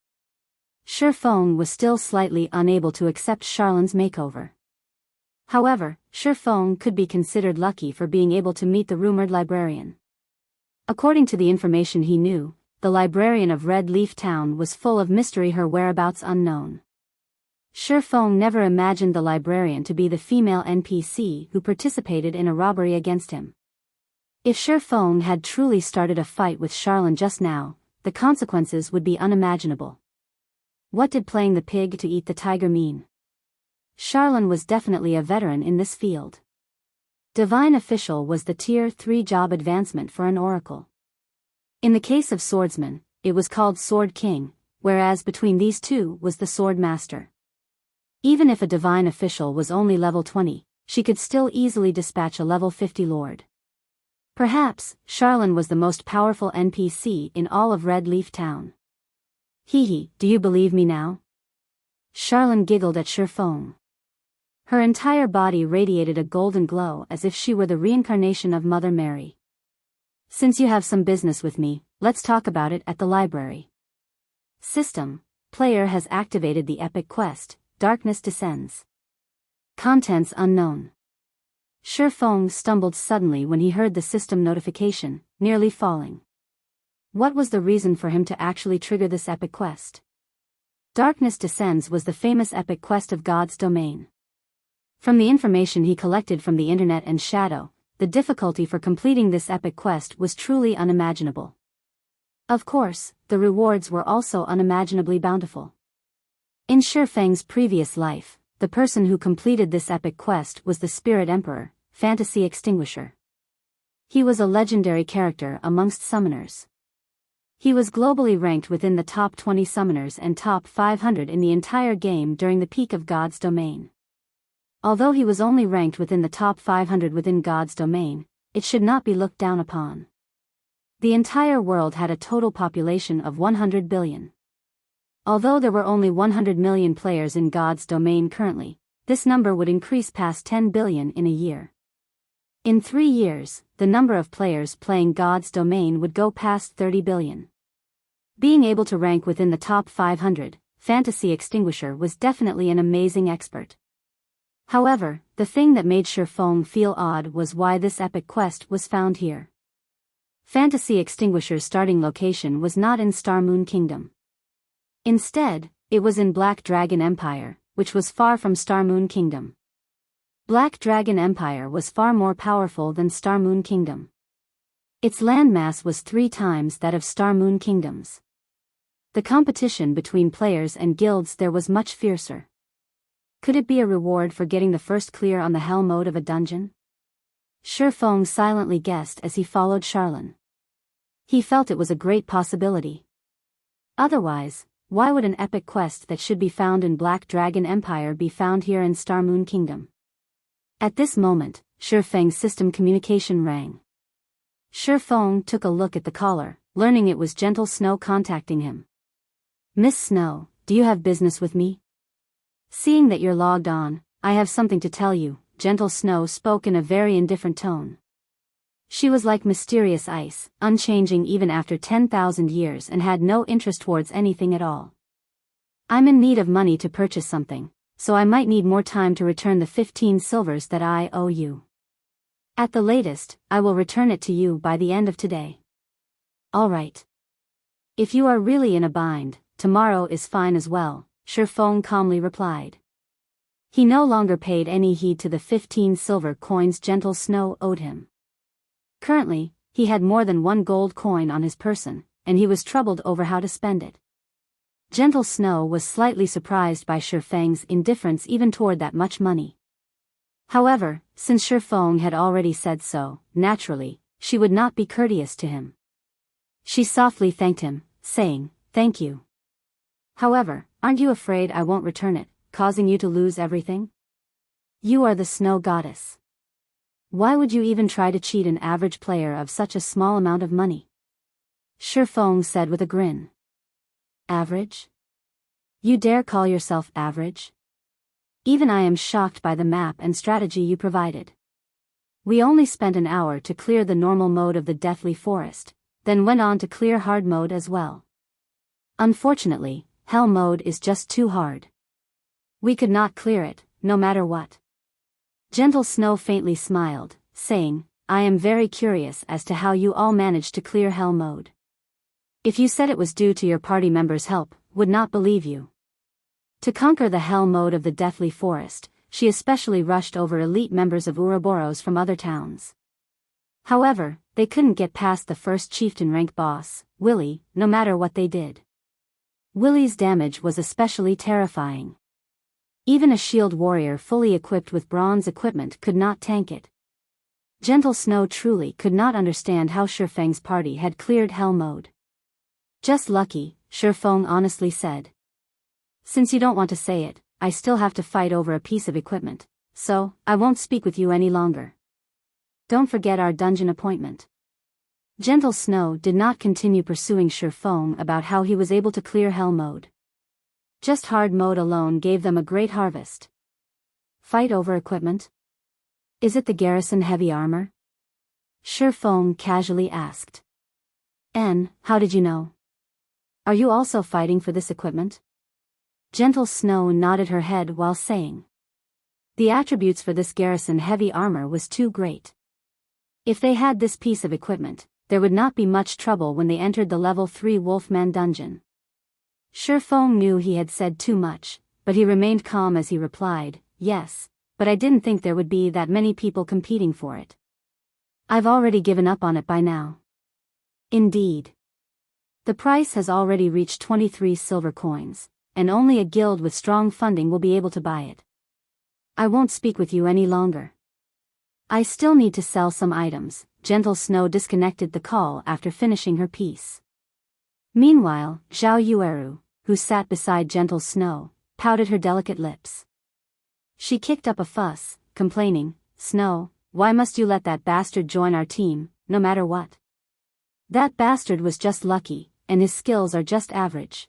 Sherfong was still slightly unable to accept Charlene's makeover. However, Sherfong could be considered lucky for being able to meet the rumored librarian. According to the information he knew, the librarian of Red Leaf Town was full of mystery, her whereabouts unknown. Sherfong never imagined the librarian to be the female NPC who participated in a robbery against him. If Sherfong had truly started a fight with Charlene just now, the consequences would be unimaginable. What did playing the pig to eat the tiger mean? Charlene was definitely a veteran in this field. Divine Official was the Tier 3 job advancement for an oracle. In the case of swordsman, it was called Sword King, whereas between these two was the Swordmaster. Even if a Divine Official was only level 20, she could still easily dispatch a level 50 lord. Perhaps, Charlene was the most powerful NPC in all of Red Leaf Town. Hee, do you believe me now? Charlene giggled at Sherfong. Her entire body radiated a golden glow as if she were the reincarnation of Mother Mary. Since you have some business with me, let's talk about it at the library. System, player has activated the epic quest, Darkness Descends. Contents unknown. Sherfong stumbled suddenly when he heard the system notification, nearly falling. What was the reason for him to actually trigger this epic quest? Darkness Descends was the famous epic quest of God's domain. From the information he collected from the internet and Shadow, the difficulty for completing this epic quest was truly unimaginable. Of course, the rewards were also unimaginably bountiful. In Sherfang's previous life, the person who completed this epic quest was the Spirit Emperor, Fantasy Extinguisher. He was a legendary character amongst summoners. He was globally ranked within the top 20 summoners and top 500 in the entire game during the peak of God's domain. Although he was only ranked within the top 500 within God's domain, it should not be looked down upon. The entire world had a total population of 100 billion. Although there were only 100 million players in God's domain currently, this number would increase past 10 billion in a year. In 3 years, the number of players playing God's domain would go past 30 billion. Being able to rank within the top 500, Fantasy Extinguisher was definitely an amazing expert. However, the thing that made Sherfong feel odd was why this epic quest was found here. Fantasy Extinguisher's starting location was not in Star Moon Kingdom. Instead, it was in Black Dragon Empire, which was far from Star Moon Kingdom. Black Dragon Empire was far more powerful than Star Moon Kingdom. Its landmass was 3 times that of Star Moon Kingdom's. The competition between players and guilds there was much fiercer. Could it be a reward for getting the first clear on the hell mode of a dungeon? Shifeng silently guessed as he followed Charlene. He felt it was a great possibility. Otherwise, why would an epic quest that should be found in Black Dragon Empire be found here in Star Moon Kingdom? At this moment, Shifeng's system communication rang. Shifeng took a look at the caller, learning it was Gentle Snow contacting him. Miss Snow, do you have business with me? Seeing that you're logged on, I have something to tell you, Gentle Snow spoke in a very indifferent tone. She was like mysterious ice, unchanging even after 10,000 years and had no interest towards anything at all. I'm in need of money to purchase something, so I might need more time to return the 15 silvers that I owe you. At the latest, I will return it to you by the end of today. All right. If you are really in a bind, tomorrow is fine as well, Shifeng calmly replied. He no longer paid any heed to the 15 silver coins Gentle Snow owed him. Currently, he had more than 1 gold coin on his person, and he was troubled over how to spend it. Gentle Snow was slightly surprised by Shifeng's indifference even toward that much money. However, since Shifeng had already said so, naturally, she would not be courteous to him. She softly thanked him, saying, "Thank you. However, aren't you afraid I won't return it, causing you to lose everything? You are the snow goddess. Why would you even try to cheat an average player of such a small amount of money?" Shifeng said with a grin. Average? You dare call yourself average? Even I am shocked by the map and strategy you provided. We only spent an hour to clear the normal mode of the Deathly Forest, then went on to clear hard mode as well. Unfortunately, hell mode is just too hard. We could not clear it, no matter what. Gentle Snow faintly smiled, saying, I am very curious as to how you all managed to clear hell mode. If you said it was due to your party members' help, would not believe you. To conquer the hell mode of the Deathly Forest, she especially rushed over elite members of Ouroboros from other towns. However, they couldn't get past the first chieftain rank boss, Willy, no matter what they did. Willy's damage was especially terrifying. Even a shield warrior fully equipped with bronze equipment could not tank it. Gentle Snow truly could not understand how Shifeng's party had cleared hell mode. Just lucky, Shifeng honestly said. Since you don't want to say it, I still have to fight over a piece of equipment, so I won't speak with you any longer. Don't forget our dungeon appointment. Gentle Snow did not continue pursuing Shifeng about how he was able to clear hell mode. Just hard mode alone gave them a great harvest. Fight over equipment? Is it the Garrison heavy armor? Shifeng casually asked. How did you know? Are you also fighting for this equipment? Gentle Snow nodded her head while saying. The attributes for this Garrison heavy armor was too great. If they had this piece of equipment, there would not be much trouble when they entered the level 3 Wolfman dungeon. Shifeng knew he had said too much, but he remained calm as he replied, yes, but I didn't think there would be that many people competing for it. I've already given up on it by now. Indeed. The price has already reached 23 silver coins, and only a guild with strong funding will be able to buy it. I won't speak with you any longer. I still need to sell some items. Gentle Snow disconnected the call after finishing her piece. Meanwhile, Zhao Yueru, who sat beside Gentle Snow, pouted her delicate lips. She kicked up a fuss, complaining, Snow, why must you let that bastard join our team, no matter what? That bastard was just lucky, and his skills are just average.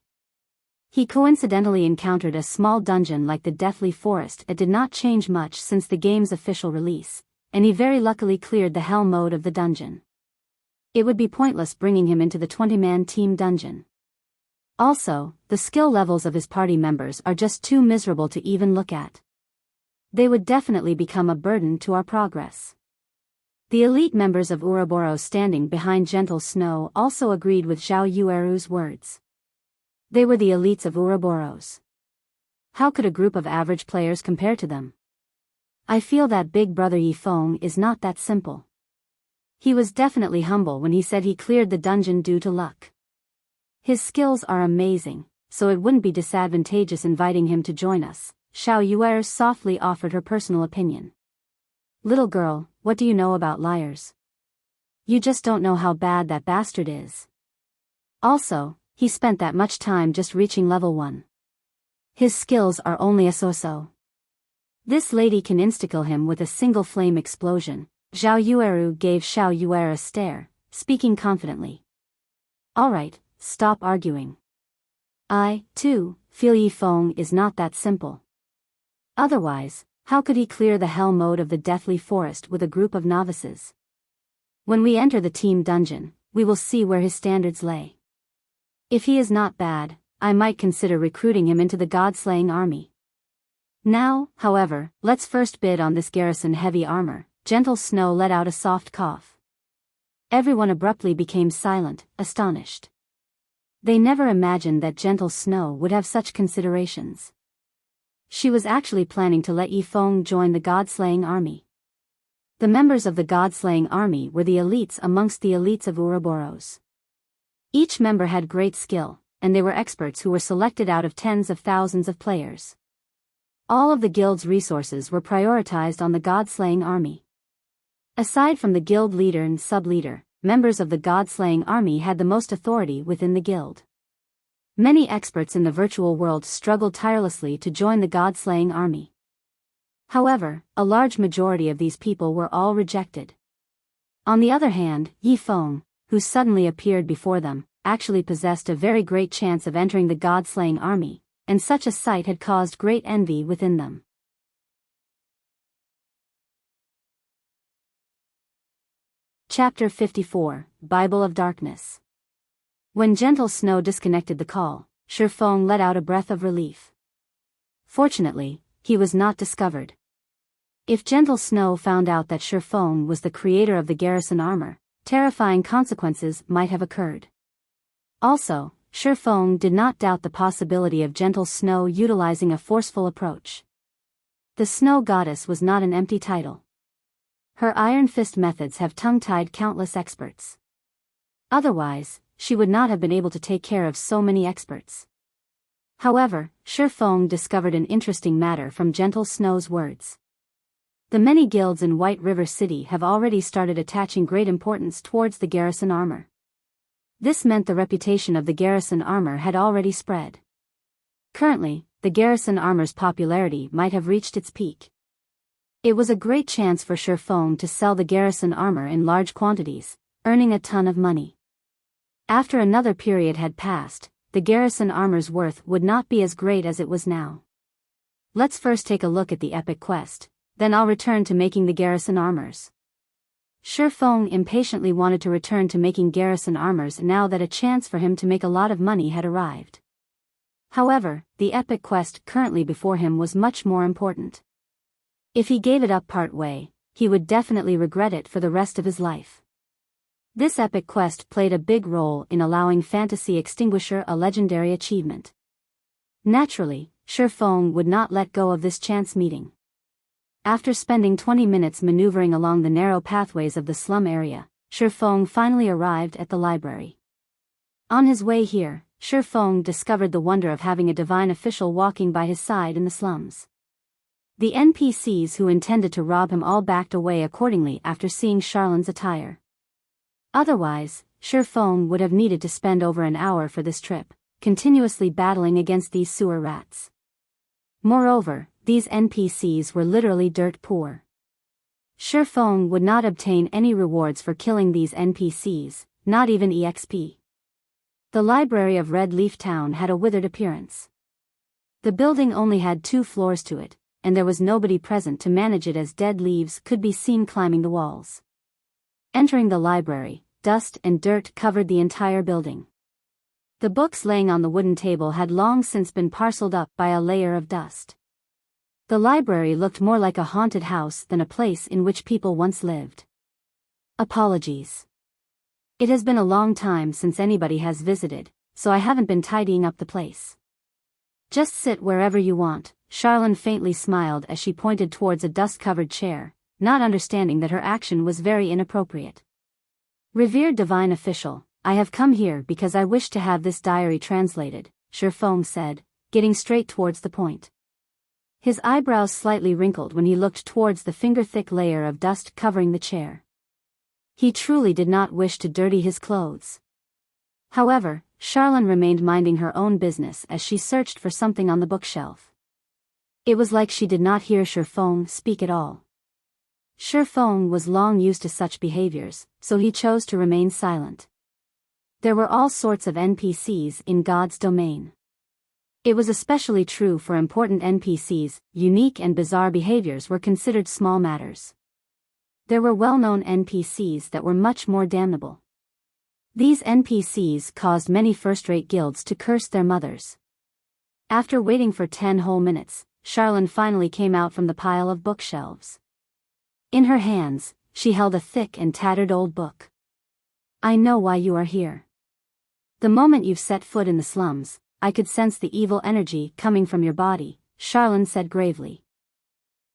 He coincidentally encountered a small dungeon like the Deathly Forest that did not change much since the game's official release, and he very luckily cleared the hell mode of the dungeon. It would be pointless bringing him into the 20-man team dungeon. Also, the skill levels of his party members are just too miserable to even look at. They would definitely become a burden to our progress. The elite members of Ouroboros standing behind Gentle Snow also agreed with Zhao Yueru's words. They were the elites of Ouroboros. How could a group of average players compare to them? I feel that Big Brother Yifeng is not that simple. He was definitely humble when he said he cleared the dungeon due to luck. His skills are amazing, so it wouldn't be disadvantageous inviting him to join us, Xiao Yuer softly offered her personal opinion. Little girl, what do you know about liars? You just don't know how bad that bastard is. Also, he spent that much time just reaching level 1. His skills are only a so-so. This lady can insta-kill him with a single flame explosion. Zhao Yueru gave Xiao Yuer a stare, speaking confidently. Alright, stop arguing. I, too, feel Yi Feng is not that simple. Otherwise, how could he clear the hell mode of the deathly forest with a group of novices? When we enter the team dungeon, we will see where his standards lay. If he is not bad, I might consider recruiting him into the god-slaying army. Now, however, let's first bid on this Garrison heavy armor. Gentle Snow let out a soft cough. Everyone abruptly became silent, astonished. They never imagined that Gentle Snow would have such considerations. She was actually planning to let Yi Feng join the god-slaying army. The members of the god-slaying army were the elites amongst the elites of Ouroboros. Each member had great skill, and they were experts who were selected out of tens of thousands of players. All of the guild's resources were prioritized on the god-slaying army. Aside from the guild leader and sub-leader, members of the god-slaying army had the most authority within the guild. Many experts in the virtual world struggled tirelessly to join the god-slaying army. However, a large majority of these people were all rejected. On the other hand, Yi Feng, who suddenly appeared before them, actually possessed a very great chance of entering the god-slaying army, and such a sight had caused great envy within them. Chapter 54, Bible of Darkness. When Gentle Snow disconnected the call, Shi Feng let out a breath of relief. Fortunately, he was not discovered. If Gentle Snow found out that Shi Feng was the creator of the Garrison armor, terrifying consequences might have occurred. Also, Shi Feng did not doubt the possibility of Gentle Snow utilizing a forceful approach. The Snow Goddess was not an empty title. Her Iron Fist methods have tongue-tied countless experts. Otherwise, she would not have been able to take care of so many experts. However, Shi Feng discovered an interesting matter from Gentle Snow's words. The many guilds in White River City have already started attaching great importance towards the Garrison armor. This meant the reputation of the Garrison armor had already spread. Currently, the Garrison armor's popularity might have reached its peak. It was a great chance for Shi Feng to sell the Garrison armor in large quantities, earning a ton of money. After another period had passed, the Garrison armor's worth would not be as great as it was now. Let's first take a look at the epic quest, then I'll return to making the Garrison armors. Shi Feng impatiently wanted to return to making Garrison armors now that a chance for him to make a lot of money had arrived. However, the epic quest currently before him was much more important. If he gave it up part way, he would definitely regret it for the rest of his life. This epic quest played a big role in allowing Fantasy Extinguisher a legendary achievement. Naturally, Shi Feng would not let go of this chance meeting. After spending 20 minutes maneuvering along the narrow pathways of the slum area, Shi Feng finally arrived at the library. On his way here, Shi Feng discovered the wonder of having a divine official walking by his side in the slums. The NPCs who intended to rob him all backed away accordingly after seeing Charlin's attire. Otherwise, Shi Feng would have needed to spend over an hour for this trip, continuously battling against these sewer rats. Moreover, these NPCs were literally dirt poor. Shi Feng would not obtain any rewards for killing these NPCs, not even EXP. The library of Red Leaf Town had a withered appearance. The building only had 2 floors to it, and there was nobody present to manage it as dead leaves could be seen climbing the walls. Entering the library, dust and dirt covered the entire building. The books laying on the wooden table had long since been parceled up by a layer of dust. The library looked more like a haunted house than a place in which people once lived. Apologies. It has been a long time since anybody has visited, so I haven't been tidying up the place. Just sit wherever you want, Charlin faintly smiled as she pointed towards a dust-covered chair, not understanding that her action was very inappropriate. Revered divine official, I have come here because I wish to have this diary translated, Shi Feng said, getting straight towards the point. His eyebrows slightly wrinkled when he looked towards the finger-thick layer of dust covering the chair. He truly did not wish to dirty his clothes. However, Charlene remained minding her own business as she searched for something on the bookshelf. It was like she did not hear Shifeng speak at all. Shifeng was long used to such behaviors, so he chose to remain silent. There were all sorts of NPCs in God's domain. It was especially true for important NPCs. Unique and bizarre behaviors were considered small matters. There were well-known NPCs that were much more damnable. These NPCs caused many first-rate guilds to curse their mothers. After waiting for 10 whole minutes, Charlene finally came out from the pile of bookshelves. In her hands, she held a thick and tattered old book. I know why you are here. The moment you've set foot in the slums, I could sense the evil energy coming from your body, Charlene said gravely.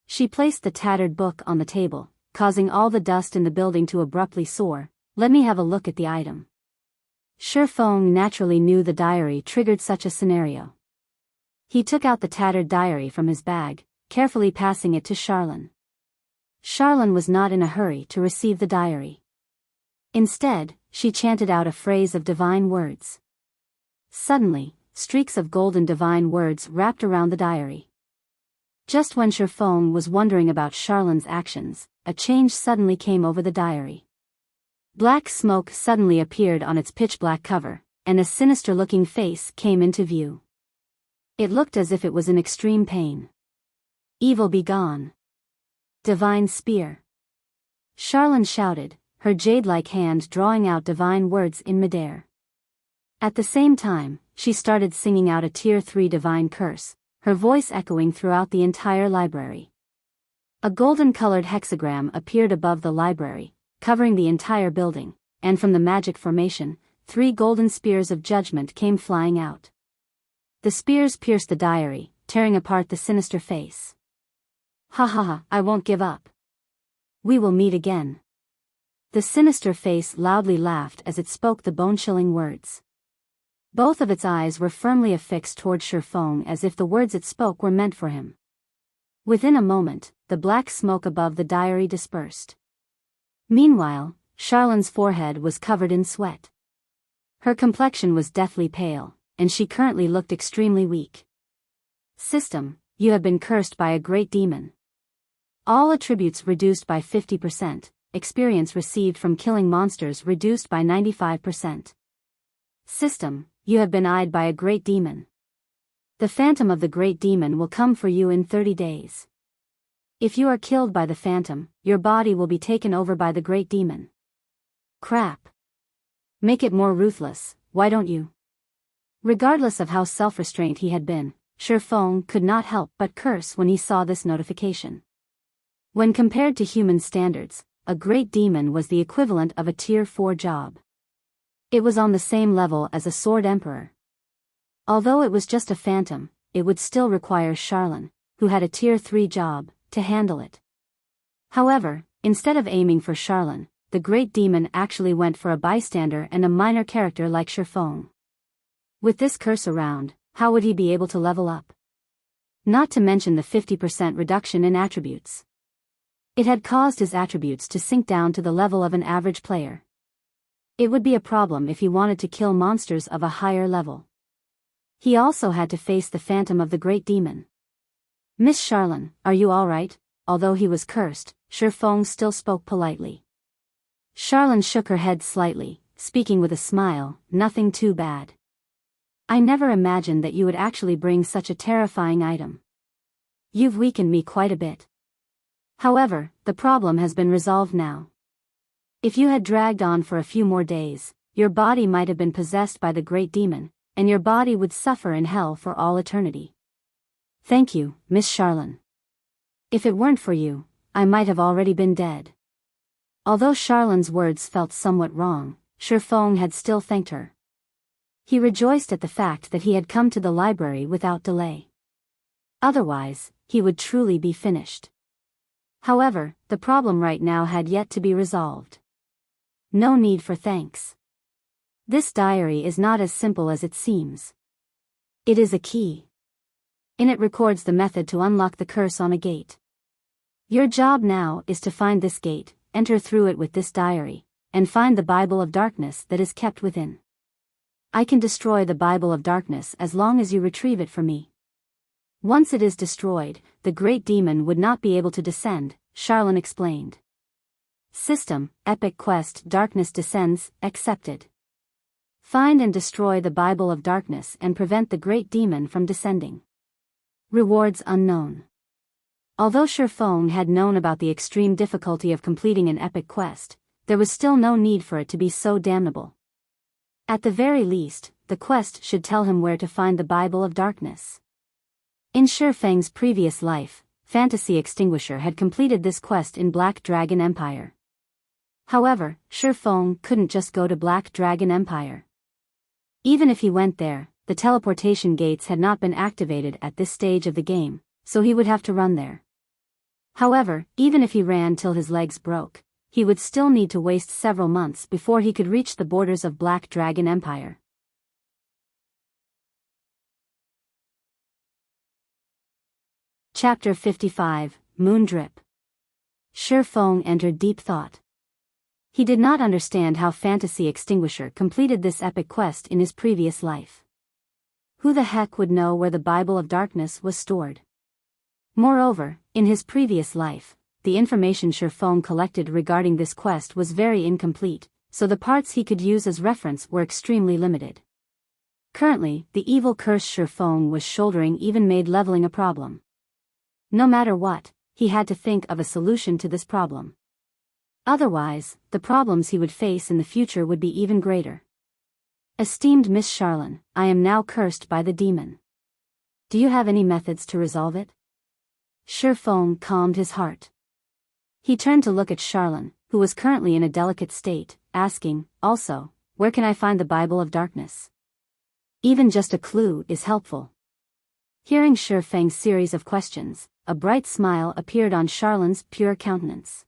She placed the tattered book on the table, causing all the dust in the building to abruptly soar. Let me have a look at the item. Shifeng naturally knew the diary triggered such a scenario. He took out the tattered diary from his bag, carefully passing it to Charlene. Charlene was not in a hurry to receive the diary. Instead, she chanted out a phrase of divine words. Suddenly, streaks of golden divine words wrapped around the diary. Just when Shifeng was wondering about Charlene's actions, a change suddenly came over the diary. Black smoke suddenly appeared on its pitch-black cover, and a sinister-looking face came into view. It looked as if it was in extreme pain. Evil be gone. Divine spear. Charlene shouted, her jade-like hand drawing out divine words in midair. At the same time, she started singing out a Tier 3 divine curse, her voice echoing throughout the entire library. A golden-colored hexagram appeared above the library, covering the entire building, and from the magic formation, 3 golden spears of judgment came flying out. The spears pierced the diary, tearing apart the sinister face. Ha ha ha, I won't give up. We will meet again. The sinister face loudly laughed as it spoke the bone-chilling words. Both of its eyes were firmly affixed toward Shifeng as if the words it spoke were meant for him. Within a moment, the black smoke above the diary dispersed. Meanwhile, Charlene's forehead was covered in sweat. Her complexion was deathly pale, and she currently looked extremely weak. System, you have been cursed by a great demon. All attributes reduced by 50%, experience received from killing monsters reduced by 95%. System, you have been eyed by a great demon. The phantom of the great demon will come for you in 30 days. If you are killed by the phantom, your body will be taken over by the great demon. Crap. Make it more ruthless, why don't you? Regardless of how self-restrained he had been, Shifeng could not help but curse when he saw this notification. When compared to human standards, a great demon was the equivalent of a Tier 4 job. It was on the same level as a sword emperor. Although it was just a phantom, it would still require Charlene, who had a Tier 3 job, to handle it. However, instead of aiming for Charlene, the great demon actually went for a bystander and a minor character like Shifeng. With this curse around, how would he be able to level up? Not to mention the 50% reduction in attributes. It had caused his attributes to sink down to the level of an average player. It would be a problem if he wanted to kill monsters of a higher level. He also had to face the phantom of the great demon. Miss Charlene, are you alright? Although he was cursed, Shifeng still spoke politely. Charlene shook her head slightly, speaking with a smile, nothing too bad. I never imagined that you would actually bring such a terrifying item. You've weakened me quite a bit. However, the problem has been resolved now. If you had dragged on for a few more days, your body might have been possessed by the great demon, and your body would suffer in hell for all eternity. Thank you, Miss Charlene. If it weren't for you, I might have already been dead. Although Charlene's words felt somewhat wrong, Shifeng had still thanked her. He rejoiced at the fact that he had come to the library without delay. Otherwise, he would truly be finished. However, the problem right now had yet to be resolved. No need for thanks. This diary is not as simple as it seems. It is a key. In it records the method to unlock the curse on a gate. Your job now is to find this gate, enter through it with this diary, and find the Bible of Darkness that is kept within. I can destroy the Bible of Darkness as long as you retrieve it for me. Once it is destroyed, the great demon would not be able to descend, Charlene explained. System, Epic Quest Darkness Descends, accepted. Find and destroy the Bible of Darkness and prevent the great demon from descending. Rewards unknown. Although Shifeng had known about the extreme difficulty of completing an epic quest, there was still no need for it to be so damnable. At the very least, the quest should tell him where to find the Bible of Darkness. In Shifeng's previous life, Fantasy Extinguisher had completed this quest in Black Dragon Empire. However, Shifeng couldn't just go to Black Dragon Empire. Even if he went there, the teleportation gates had not been activated at this stage of the game, so he would have to run there. However, even if he ran till his legs broke, he would still need to waste several months before he could reach the borders of Black Dragon Empire. Chapter 55, Moon Drip. Shifeng entered deep thought. He did not understand how Fantasy Extinguisher completed this epic quest in his previous life. Who the heck would know where the Bible of Darkness was stored? Moreover, in his previous life, the information Shifeng collected regarding this quest was very incomplete, so the parts he could use as reference were extremely limited. Currently, the evil curse Shifeng was shouldering even made leveling a problem. No matter what, he had to think of a solution to this problem. Otherwise, the problems he would face in the future would be even greater. Esteemed Miss Charlene, I am now cursed by the demon. Do you have any methods to resolve it? Shifeng calmed his heart. He turned to look at Charlene, who was currently in a delicate state, asking, also, where can I find the Bible of Darkness? Even just a clue is helpful. Hearing Shifeng's series of questions, a bright smile appeared on Charlene's pure countenance.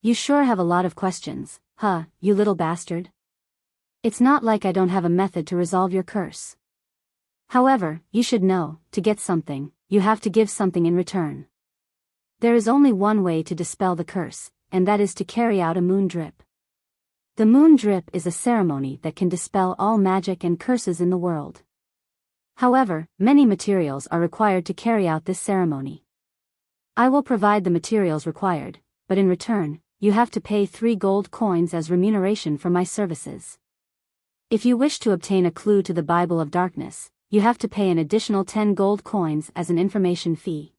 You sure have a lot of questions, huh, you little bastard? It's not like I don't have a method to resolve your curse. However, you should know, to get something, you have to give something in return. There is only one way to dispel the curse, and that is to carry out a moon drip. The moon drip is a ceremony that can dispel all magic and curses in the world. However, many materials are required to carry out this ceremony. I will provide the materials required, but in return, you have to pay 3 gold coins as remuneration for my services. If you wish to obtain a clue to the Bible of Darkness, you have to pay an additional 10 gold coins as an information fee.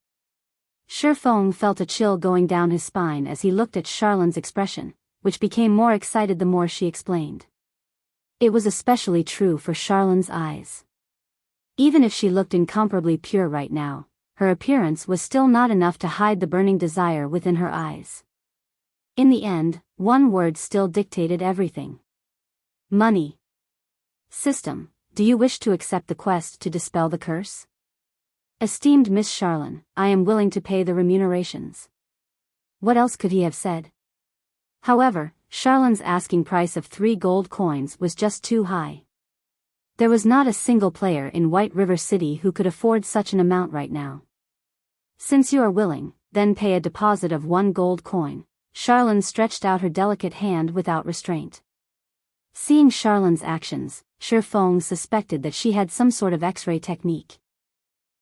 Shifeng felt a chill going down his spine as he looked at Charlene's expression, which became more excited the more she explained. It was especially true for Charlene's eyes. Even if she looked incomparably pure right now, her appearance was still not enough to hide the burning desire within her eyes. In the end, one word still dictated everything. Money. System, do you wish to accept the quest to dispel the curse? Esteemed Miss Charlene, I am willing to pay the remunerations. What else could he have said? However, Charlene's asking price of 3 gold coins was just too high. There was not a single player in White River City who could afford such an amount right now. Since you are willing, then pay a deposit of 1 gold coin. Charlene stretched out her delicate hand without restraint. Seeing Charlene's actions, Shifeng suspected that she had some sort of X-ray technique.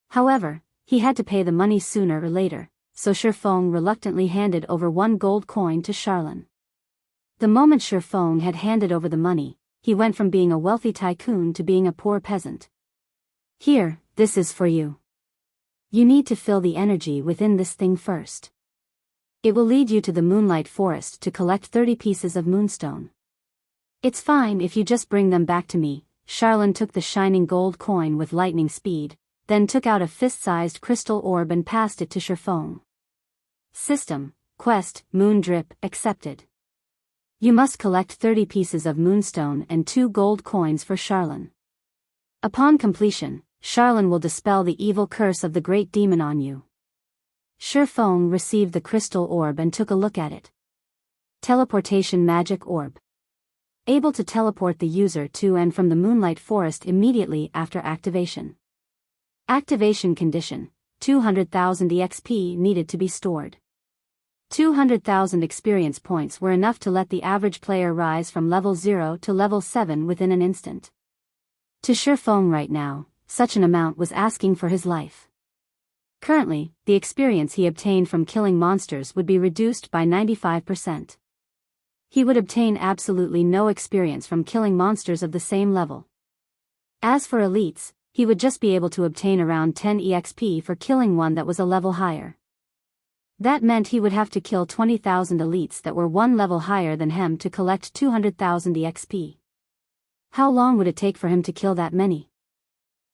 However, he had to pay the money sooner or later, so Shifeng reluctantly handed over 1 gold coin to Charlene. The moment Shifeng had handed over the money, he went from being a wealthy tycoon to being a poor peasant. Here, this is for you. You need to feel the energy within this thing first. It will lead you to the Moonlight Forest to collect 30 pieces of moonstone. It's fine if you just bring them back to me. Charlene took the shining gold coin with lightning speed, then took out a fist-sized crystal orb and passed it to Shifeng. System, quest, moon drip, accepted. You must collect 30 pieces of moonstone and 2 gold coins for Charlene. Upon completion, Charlene will dispel the evil curse of the great demon on you. Shifeng received the crystal orb and took a look at it. Teleportation magic orb. Able to teleport the user to and from the Moonlight Forest immediately after activation. Activation condition: 200,000 EXP needed to be stored. 200,000 experience points were enough to let the average player rise from level 0 to level 7 within an instant. To Shifeng right now, such an amount was asking for his life. Currently, the experience he obtained from killing monsters would be reduced by 95%. He would obtain absolutely no experience from killing monsters of the same level. As for elites, he would just be able to obtain around 10 EXP for killing one that was a level higher. That meant he would have to kill 20,000 elites that were one level higher than him to collect 200,000 EXP. How long would it take for him to kill that many?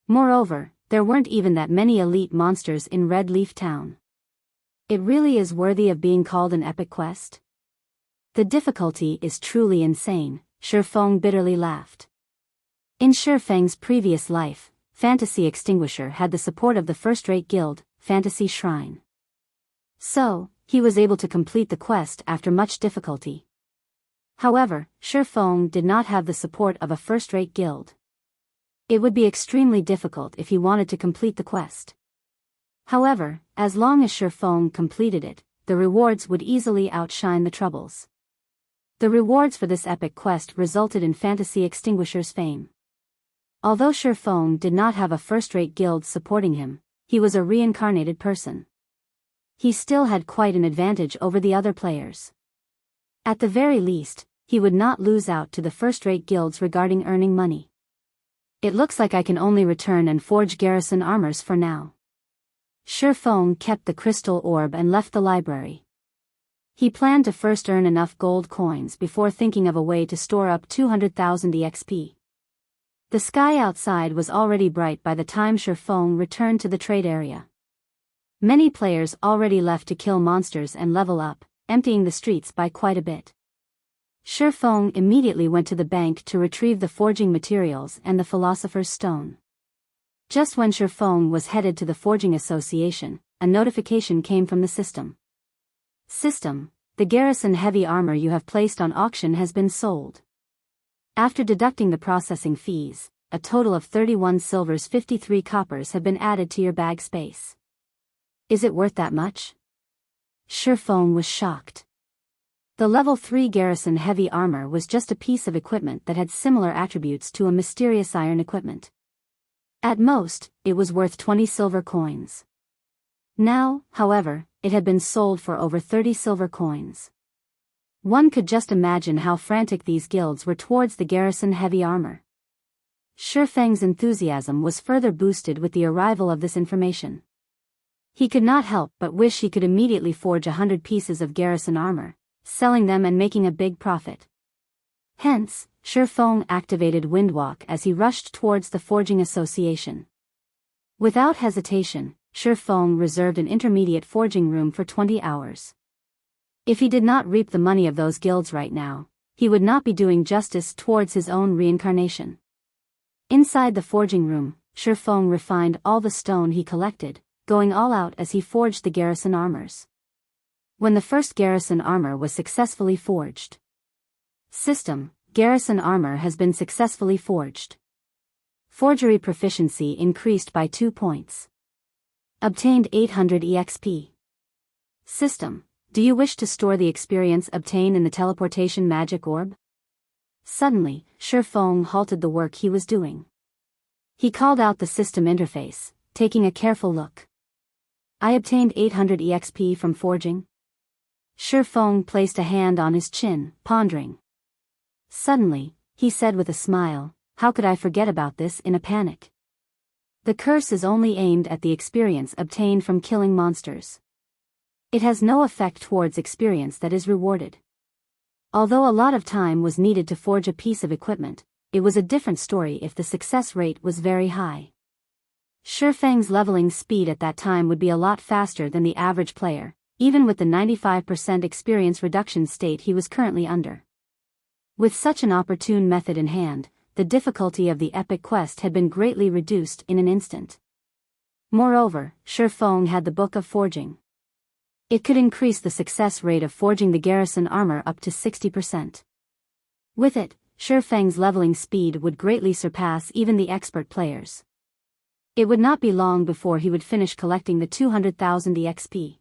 Moreover, there weren't even that many elite monsters in Red Leaf Town. It really is worthy of being called an epic quest? The difficulty is truly insane, Shifeng bitterly laughed. In Shifeng's previous life, Fantasy Extinguisher had the support of the first-rate guild, Fantasy Shrine. So, he was able to complete the quest after much difficulty. However, Shifeng did not have the support of a first-rate guild. It would be extremely difficult if he wanted to complete the quest. However, as long as Shifeng completed it, the rewards would easily outshine the troubles. The rewards for this epic quest resulted in Fantasy Extinguisher's fame. Although Shifeng did not have a first-rate guild supporting him, he was a reincarnated person. He still had quite an advantage over the other players. At the very least, he would not lose out to the first-rate guilds regarding earning money. It looks like I can only return and forge Garrison armors for now. Shifeng kept the crystal orb and left the library. He planned to first earn enough gold coins before thinking of a way to store up 200,000 EXP. The sky outside was already bright by the time Shifeng returned to the trade area. Many players already left to kill monsters and level up, emptying the streets by quite a bit. Shifeng immediately went to the bank to retrieve the forging materials and the Philosopher's Stone. Just when Shifeng was headed to the Forging Association, a notification came from the system. System: the Garrison heavy armor you have placed on auction has been sold. After deducting the processing fees, a total of 31 silvers 53 coppers have been added to your bag space. Is it worth that much? Shifeng was shocked. The level 3 Garrison heavy armor was just a piece of equipment that had similar attributes to a mysterious iron equipment. At most, it was worth 20 silver coins. Now, however, it had been sold for over 30 silver coins. One could just imagine how frantic these guilds were towards the Garrison heavy armor. Shifeng's enthusiasm was further boosted with the arrival of this information. He could not help but wish he could immediately forge 100 pieces of Garrison armor, selling them and making a big profit. Hence, Shifeng activated Windwalk as he rushed towards the Forging Association. Without hesitation, Shifeng reserved an intermediate forging room for 20 hours. If he did not reap the money of those guilds right now, he would not be doing justice towards his own reincarnation. Inside the forging room, Shifeng refined all the stone he collected, going all out as he forged the Garrison armors. When the first Garrison armor was successfully forged. System: Garrison armor has been successfully forged. Forgery proficiency increased by 2 points. Obtained 800 EXP. System: do you wish to store the experience obtained in the teleportation magic orb? Suddenly, Shifeng halted the work he was doing. He called out the system interface, taking a careful look. I obtained 800 EXP from forging. Shifeng placed a hand on his chin, pondering. Suddenly, he said with a smile, how could I forget about this in a panic? The curse is only aimed at the experience obtained from killing monsters. It has no effect towards experience that is rewarded. Although a lot of time was needed to forge a piece of equipment, it was a different story if the success rate was very high. Shifeng's leveling speed at that time would be a lot faster than the average player, even with the 95% experience reduction state he was currently under. With such an opportune method in hand, the difficulty of the epic quest had been greatly reduced in an instant. Moreover, Shifeng had the Book of Forging. It could increase the success rate of forging the Garrison armor up to 60%. With it, Shifeng's leveling speed would greatly surpass even the expert players. It would not be long before he would finish collecting the 200,000 EXP.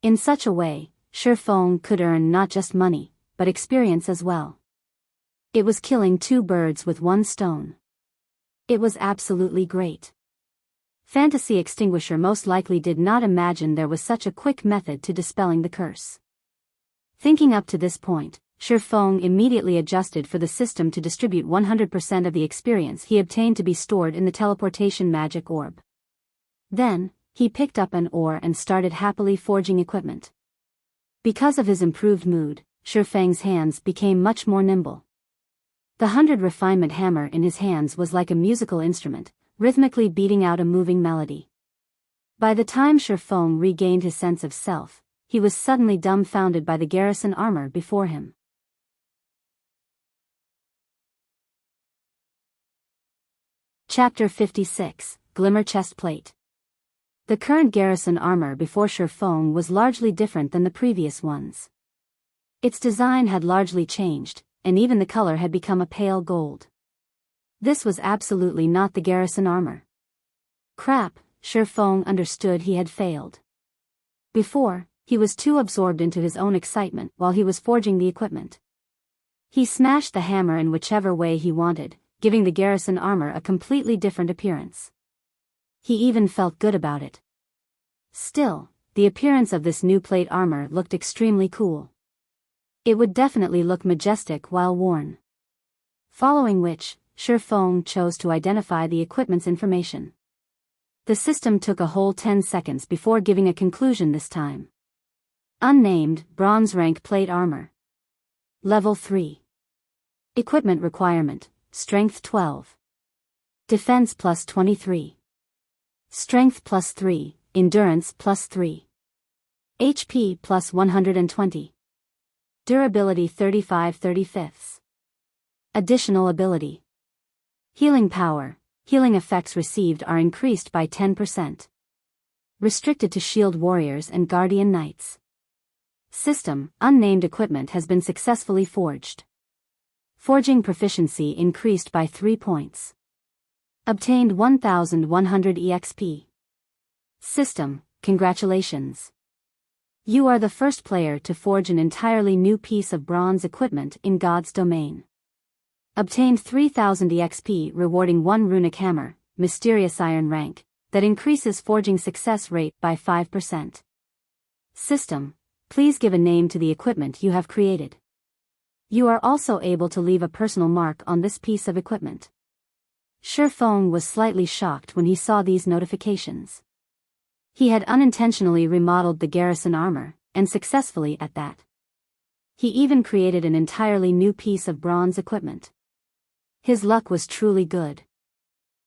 In such a way, Shifeng could earn not just money, but experience as well. It was killing two birds with one stone. It was absolutely great. Fantasy Extinguisher most likely did not imagine there was such a quick method to dispelling the curse. Thinking up to this point, Shifeng immediately adjusted for the system to distribute 100% of the experience he obtained to be stored in the teleportation magic orb. Then, he picked up an ore and started happily forging equipment. Because of his improved mood, Shifeng's hands became much more nimble. The 100 refinement hammer in his hands was like a musical instrument, rhythmically beating out a moving melody. By the time Shifeng regained his sense of self, he was suddenly dumbfounded by the Garrison armor before him. Chapter 56, Glimmer Chestplate. The current Garrison armor before Shifeng was largely different than the previous ones. Its design had largely changed, and even the color had become a pale gold. This was absolutely not the Garrison armor. Crap, Shifeng understood he had failed. Before, he was too absorbed into his own excitement while he was forging the equipment. He smashed the hammer in whichever way he wanted, giving the Garrison armor a completely different appearance. He even felt good about it. Still, the appearance of this new plate armor looked extremely cool. It would definitely look majestic while worn. Following which, Shifeng chose to identify the equipment's information. The system took a whole 10 seconds before giving a conclusion this time. Unnamed, bronze rank plate armor. Level 3. Equipment requirement, Strength 12. Defense plus 23. Strength plus 3, Endurance plus 3. HP plus 120. Durability 35/35. Additional ability. Healing power, healing effects received are increased by 10%. Restricted to shield warriors and guardian knights. System, unnamed equipment has been successfully forged. Forging proficiency increased by 3 points. Obtained 1,100 EXP. System, congratulations. You are the first player to forge an entirely new piece of bronze equipment in God's domain. Obtained 3,000 EXP rewarding 1 runic hammer, mysterious iron rank, that increases forging success rate by 5%. System, please give a name to the equipment you have created. You are also able to leave a personal mark on this piece of equipment. Shifeng was slightly shocked when he saw these notifications. He had unintentionally remodeled the Garrison armor, and successfully at that. He even created an entirely new piece of bronze equipment. His luck was truly good.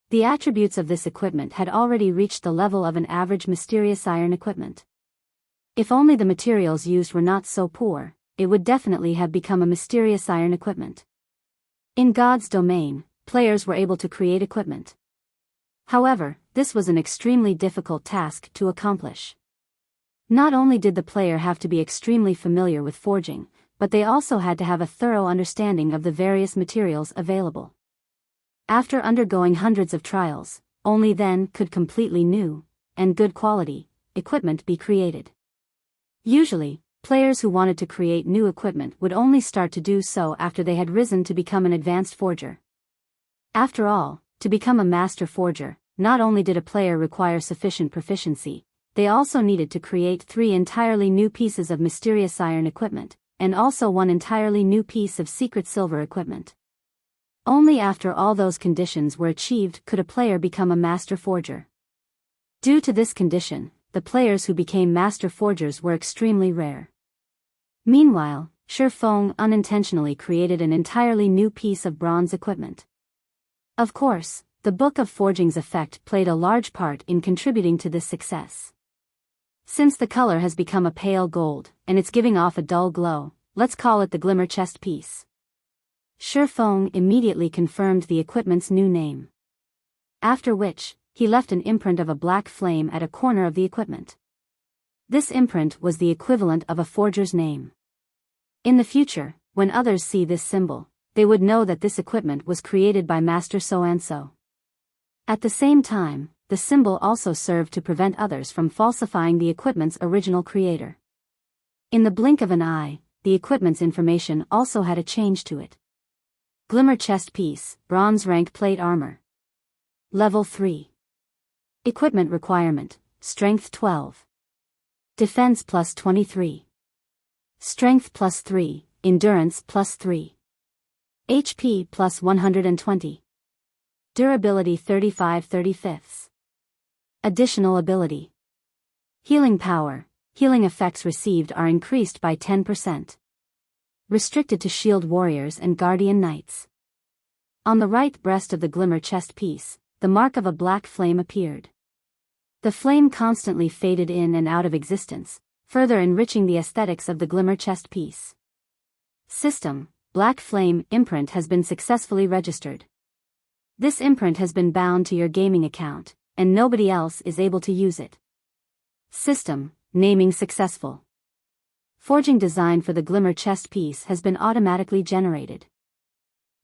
The attributes of this equipment had already reached the level of an average mysterious iron equipment. If only the materials used were not so poor, it would definitely have become a mysterious iron equipment. In God's domain, players were able to create equipment. However, this was an extremely difficult task to accomplish. Not only did the player have to be extremely familiar with forging, but they also had to have a thorough understanding of the various materials available. After undergoing hundreds of trials, only then could completely new, and good quality, equipment be created. Usually, players who wanted to create new equipment would only start to do so after they had risen to become an advanced forger. After all, to become a master forger, not only did a player require sufficient proficiency, they also needed to create 3 entirely new pieces of mysterious iron equipment, and also 1 entirely new piece of secret silver equipment. Only after all those conditions were achieved could a player become a master forger. Due to this condition, the players who became master forgers were extremely rare. Meanwhile, Shifeng unintentionally created an entirely new piece of bronze equipment. Of course, the Book of Forging's effect played a large part in contributing to this success. Since the color has become a pale gold, and it's giving off a dull glow, let's call it the Glimmer chest piece. Shifeng immediately confirmed the equipment's new name. After which, he left an imprint of a black flame at a corner of the equipment. This imprint was the equivalent of a forger's name. In the future, when others see this symbol, they would know that this equipment was created by Master so-and-so. At the same time, the symbol also served to prevent others from falsifying the equipment's original creator. In the blink of an eye, the equipment's information also had a change to it. Glimmer chest piece, bronze rank plate armor. Level 3. Equipment requirement, strength 12. Defense plus 23. Strength plus 3, endurance plus 3. HP plus 120. Durability 35/35. Additional ability. Healing power, healing effects received are increased by 10%. Restricted to shield warriors and guardian knights. On the right breast of the Glimmer chest piece, the mark of a black flame appeared. The flame constantly faded in and out of existence, further enriching the aesthetics of the Glimmer chest piece. System, Black Flame imprint has been successfully registered. This imprint has been bound to your gaming account, and nobody else is able to use it. System, naming successful. Forging design for the Glimmer chest piece has been automatically generated.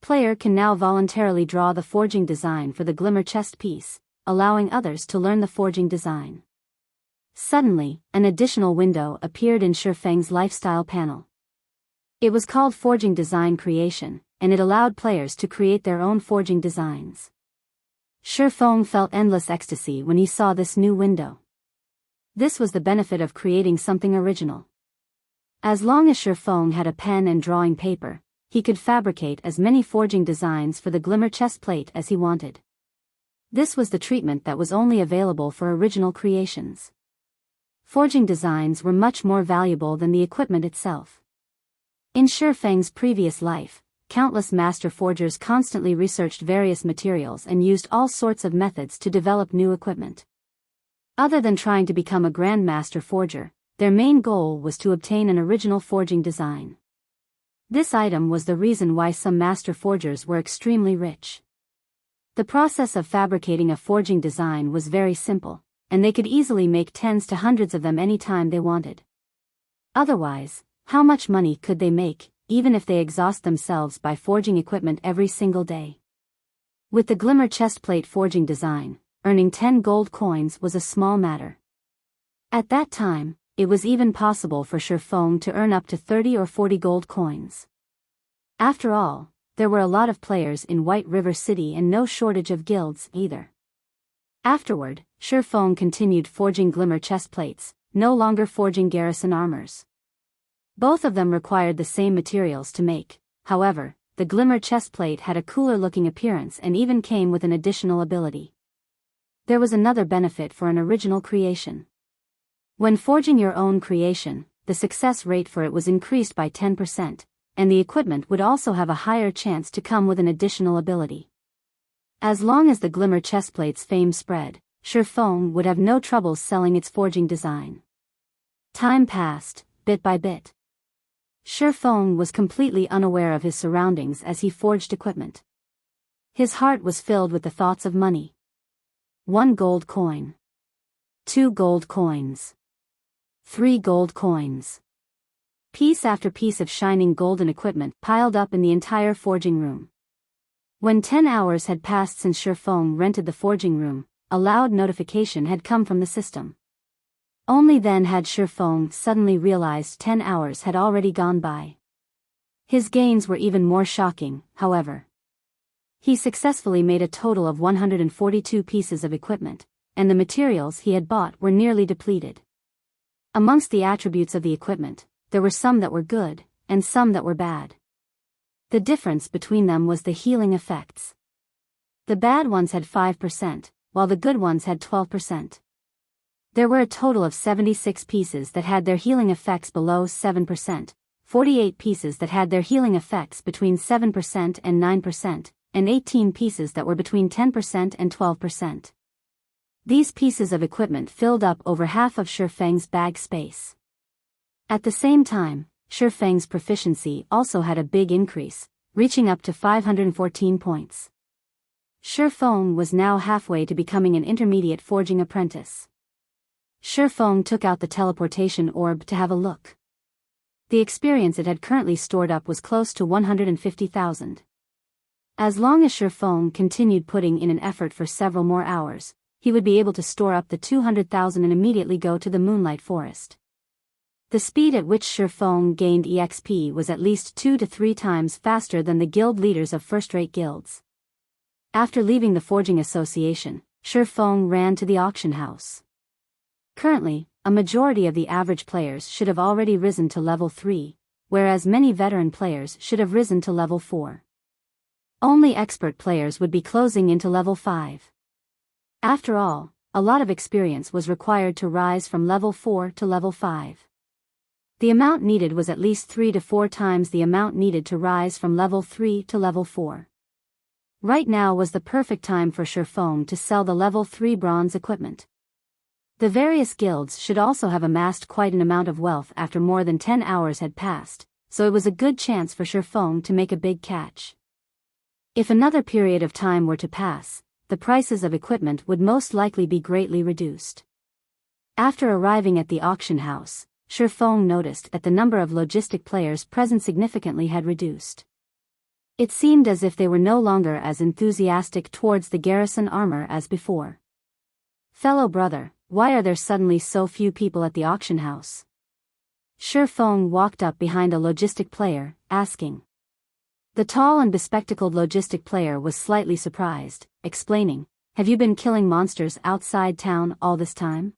Player can now voluntarily draw the forging design for the Glimmer chest piece, allowing others to learn the forging design. Suddenly, an additional window appeared in Shifeng's lifestyle panel. It was called Forging Design Creation, and it allowed players to create their own forging designs. Shifeng felt endless ecstasy when he saw this new window. This was the benefit of creating something original. As long as Shifeng had a pen and drawing paper, he could fabricate as many forging designs for the Glimmer chestplate as he wanted. This was the treatment that was only available for original creations. Forging designs were much more valuable than the equipment itself. In Shifeng's previous life, countless master forgers constantly researched various materials and used all sorts of methods to develop new equipment. Other than trying to become a grandmaster forger, their main goal was to obtain an original forging design. This item was the reason why some master forgers were extremely rich. The process of fabricating a forging design was very simple, and they could easily make tens to hundreds of them any time they wanted. Otherwise, how much money could they make, even if they exhaust themselves by forging equipment every single day? With the Glimmer chestplate forging design, earning 10 gold coins was a small matter. At that time, it was even possible for Shifeng to earn up to 30 or 40 gold coins. After all, there were a lot of players in White River City and no shortage of guilds either. Afterward, Shifeng continued forging Glimmer chestplates, no longer forging Garrison armors. Both of them required the same materials to make. However, the Glimmer chestplate had a cooler-looking appearance and even came with an additional ability. There was another benefit for an original creation. When forging your own creation, the success rate for it was increased by 10%, and the equipment would also have a higher chance to come with an additional ability. As long as the Glimmer chestplate's fame spread, Shifeng would have no trouble selling its forging design. Time passed, bit by bit. Shifeng was completely unaware of his surroundings as he forged equipment. His heart was filled with the thoughts of money. 1 gold coin. 2 gold coins. 3 gold coins. Piece after piece of shining golden equipment piled up in the entire forging room. When 10 hours had passed since Shifeng rented the forging room, a loud notification had come from the system. Only then had Shifeng suddenly realized 10 hours had already gone by. His gains were even more shocking, however. He successfully made a total of 142 pieces of equipment, and the materials he had bought were nearly depleted. Amongst the attributes of the equipment, there were some that were good, and some that were bad. The difference between them was the healing effects. The bad ones had 5%, while the good ones had 12%. There were a total of 76 pieces that had their healing effects below 7%, 48 pieces that had their healing effects between 7% and 9%, and 18 pieces that were between 10% and 12%. These pieces of equipment filled up over half of Shifeng's bag space. At the same time, Shifeng's proficiency also had a big increase, reaching up to 514 points. Shifeng was now halfway to becoming an intermediate forging apprentice. Shifeng took out the teleportation orb to have a look. The experience it had currently stored up was close to 150,000. As long as Shifeng continued putting in an effort for several more hours, he would be able to store up the 200,000 and immediately go to the Moonlight Forest. The speed at which Shifeng gained EXP was at least 2 to 3 times faster than the guild leaders of first-rate guilds. After leaving the Forging Association, Shifeng ran to the auction house. Currently, a majority of the average players should have already risen to level 3, whereas many veteran players should have risen to level 4. Only expert players would be closing into level 5. After all, a lot of experience was required to rise from level 4 to level 5. The amount needed was at least 3 to 4 times the amount needed to rise from level 3 to level 4. Right now was the perfect time for Shifeng to sell the level 3 bronze equipment. The various guilds should also have amassed quite an amount of wealth after more than 10 hours had passed, so it was a good chance for Shifeng to make a big catch. If another period of time were to pass, the prices of equipment would most likely be greatly reduced. After arriving at the auction house, Shifeng noticed that the number of logistic players present significantly had reduced. It seemed as if they were no longer as enthusiastic towards the Garrison armor as before. "Fellow brother, why are there suddenly so few people at the auction house?" Shifeng walked up behind a logistic player, asking. The tall and bespectacled logistic player was slightly surprised, explaining, "Have you been killing monsters outside town all this time?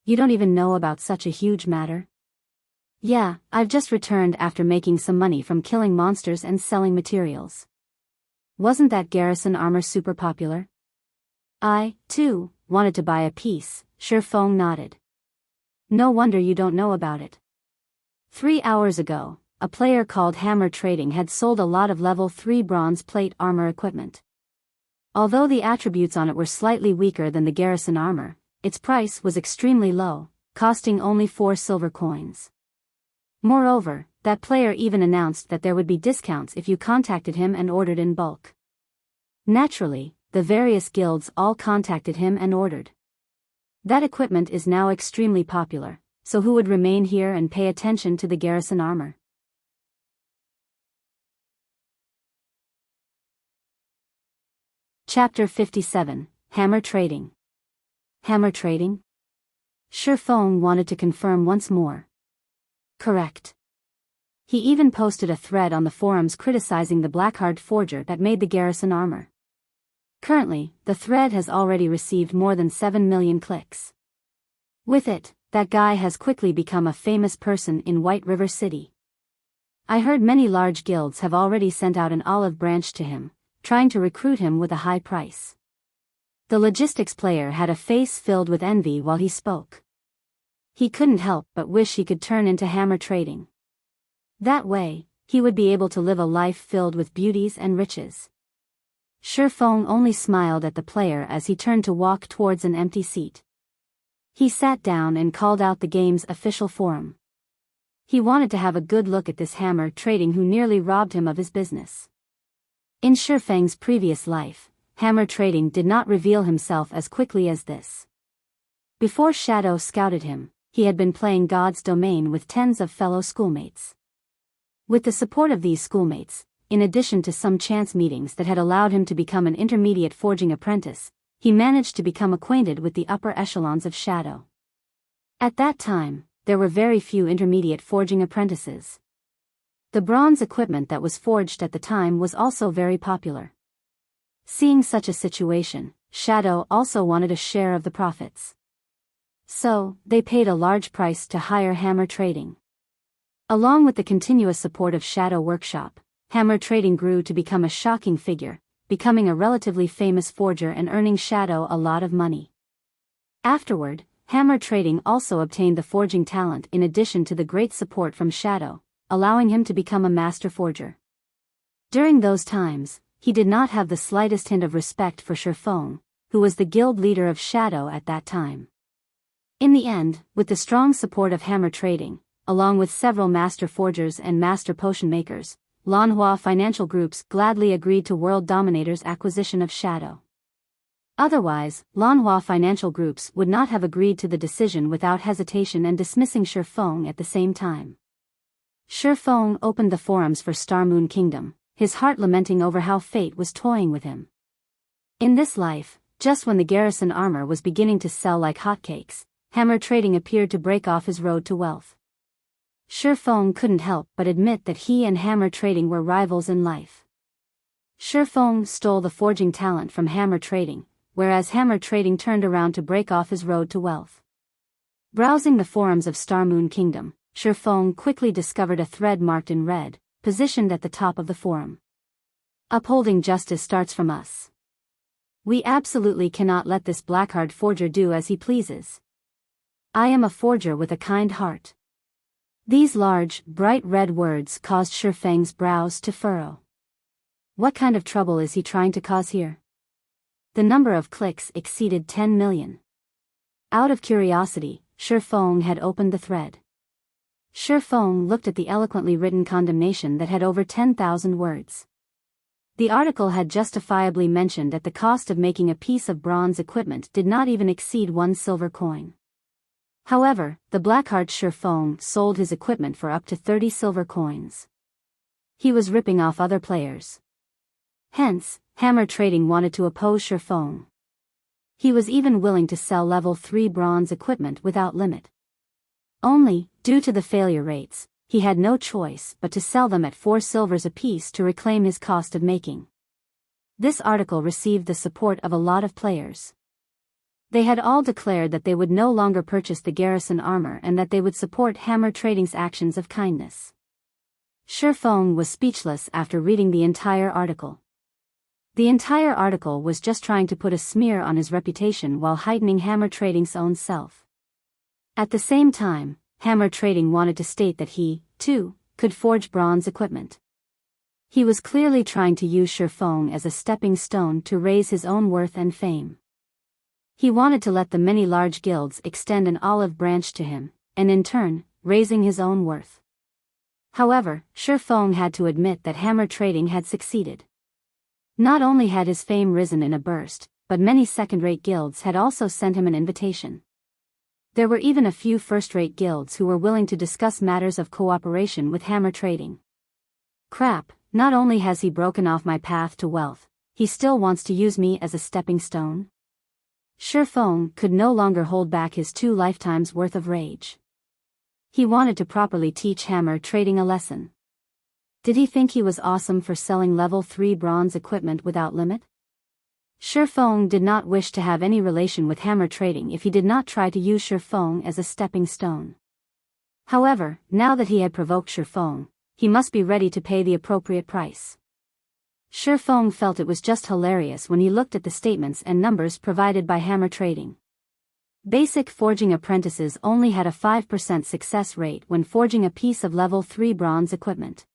You don't even know about such a huge matter?" "Yeah, I've just returned after making some money from killing monsters and selling materials." "Wasn't that Garrison armor super popular?" "I, too, wanted to buy a piece," Shifeng nodded. "No wonder you don't know about it. 3 hours ago, a player called Hammer Trading had sold a lot of level 3 bronze plate armor equipment. Although the attributes on it were slightly weaker than the Garrison armor, its price was extremely low, costing only 4 silver coins. Moreover, that player even announced that there would be discounts if you contacted him and ordered in bulk. Naturally, the various guilds all contacted him and ordered. That equipment is now extremely popular, so who would remain here and pay attention to the Garrison armor? Chapter 57, Hammer Trading. Hammer Trading? Shifeng wanted to confirm once more. Correct. He even posted a thread on the forums criticizing the Blackheart forger that made the Garrison armor. Currently, the thread has already received more than 7 million clicks. With it, that guy has quickly become a famous person in White River City. I heard many large guilds have already sent out an olive branch to him, trying to recruit him with a high price. The logistics player had a face filled with envy while he spoke. He couldn't help but wish he could turn into Hammer Trading. That way, he would be able to live a life filled with beauties and riches. Shifeng only smiled at the player as he turned to walk towards an empty seat. He sat down and called out the game's official forum. He wanted to have a good look at this Hammer Trading who nearly robbed him of his business. In Shifeng's previous life, Hammer Trading did not reveal himself as quickly as this. Before Shadow scouted him, he had been playing God's Domain with tens of fellow schoolmates. With the support of these schoolmates, in addition to some chance meetings that had allowed him to become an intermediate forging apprentice, he managed to become acquainted with the upper echelons of Shadow. At that time, there were very few intermediate forging apprentices. The bronze equipment that was forged at the time was also very popular. Seeing such a situation, Shadow also wanted a share of the profits. So, they paid a large price to hire Hammer Trading. Along with the continuous support of Shadow Workshop, Hammer Trading grew to become a shocking figure, becoming a relatively famous forger and earning Shadow a lot of money. Afterward, Hammer Trading also obtained the forging talent in addition to the great support from Shadow, allowing him to become a master forger. During those times, he did not have the slightest hint of respect for Shifeng, who was the guild leader of Shadow at that time. In the end, with the strong support of Hammer Trading, along with several master forgers and master potion makers, Lanhua financial groups gladly agreed to World Dominator's acquisition of Shadow. Otherwise, Lanhua financial groups would not have agreed to the decision without hesitation and dismissing Shifeng at the same time. Shifeng opened the forums for Star Moon Kingdom, his heart lamenting over how fate was toying with him. In this life, just when the Garrison armor was beginning to sell like hotcakes, hammer trading appeared to break off his road to wealth. Shifeng couldn't help but admit that he and hammer trading were rivals in life. Shifeng stole the forging talent from hammer trading, whereas hammer trading turned around to break off his road to wealth. Browsing the forums of Starmoon Kingdom, Shifeng quickly discovered a thread marked in red, positioned at the top of the forum. Upholding justice starts from us. We absolutely cannot let this blackheart forger do as he pleases. I am a forger with a kind heart. These large, bright red words caused Shifeng's brows to furrow. What kind of trouble is he trying to cause here? The number of clicks exceeded 10 million. Out of curiosity, Shifeng had opened the thread. Shifeng looked at the eloquently written condemnation that had over 10,000 words. The article had justifiably mentioned that the cost of making a piece of bronze equipment did not even exceed 1 silver coin. However, the Blackheart Shifeng sold his equipment for up to 30 silver coins. He was ripping off other players. Hence, hammer trading wanted to oppose Shifeng. He was even willing to sell level 3 bronze equipment without limit. Only, due to the failure rates, he had no choice but to sell them at 4 silvers apiece to reclaim his cost of making. This article received the support of a lot of players. They had all declared that they would no longer purchase the Garrison armor and that they would support hammer trading's actions of kindness. Shifeng was speechless after reading the entire article. The entire article was just trying to put a smear on his reputation while heightening hammer trading's own self. At the same time, hammer trading wanted to state that he, too, could forge bronze equipment. He was clearly trying to use Shifeng as a stepping stone to raise his own worth and fame. He wanted to let the many large guilds extend an olive branch to him, and in turn, raising his own worth. However, Shifeng had to admit that hammer trading had succeeded. Not only had his fame risen in a burst, but many second-rate guilds had also sent him an invitation. There were even a few first-rate guilds who were willing to discuss matters of cooperation with hammer trading. Crap, not only has he broken off my path to wealth, he still wants to use me as a stepping stone? Shifeng could no longer hold back his 2 lifetimes worth of rage. He wanted to properly teach hammer trading a lesson. Did he think he was awesome for selling level 3 bronze equipment without limit? Shifeng did not wish to have any relation with hammer trading if he did not try to use Shifeng as a stepping stone. However, now that he had provoked Shifeng, he must be ready to pay the appropriate price. Shifeng felt it was just hilarious when he looked at the statements and numbers provided by hammer trading. Basic forging apprentices only had a 5% success rate when forging a piece of level 3 bronze equipment.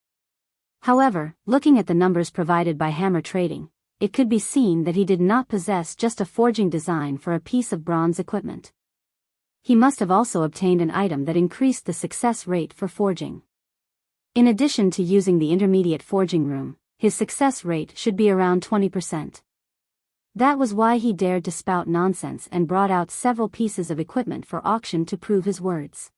However, looking at the numbers provided by hammer trading, it could be seen that he did not possess just a forging design for a piece of bronze equipment. He must have also obtained an item that increased the success rate for forging. In addition to using the intermediate forging room, his success rate should be around 20%. That was why he dared to spout nonsense and brought out several pieces of equipment for auction to prove his words.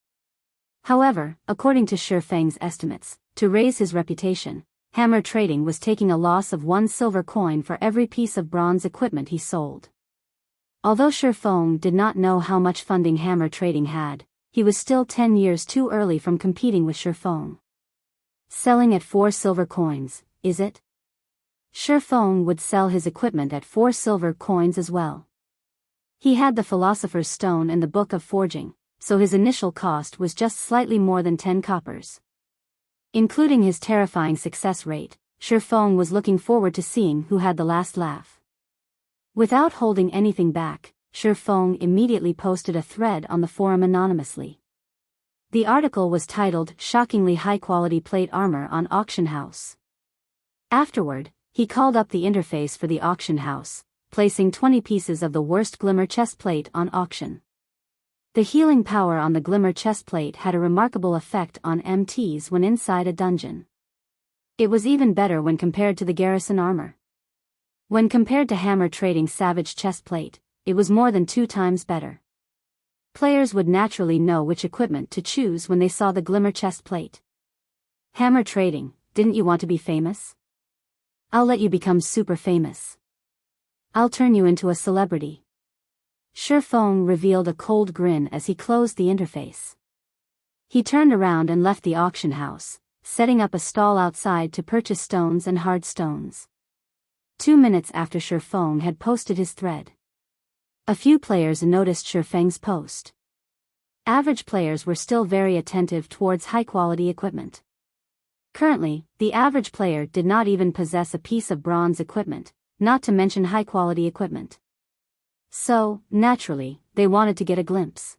However, according to Shifeng's estimates, to raise his reputation, hammer trading was taking a loss of 1 silver coin for every piece of bronze equipment he sold. Although Shifeng did not know how much funding hammer trading had, he was still 10 years too early from competing with Shifeng. Selling at 4 silver coins, is it? Shifeng would sell his equipment at 4 silver coins as well. He had the Philosopher's Stone and the Book of Forging, so his initial cost was just slightly more than 10 coppers. Including his terrifying success rate, Shifeng was looking forward to seeing who had the last laugh. Without holding anything back, Shifeng immediately posted a thread on the forum anonymously. The article was titled "Shockingly High-Quality Plate Armor on Auction House." Afterward, he called up the interface for the auction house, placing 20 pieces of the worst Glimmer chestplate on auction. The healing power on the Glimmer chestplate had a remarkable effect on MTs when inside a dungeon. It was even better when compared to the Garrison armor. When compared to hammer trading Savage chestplate, it was more than 2 times better. Players would naturally know which equipment to choose when they saw the Glimmer chestplate. Hammer trading, didn't you want to be famous? I'll let you become super famous. I'll turn you into a celebrity. Shifeng revealed a cold grin as he closed the interface. He turned around and left the auction house, setting up a stall outside to purchase stones and hard stones. 2 minutes after Shifeng had posted his thread, a few players noticed Shifeng's post. Average players were still very attentive towards high-quality equipment. Currently, the average player did not even possess a piece of bronze equipment, not to mention high-quality equipment. So, naturally, they wanted to get a glimpse.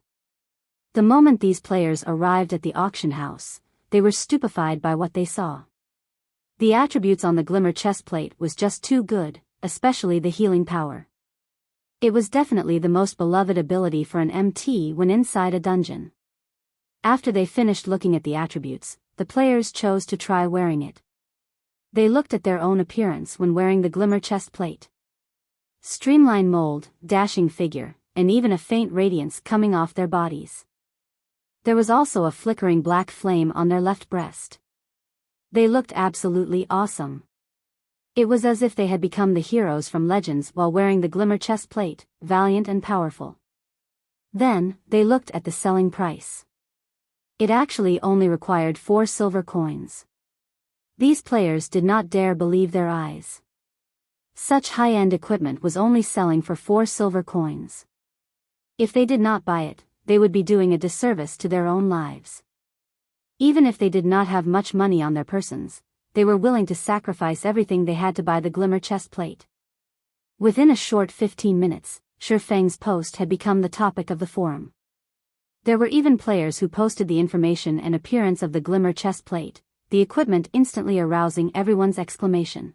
The moment these players arrived at the auction house, they were stupefied by what they saw. The attributes on the Glimmer chestplate was just too good, especially the healing power. It was definitely the most beloved ability for an MT when inside a dungeon. After they finished looking at the attributes, the players chose to try wearing it. They looked at their own appearance when wearing the Glimmer chestplate. Streamlined mold, dashing figure, and even a faint radiance coming off their bodies. There was also a flickering black flame on their left breast. They looked absolutely awesome. It was as if they had become the heroes from Legends while wearing the Glimmer chestplate, valiant and powerful. Then, they looked at the selling price. It actually only required 4 silver coins. These players did not dare believe their eyes. Such high-end equipment was only selling for 4 silver coins. If they did not buy it, they would be doing a disservice to their own lives. Even if they did not have much money on their persons, they were willing to sacrifice everything they had to buy the Glimmer chestplate. Within a short 15 minutes, Shifeng's post had become the topic of the forum. There were even players who posted the information and appearance of the Glimmer chestplate, the equipment instantly arousing everyone's exclamation.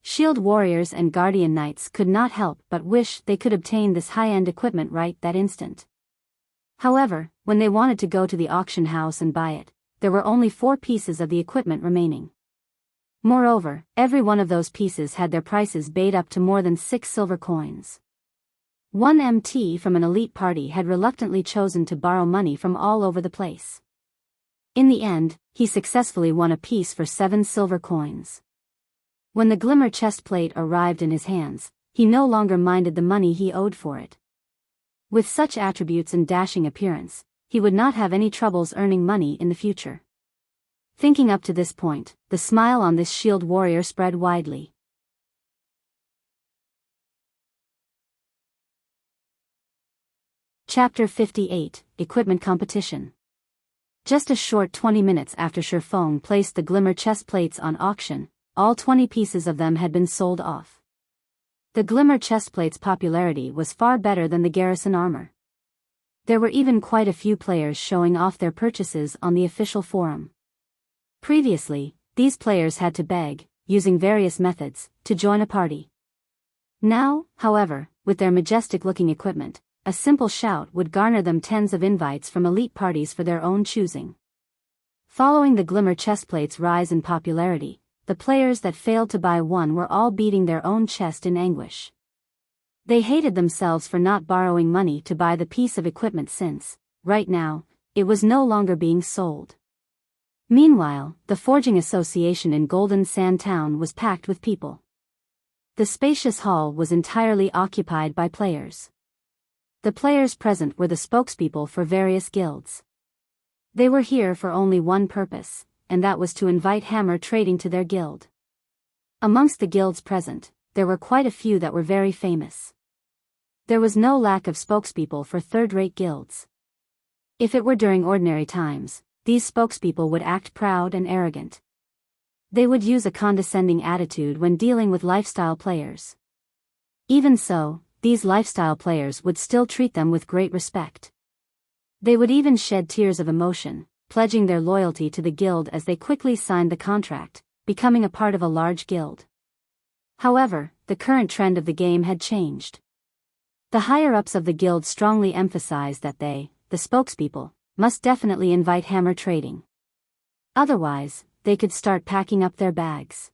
Shield warriors and guardian knights could not help but wish they could obtain this high-end equipment right that instant. However, when they wanted to go to the auction house and buy it, there were only 4 pieces of the equipment remaining. Moreover, every one of those pieces had their prices bade up to more than 6 silver coins. One MT from an elite party had reluctantly chosen to borrow money from all over the place. In the end, he successfully won a piece for 7 silver coins. When the Glimmer chestplate arrived in his hands, he no longer minded the money he owed for it. With such attributes and dashing appearance, he would not have any troubles earning money in the future. Thinking up to this point, the smile on this shield warrior spread widely. Chapter 58, Equipment Competition. Just a short 20 minutes after Shifeng placed the Glimmer chestplates on auction, all 20 pieces of them had been sold off. The Glimmer chestplate's popularity was far better than the Garrison armor. There were even quite a few players showing off their purchases on the official forum. Previously, these players had to beg, using various methods, to join a party. Now, however, with their majestic-looking equipment, a simple shout would garner them tens of invites from elite parties for their own choosing. Following the Glimmer chestplate's rise in popularity, the players that failed to buy one were all beating their own chest in anguish. They hated themselves for not borrowing money to buy the piece of equipment since, right now, it was no longer being sold. Meanwhile, the Forging Association in Golden Sand Town was packed with people. The spacious hall was entirely occupied by players. The players present were the spokespeople for various guilds. They were here for only one purpose, and that was to invite hammer trading to their guild. Amongst the guilds present, there were quite a few that were very famous. There was no lack of spokespeople for third-rate guilds. If it were during ordinary times, these spokespeople would act proud and arrogant. They would use a condescending attitude when dealing with lifestyle players. Even so, these lifestyle players would still treat them with great respect. They would even shed tears of emotion, pledging their loyalty to the guild as they quickly signed the contract, becoming a part of a large guild. However, the current trend of the game had changed. The higher-ups of the guild strongly emphasized that they, the spokespeople, must definitely invite hammer trading. Otherwise, they could start packing up their bags.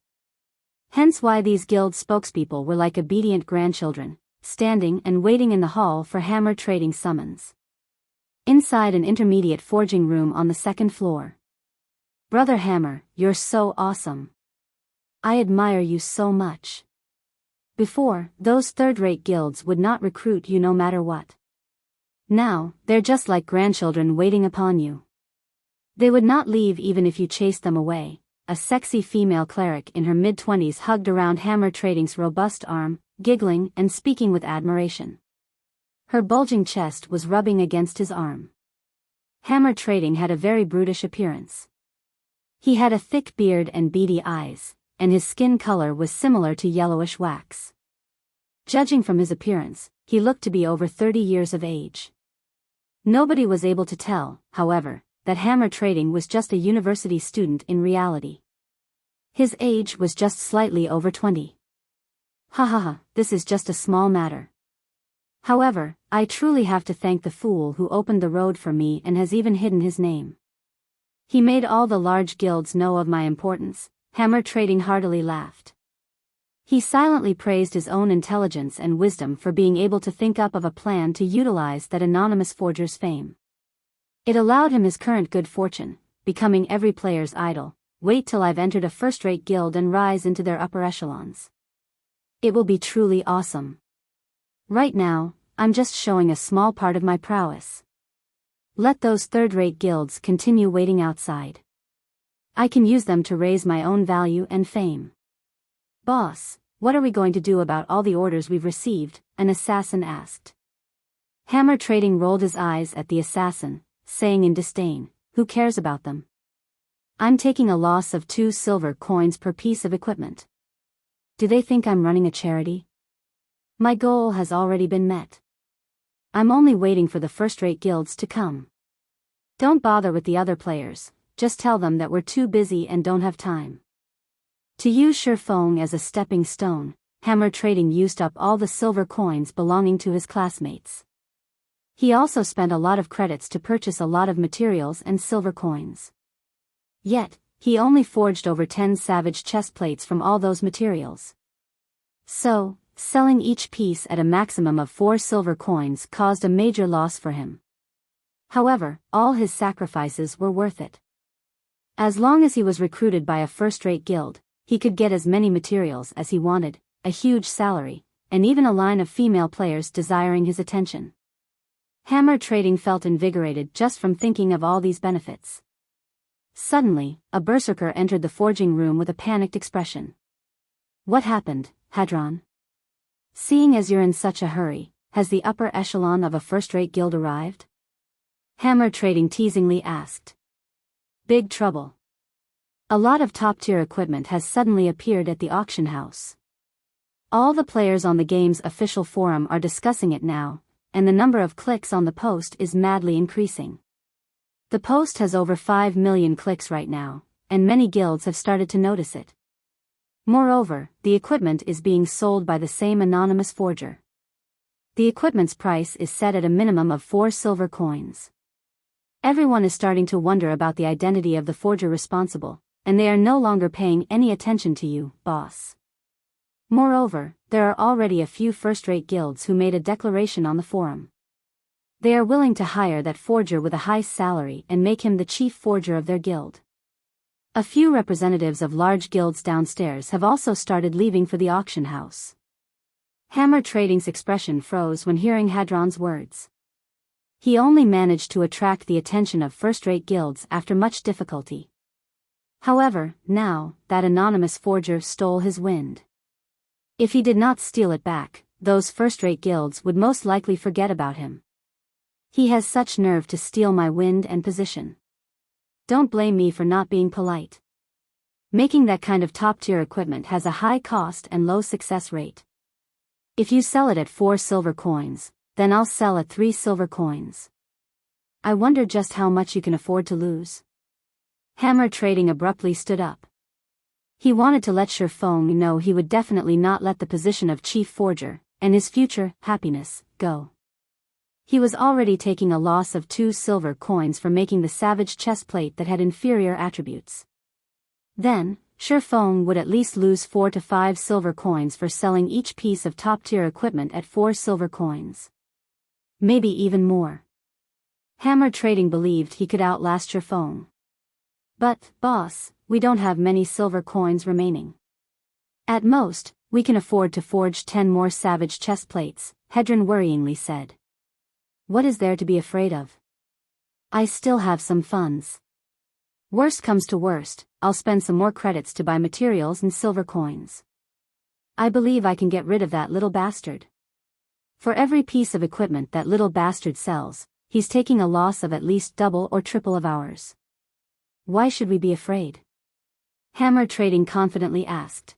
Hence why these guild spokespeople were like obedient grandchildren, standing and waiting in the hall for hammer trading summons. Inside an intermediate forging room on the second floor. "Brother Hammer, you're so awesome. I admire you so much. Before, those third-rate guilds would not recruit you no matter what. Now, they're just like grandchildren waiting upon you. They would not leave even if you chased them away. A sexy female cleric in her mid-20s hugged around Hammer Trading's robust arm, giggling and speaking with admiration. Her bulging chest was rubbing against his arm. Hammer Trading had a very brutish appearance. He had a thick beard and beady eyes, and his skin color was similar to yellowish wax. Judging from his appearance, he looked to be over 30 years of age. Nobody was able to tell, however, that Hammer Trading was just a university student in reality. His age was just slightly over 20. Ha ha ha, this is just a small matter. However, I truly have to thank the fool who opened the road for me and has even hidden his name. He made all the large guilds know of my importance. Hammer Trading heartily laughed. He silently praised his own intelligence and wisdom for being able to think up of a plan to utilize that anonymous forger's fame. It allowed him his current good fortune, becoming every player's idol. Wait till I've entered a first-rate guild and rise into their upper echelons. It will be truly awesome. Right now, I'm just showing a small part of my prowess. Let those third-rate guilds continue waiting outside. I can use them to raise my own value and fame. Boss, what are we going to do about all the orders we've received? An assassin asked. Hammer Trading rolled his eyes at the assassin, saying in disdain, who cares about them? I'm taking a loss of 2 silver coins per piece of equipment. Do they think I'm running a charity? My goal has already been met. I'm only waiting for the first-rate guilds to come. Don't bother with the other players, just tell them that we're too busy and don't have time. To use Shifeng as a stepping stone, Hammer Trading used up all the silver coins belonging to his classmates. He also spent a lot of credits to purchase a lot of materials and silver coins. Yet, he only forged over 10 savage chestplates from all those materials. So, selling each piece at a maximum of 4 silver coins caused a major loss for him. However, all his sacrifices were worth it. As long as he was recruited by a first-rate guild, he could get as many materials as he wanted, a huge salary, and even a line of female players desiring his attention. Hammer Trading felt invigorated just from thinking of all these benefits. Suddenly, a berserker entered the forging room with a panicked expression. What happened, Hadron? Seeing as you're in such a hurry, has the upper echelon of a first-rate guild arrived? Hammer Trading teasingly asked. Big trouble. A lot of top-tier equipment has suddenly appeared at the auction house. All the players on the game's official forum are discussing it now, and the number of clicks on the post is madly increasing. The post has over 5 million clicks right now, and many guilds have started to notice it. Moreover, the equipment is being sold by the same anonymous forger. The equipment's price is set at a minimum of 4 silver coins. Everyone is starting to wonder about the identity of the forger responsible, and they are no longer paying any attention to you, boss. Moreover, there are already a few first-rate guilds who made a declaration on the forum. They are willing to hire that forger with a high salary and make him the chief forger of their guild. A few representatives of large guilds downstairs have also started leaving for the auction house. Hammer Trading's expression froze when hearing Hadron's words. He only managed to attract the attention of first-rate guilds after much difficulty. However, now, that anonymous forger stole his wind. If he did not steal it back, those first-rate guilds would most likely forget about him. He has such nerve to steal my wind and position. Don't blame me for not being polite. Making that kind of top-tier equipment has a high cost and low success rate. If you sell it at 4 silver coins, then I'll sell at 3 silver coins. I wonder just how much you can afford to lose. Hammer Trading abruptly stood up. He wanted to let Shifeng know he would definitely not let the position of chief forger, and his future happiness, go. He was already taking a loss of 2 silver coins for making the savage chestplate that had inferior attributes. Then, Shifeng would at least lose 4 to 5 silver coins for selling each piece of top-tier equipment at 4 silver coins. Maybe even more. Hammer Trading believed he could outlast Shifeng. But, boss, we don't have many silver coins remaining. At most, we can afford to forge 10 more savage chestplates, Hedron worryingly said. What is there to be afraid of? I still have some funds. Worst comes to worst, I'll spend some more credits to buy materials and silver coins. I believe I can get rid of that little bastard. For every piece of equipment that little bastard sells, he's taking a loss of at least double or triple of ours. Why should we be afraid? Hammer Trading confidently asked.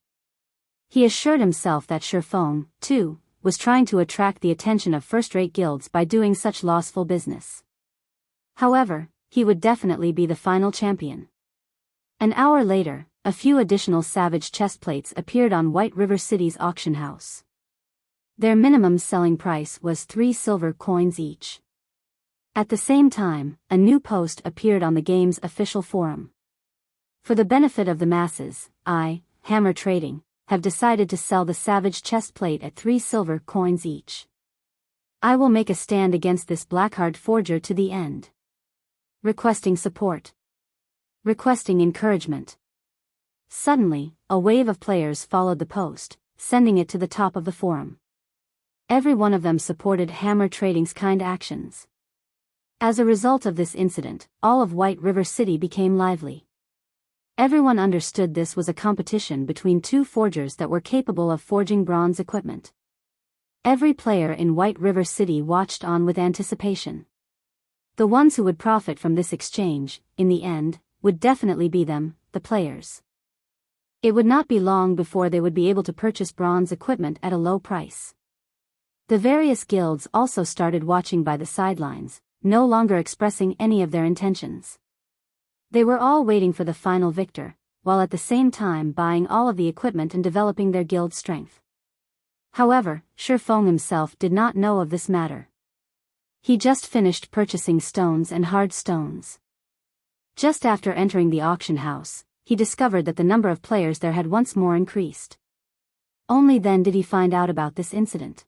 He assured himself that Shifeng, too, was trying to attract the attention of first-rate guilds by doing such lossful business. However, he would definitely be the final champion. An hour later, a few additional savage chestplates appeared on White River City's auction house. Their minimum selling price was 3 silver coins each. At the same time, a new post appeared on the game's official forum. For the benefit of the masses, I, Hammer Trading, have decided to sell the savage chestplate at 3 silver coins each. I will make a stand against this blackheart forger to the end. Requesting support. Requesting encouragement. Suddenly, a wave of players followed the post, sending it to the top of the forum. Every one of them supported Hammer Trading's kind actions. As a result of this incident, all of White River City became lively. Everyone understood this was a competition between 2 forgers that were capable of forging bronze equipment. Every player in White River City watched on with anticipation. The ones who would profit from this exchange, in the end, would definitely be them, the players. It would not be long before they would be able to purchase bronze equipment at a low price. The various guilds also started watching by the sidelines, no longer expressing any of their intentions. They were all waiting for the final victor, while at the same time buying all of the equipment and developing their guild strength. However, Shifeng himself did not know of this matter. He just finished purchasing stones and hard stones. Just after entering the auction house, he discovered that the number of players there had once more increased. Only then did he find out about this incident.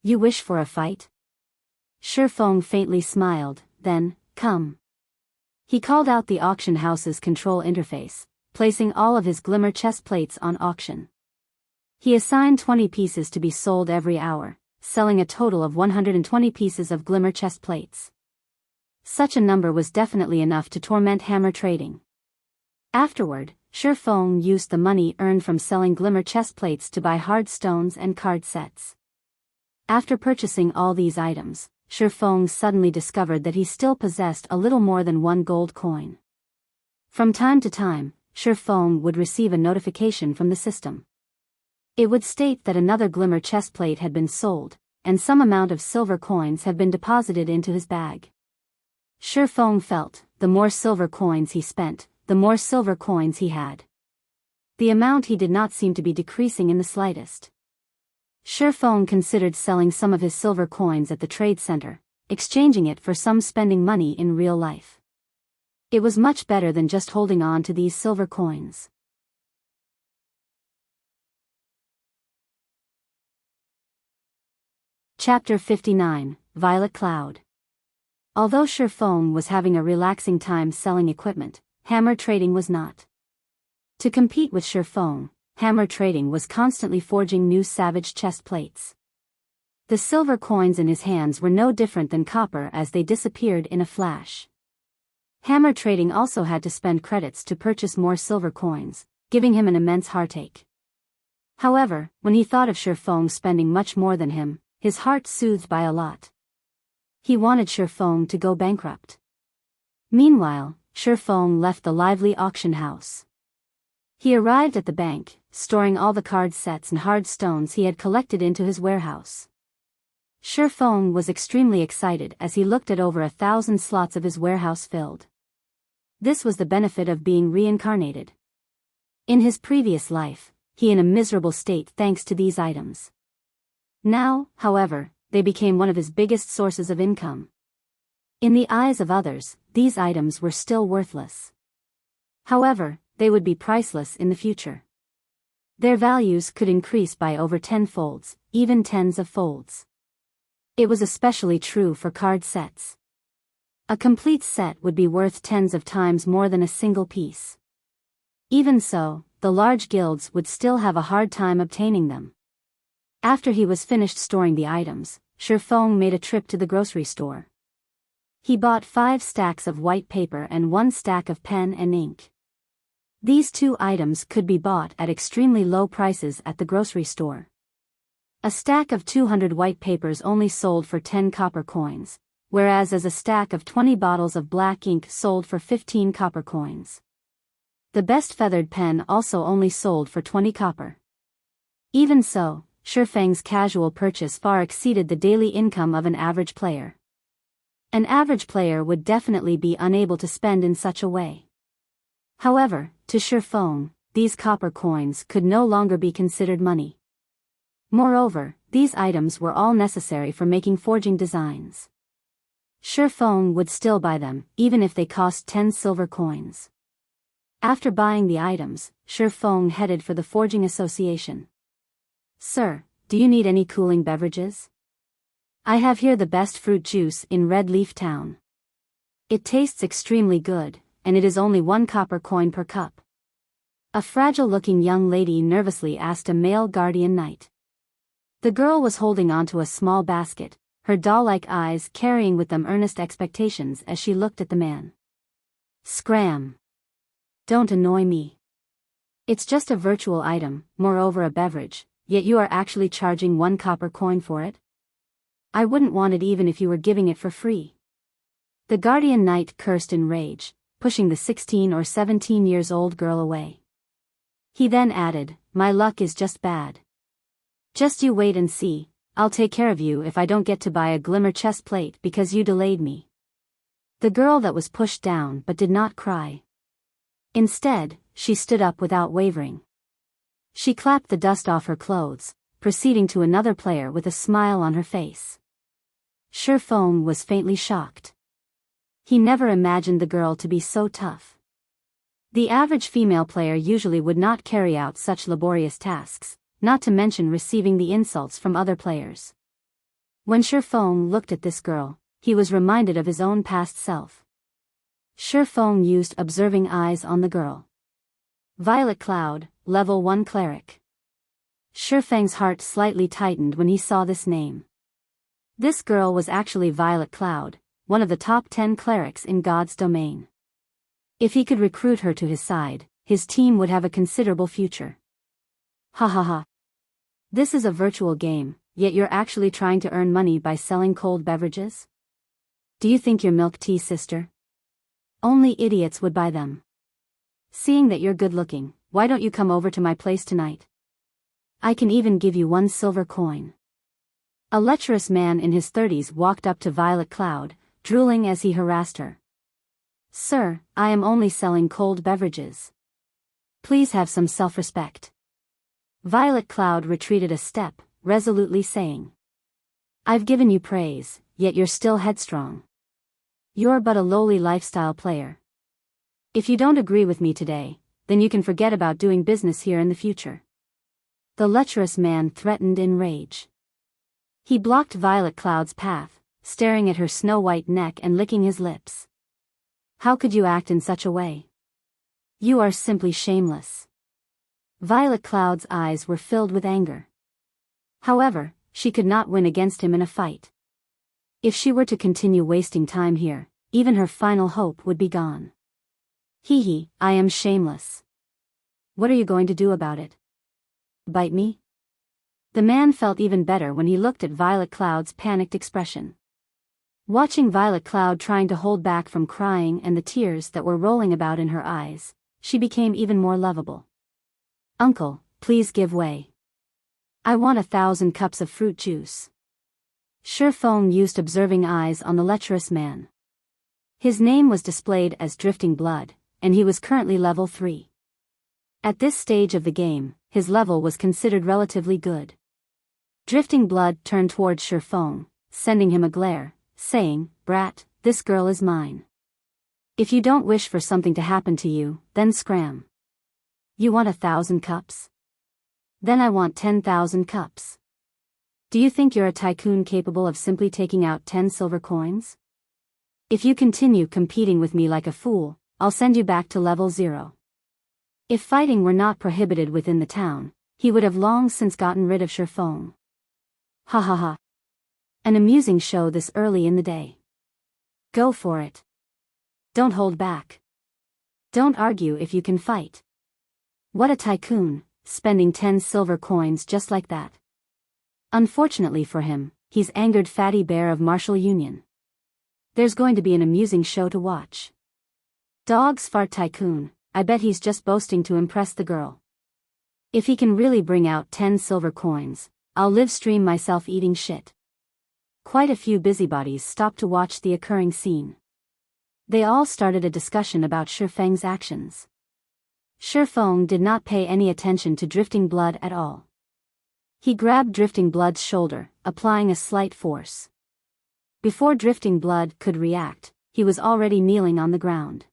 You wish for a fight? Shifeng faintly smiled, then, come. He called out the auction house's control interface, placing all of his Glimmer chestplates on auction. He assigned 20 pieces to be sold every hour, selling a total of 120 pieces of Glimmer chestplates. Such a number was definitely enough to torment Hammer Trading. Afterward, Shifeng used the money earned from selling Glimmer chestplates to buy hard stones and card sets. After purchasing all these items, Shifeng suddenly discovered that he still possessed a little more than 1 gold coin. From time to time, Shifeng would receive a notification from the system. It would state that another Glimmer chestplate had been sold, and some amount of silver coins had been deposited into his bag. Shifeng felt, the more silver coins he spent, the more silver coins he had. The amount he did not seem to be decreasing in the slightest. Shifeng considered selling some of his silver coins at the trade center, exchanging it for some spending money in real life. It was much better than just holding on to these silver coins. Chapter 59, Violet Cloud. Although Shifeng was having a relaxing time selling equipment, Hammer Trading was not. To compete with Shifeng, Hammer Trading was constantly forging new savage chestplates. The silver coins in his hands were no different than copper as they disappeared in a flash. Hammer Trading also had to spend credits to purchase more silver coins, giving him an immense heartache. However, when he thought of Shifeng spending much more than him, his heart soothed by a lot. He wanted Shifeng to go bankrupt. Meanwhile, Shifeng left the lively auction house. He arrived at the bank, storing all the card sets and hard stones he had collected into his warehouse. Shifeng was extremely excited as he looked at over 1,000 slots of his warehouse filled. This was the benefit of being reincarnated. In his previous life, he in a miserable state thanks to these items. Now, however, they became one of his biggest sources of income. In the eyes of others, these items were still worthless. However, they would be priceless in the future. Their values could increase by over 10 folds, even tens of folds. It was especially true for card sets. A complete set would be worth tens of times more than a single piece. Even so, the large guilds would still have a hard time obtaining them. After he was finished storing the items, Shifeng made a trip to the grocery store. He bought 5 stacks of white paper and 1 stack of pen and ink. These 2 items could be bought at extremely low prices at the grocery store. A stack of 200 white papers only sold for 10 copper coins, whereas a stack of 20 bottles of black ink sold for 15 copper coins. The best feathered pen also only sold for 20 copper. Even so, Shifeng's casual purchase far exceeded the daily income of an average player. An average player would definitely be unable to spend in such a way. However, to Shifeng, these copper coins could no longer be considered money. Moreover, these items were all necessary for making forging designs. Shifeng would still buy them, even if they cost 10 silver coins. After buying the items, Shifeng headed for the Forging Association. "Sir, do you need any cooling beverages? I have here the best fruit juice in Red Leaf Town. It tastes extremely good, and it is only 1 copper coin per cup." A fragile-looking young lady nervously asked a male guardian knight. The girl was holding onto a small basket, her doll-like eyes carrying with them earnest expectations as she looked at the man. "Scram! Don't annoy me. It's just a virtual item, moreover a beverage, yet you are actually charging 1 copper coin for it? I wouldn't want it even if you were giving it for free." The guardian knight cursed in rage, pushing the 16 or 17 years old girl away. He then added, "My luck is just bad. Just you wait and see, I'll take care of you if I don't get to buy a Glimmer chestplate because you delayed me." The girl that was pushed down but did not cry. Instead, she stood up without wavering. She clapped the dust off her clothes, proceeding to another player with a smile on her face. Shifeng was faintly shocked. He never imagined the girl to be so tough. The average female player usually would not carry out such laborious tasks, not to mention receiving the insults from other players. When Shifeng looked at this girl, he was reminded of his own past self. Shifeng used observing eyes on the girl. Violet Cloud, Level 1 Cleric. Shifeng's heart slightly tightened when he saw this name. This girl was actually Violet Cloud, one of the top 10 clerics in God's domain. If he could recruit her to his side, his team would have a considerable future. Ha ha ha. This is a virtual game, yet you're actually trying to earn money by selling cold beverages? Do you think you're milk tea, sister? Only idiots would buy them. Seeing that you're good looking, why don't you come over to my place tonight? I can even give you 1 silver coin. A lecherous man in his 30s walked up to Violet Cloud, drooling as he harassed her. "Sir, I am only selling cold beverages. Please have some self-respect." Violet Cloud retreated a step, resolutely saying, "I've given you praise, yet you're still headstrong. You're but a lowly lifestyle player. If you don't agree with me today, then you can forget about doing business here in the future." The lecherous man threatened in rage. He blocked Violet Cloud's path, staring at her snow-white neck and licking his lips. "How could you act in such a way? You are simply shameless." Violet Cloud's eyes were filled with anger. However, she could not win against him in a fight. If she were to continue wasting time here, even her final hope would be gone. "Hee, I am shameless. What are you going to do about it? Bite me?" The man felt even better when he looked at Violet Cloud's panicked expression. Watching Violet Cloud trying to hold back from crying and the tears that were rolling about in her eyes, she became even more lovable. "Uncle, please give way. I want 1,000 cups of fruit juice." Shifeng used observing eyes on the lecherous man. His name was displayed as Drifting Blood, and he was currently level 3. At this stage of the game, his level was considered relatively good. Drifting Blood turned towards Shifeng, sending him a glare, saying, "Brat, this girl is mine. If you don't wish for something to happen to you, then scram. You want 1,000 cups? Then I want 10,000 cups. Do you think you're a tycoon capable of simply taking out 10 silver coins? If you continue competing with me like a fool, I'll send you back to level 0. If fighting were not prohibited within the town, he would have long since gotten rid of Shifeng. Ha ha ha. An amusing show this early in the day. Go for it. Don't hold back. Don't argue if you can fight. What a tycoon, spending 10 silver coins just like that. Unfortunately for him, he's angered Fatty Bear of Martial Union. There's going to be an amusing show to watch. Dogs fart tycoon, I bet he's just boasting to impress the girl. If he can really bring out 10 silver coins, I'll live stream myself eating shit. Quite a few busybodies stopped to watch the occurring scene. They all started a discussion about Shifeng's actions. Shifeng did not pay any attention to Drifting Blood at all. He grabbed Drifting Blood's shoulder, applying a slight force. Before Drifting Blood could react, he was already kneeling on the ground.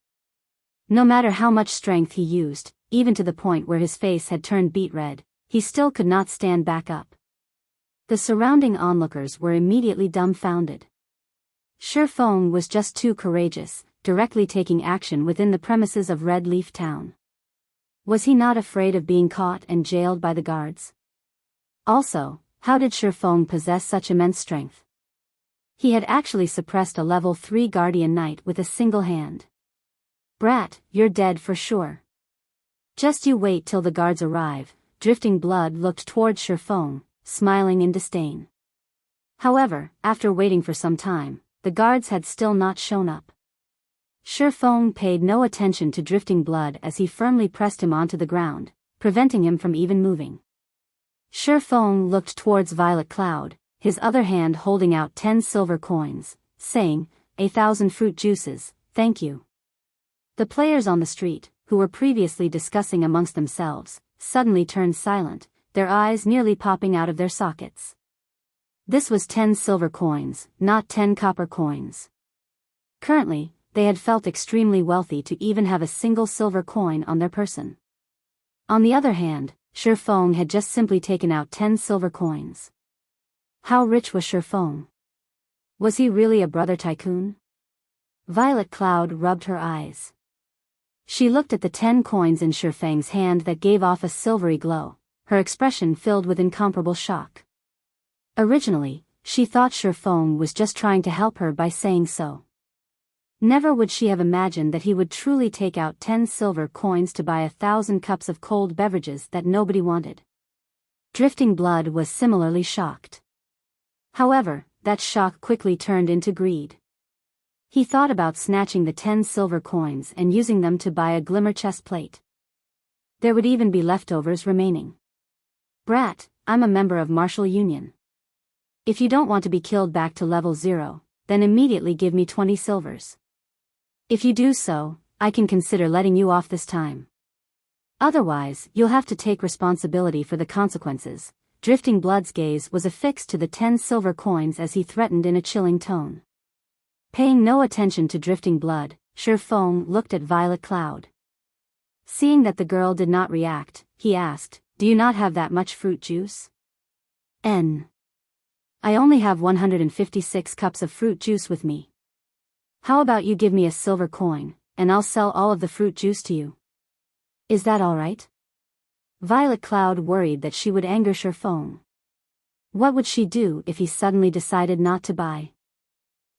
No matter how much strength he used, even to the point where his face had turned beet red, he still could not stand back up. The surrounding onlookers were immediately dumbfounded. Shifeng was just too courageous, directly taking action within the premises of Red Leaf Town. Was he not afraid of being caught and jailed by the guards? Also, how did Shifeng possess such immense strength? He had actually suppressed a level 3 Guardian Knight with a single hand. Brat, you're dead for sure. Just you wait till the guards arrive. Drifting Blood looked toward Shifeng, smiling in disdain. However, after waiting for some time, the guards had still not shown up. Shifeng paid no attention to Drifting Blood as he firmly pressed him onto the ground, preventing him from even moving. Shifeng looked towards Violet Cloud, his other hand holding out 10 silver coins, saying, 1,000 fruit juices, thank you. The players on the street, who were previously discussing amongst themselves, suddenly turned silent, their eyes nearly popping out of their sockets. This was 10 silver coins, not 10 copper coins. Currently, they had felt extremely wealthy to even have a single silver coin on their person. On the other hand, Shifeng had just simply taken out 10 silver coins. How rich was Shifeng? Was he really a brother tycoon? Violet Cloud rubbed her eyes. She looked at the 10 coins in Shifeng's hand that gave off a silvery glow, her expression filled with incomparable shock. Originally, she thought Shifeng was just trying to help her by saying so. Never would she have imagined that he would truly take out 10 silver coins to buy 1,000 cups of cold beverages that nobody wanted. Drifting Blood was similarly shocked. However, that shock quickly turned into greed. He thought about snatching the 10 silver coins and using them to buy a Glimmer chestplate. There would even be leftovers remaining. Brat, I'm a member of Martial Union. If you don't want to be killed back to level 0, then immediately give me 20 silvers. If you do so, I can consider letting you off this time. Otherwise, you'll have to take responsibility for the consequences. Drifting Blood's gaze was affixed to the 10 silver coins as he threatened in a chilling tone. Paying no attention to Drifting Blood, Shifeng looked at Violet Cloud. Seeing that the girl did not react, he asked, do you not have that much fruit juice? I only have 156 cups of fruit juice with me. How about you give me a silver coin, and I'll sell all of the fruit juice to you? Is that all right? Violet Cloud worried that she would anger Shifeng. What would she do if he suddenly decided not to buy?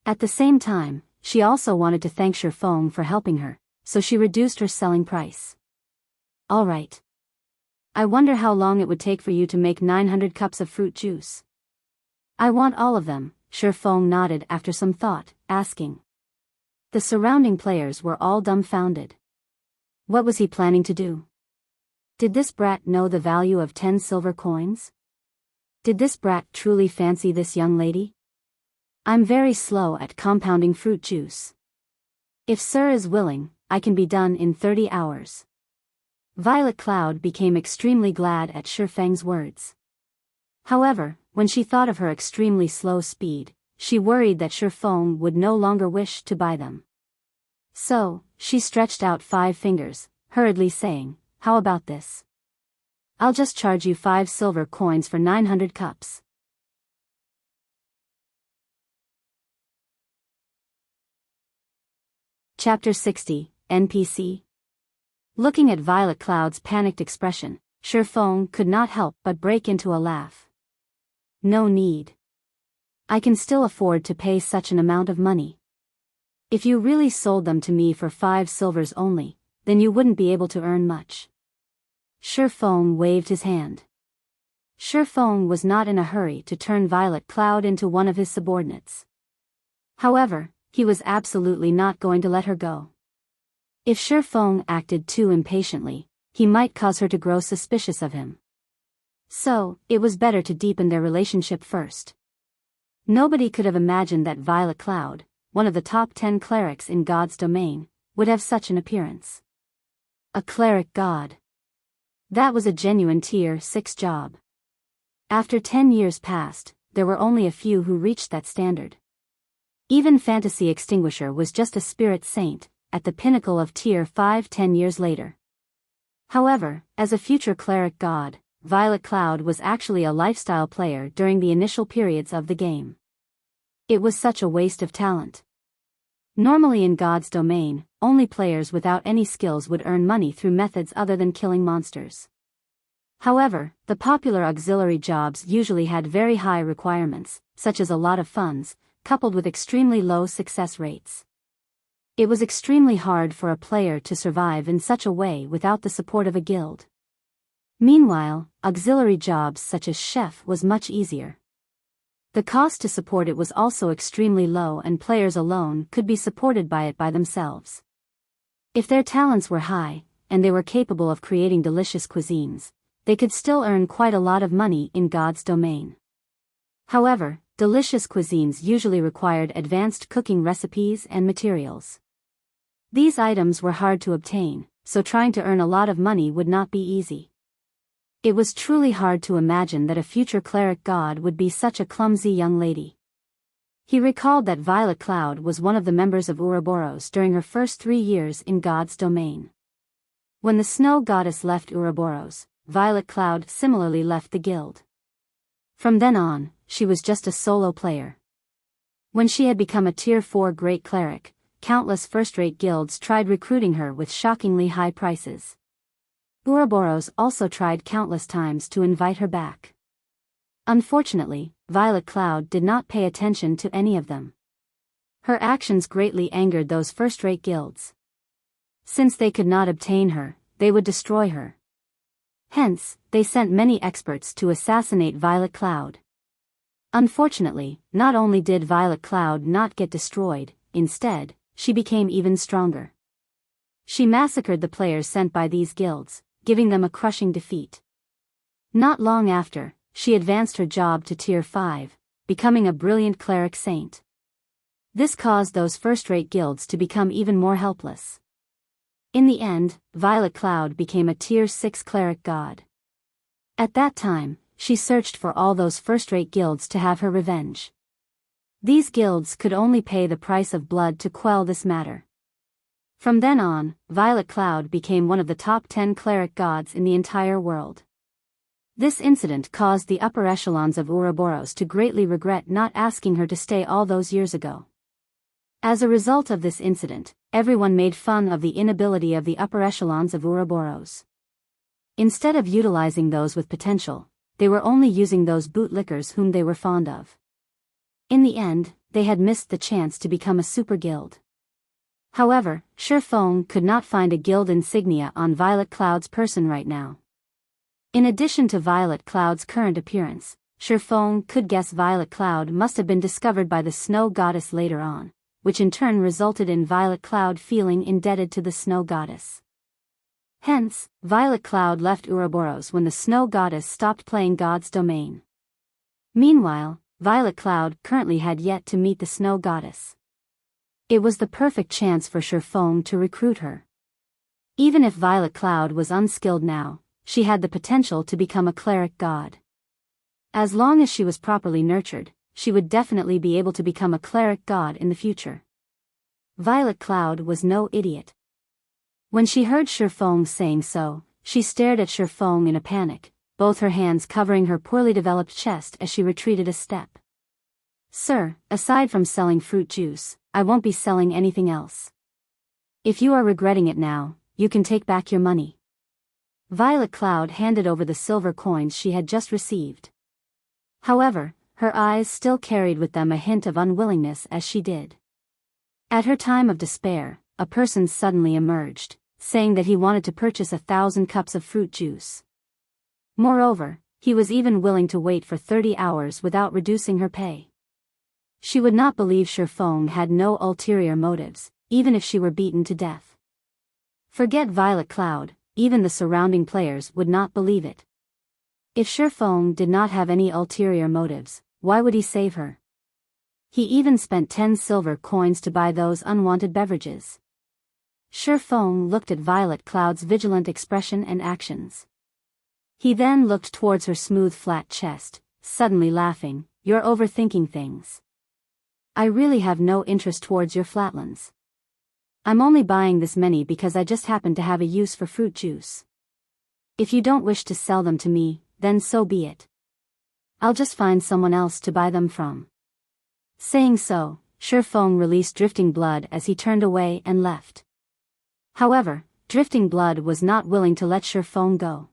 At the same time, she also wanted to thank Shifeng for helping her, so she reduced her selling price. All right. I wonder how long it would take for you to make 900 cups of fruit juice. I want all of them, Shifeng nodded after some thought, asking. The surrounding players were all dumbfounded. What was he planning to do? Did this brat know the value of 10 silver coins? Did this brat truly fancy this young lady? I'm very slow at compounding fruit juice. If Sir is willing, I can be done in 30 hours. Violet Cloud became extremely glad at Shifeng's words. However, when she thought of her extremely slow speed, she worried that Shifeng would no longer wish to buy them. So, she stretched out 5 fingers, hurriedly saying, how about this? I'll just charge you 5 silver coins for 900 cups. Chapter 60, NPC. Looking at Violet Cloud's panicked expression, Shifeng could not help but break into a laugh. No need. I can still afford to pay such an amount of money. If you really sold them to me for 5 silvers only, then you wouldn't be able to earn much. Shifeng waved his hand. Shifeng was not in a hurry to turn Violet Cloud into one of his subordinates. However, he was absolutely not going to let her go. If Shifeng acted too impatiently, he might cause her to grow suspicious of him. So, it was better to deepen their relationship first. Nobody could have imagined that Violet Cloud, one of the top 10 clerics in God's domain, would have such an appearance. A cleric god. That was a genuine tier 6 job. After 10 years passed, there were only a few who reached that standard. Even Fantasy Extinguisher was just a spirit saint, at the pinnacle of tier 5 10 years later. However, as a future cleric god, Violet Cloud was actually a lifestyle player during the initial periods of the game. It was such a waste of talent. Normally in God's domain, only players without any skills would earn money through methods other than killing monsters. However, the popular auxiliary jobs usually had very high requirements, such as a lot of funds, coupled with extremely low success rates. It was extremely hard for a player to survive in such a way without the support of a guild. Meanwhile, auxiliary jobs such as chef was much easier. The cost to support it was also extremely low and players alone could be supported by it by themselves. If their talents were high, and they were capable of creating delicious cuisines, they could still earn quite a lot of money in God's domain. However, delicious cuisines usually required advanced cooking recipes and materials. These items were hard to obtain, so trying to earn a lot of money would not be easy. It was truly hard to imagine that a future cleric god would be such a clumsy young lady. He recalled that Violet Cloud was one of the members of Ouroboros during her first 3 years in God's domain. When the snow goddess left Ouroboros, Violet Cloud similarly left the guild. From then on, she was just a solo player. When she had become a tier 4 great cleric, countless first-rate guilds tried recruiting her with shockingly high prices. Ouroboros also tried countless times to invite her back. Unfortunately, Violet Cloud did not pay attention to any of them. Her actions greatly angered those first-rate guilds. Since they could not obtain her, they would destroy her. Hence, they sent many experts to assassinate Violet Cloud. Unfortunately, not only did Violet Cloud not get destroyed, instead, she became even stronger. She massacred the players sent by these guilds, giving them a crushing defeat. Not long after, she advanced her job to tier 5, becoming a brilliant cleric saint. This caused those first-rate guilds to become even more helpless. In the end, Violet Cloud became a tier 6 cleric god. At that time, she searched for all those first-rate guilds to have her revenge. These guilds could only pay the price of blood to quell this matter. From then on, Violet Cloud became one of the top 10 cleric gods in the entire world. This incident caused the upper echelons of Ouroboros to greatly regret not asking her to stay all those years ago. As a result of this incident, everyone made fun of the inability of the upper echelons of Ouroboros. Instead of utilizing those with potential, they were only using those bootlickers whom they were fond of. In the end, they had missed the chance to become a super guild. However, Shifeng could not find a guild insignia on Violet Cloud's person right now. In addition to Violet Cloud's current appearance, Shifeng could guess Violet Cloud must have been discovered by the snow goddess later on, which in turn resulted in Violet Cloud feeling indebted to the snow goddess. Hence, Violet Cloud left Ouroboros when the snow goddess stopped playing God's domain. Meanwhile, Violet Cloud currently had yet to meet the snow goddess. It was the perfect chance for Shifeng to recruit her. Even if Violet Cloud was unskilled now, she had the potential to become a cleric god. As long as she was properly nurtured, she would definitely be able to become a cleric god in the future. Violet Cloud was no idiot. When she heard Shifeng saying so, she stared at Shifeng in a panic, both her hands covering her poorly developed chest as she retreated a step. "Sir, aside from selling fruit juice, I won't be selling anything else. If you are regretting it now, you can take back your money. Violet Cloud handed over the silver coins she had just received. However, her eyes still carried with them a hint of unwillingness as she did. At her time of despair, a person suddenly emerged, saying that he wanted to purchase 1,000 cups of fruit juice. Moreover, he was even willing to wait for 30 hours without reducing her pay. She would not believe Shifeng had no ulterior motives, even if she were beaten to death. Forget Violet Cloud, even the surrounding players would not believe it. If Shifeng did not have any ulterior motives, why would he save her? He even spent 10 silver coins to buy those unwanted beverages. Shifeng looked at Violet Cloud's vigilant expression and actions. He then looked towards her smooth flat chest, suddenly laughing, "You're overthinking things. I really have no interest towards your flatlands. I'm only buying this many because I just happen to have a use for fruit juice. If you don't wish to sell them to me, then so be it. I'll just find someone else to buy them from." Saying so, Shifeng released Drifting Blood as he turned away and left. However, Drifting Blood was not willing to let Shifeng go.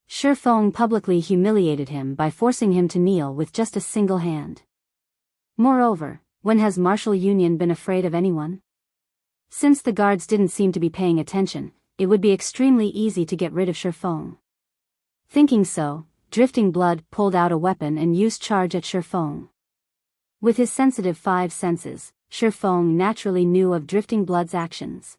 Shifeng publicly humiliated him by forcing him to kneel with just a single hand. Moreover, when has Martial Union been afraid of anyone? Since the guards didn't seem to be paying attention, it would be extremely easy to get rid of Shifeng. Thinking so, Drifting Blood pulled out a weapon and used charge at Shifeng. With his sensitive 5 senses, Shifeng naturally knew of Drifting Blood's actions.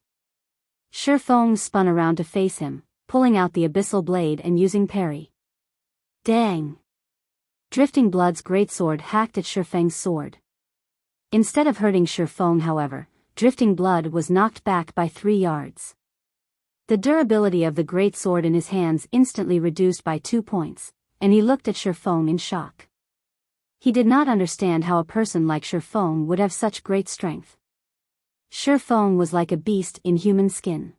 Shifeng spun around to face him, pulling out the abyssal blade and using parry. Dang! Drifting Blood's greatsword hacked at Shifeng's sword. Instead of hurting Shifeng, however, Drifting Blood was knocked back by 3 yards. The durability of the greatsword in his hands instantly reduced by 2 points, and he looked at Shifeng in shock. He did not understand how a person like Shifeng would have such great strength. Shifeng was like a beast in human skin.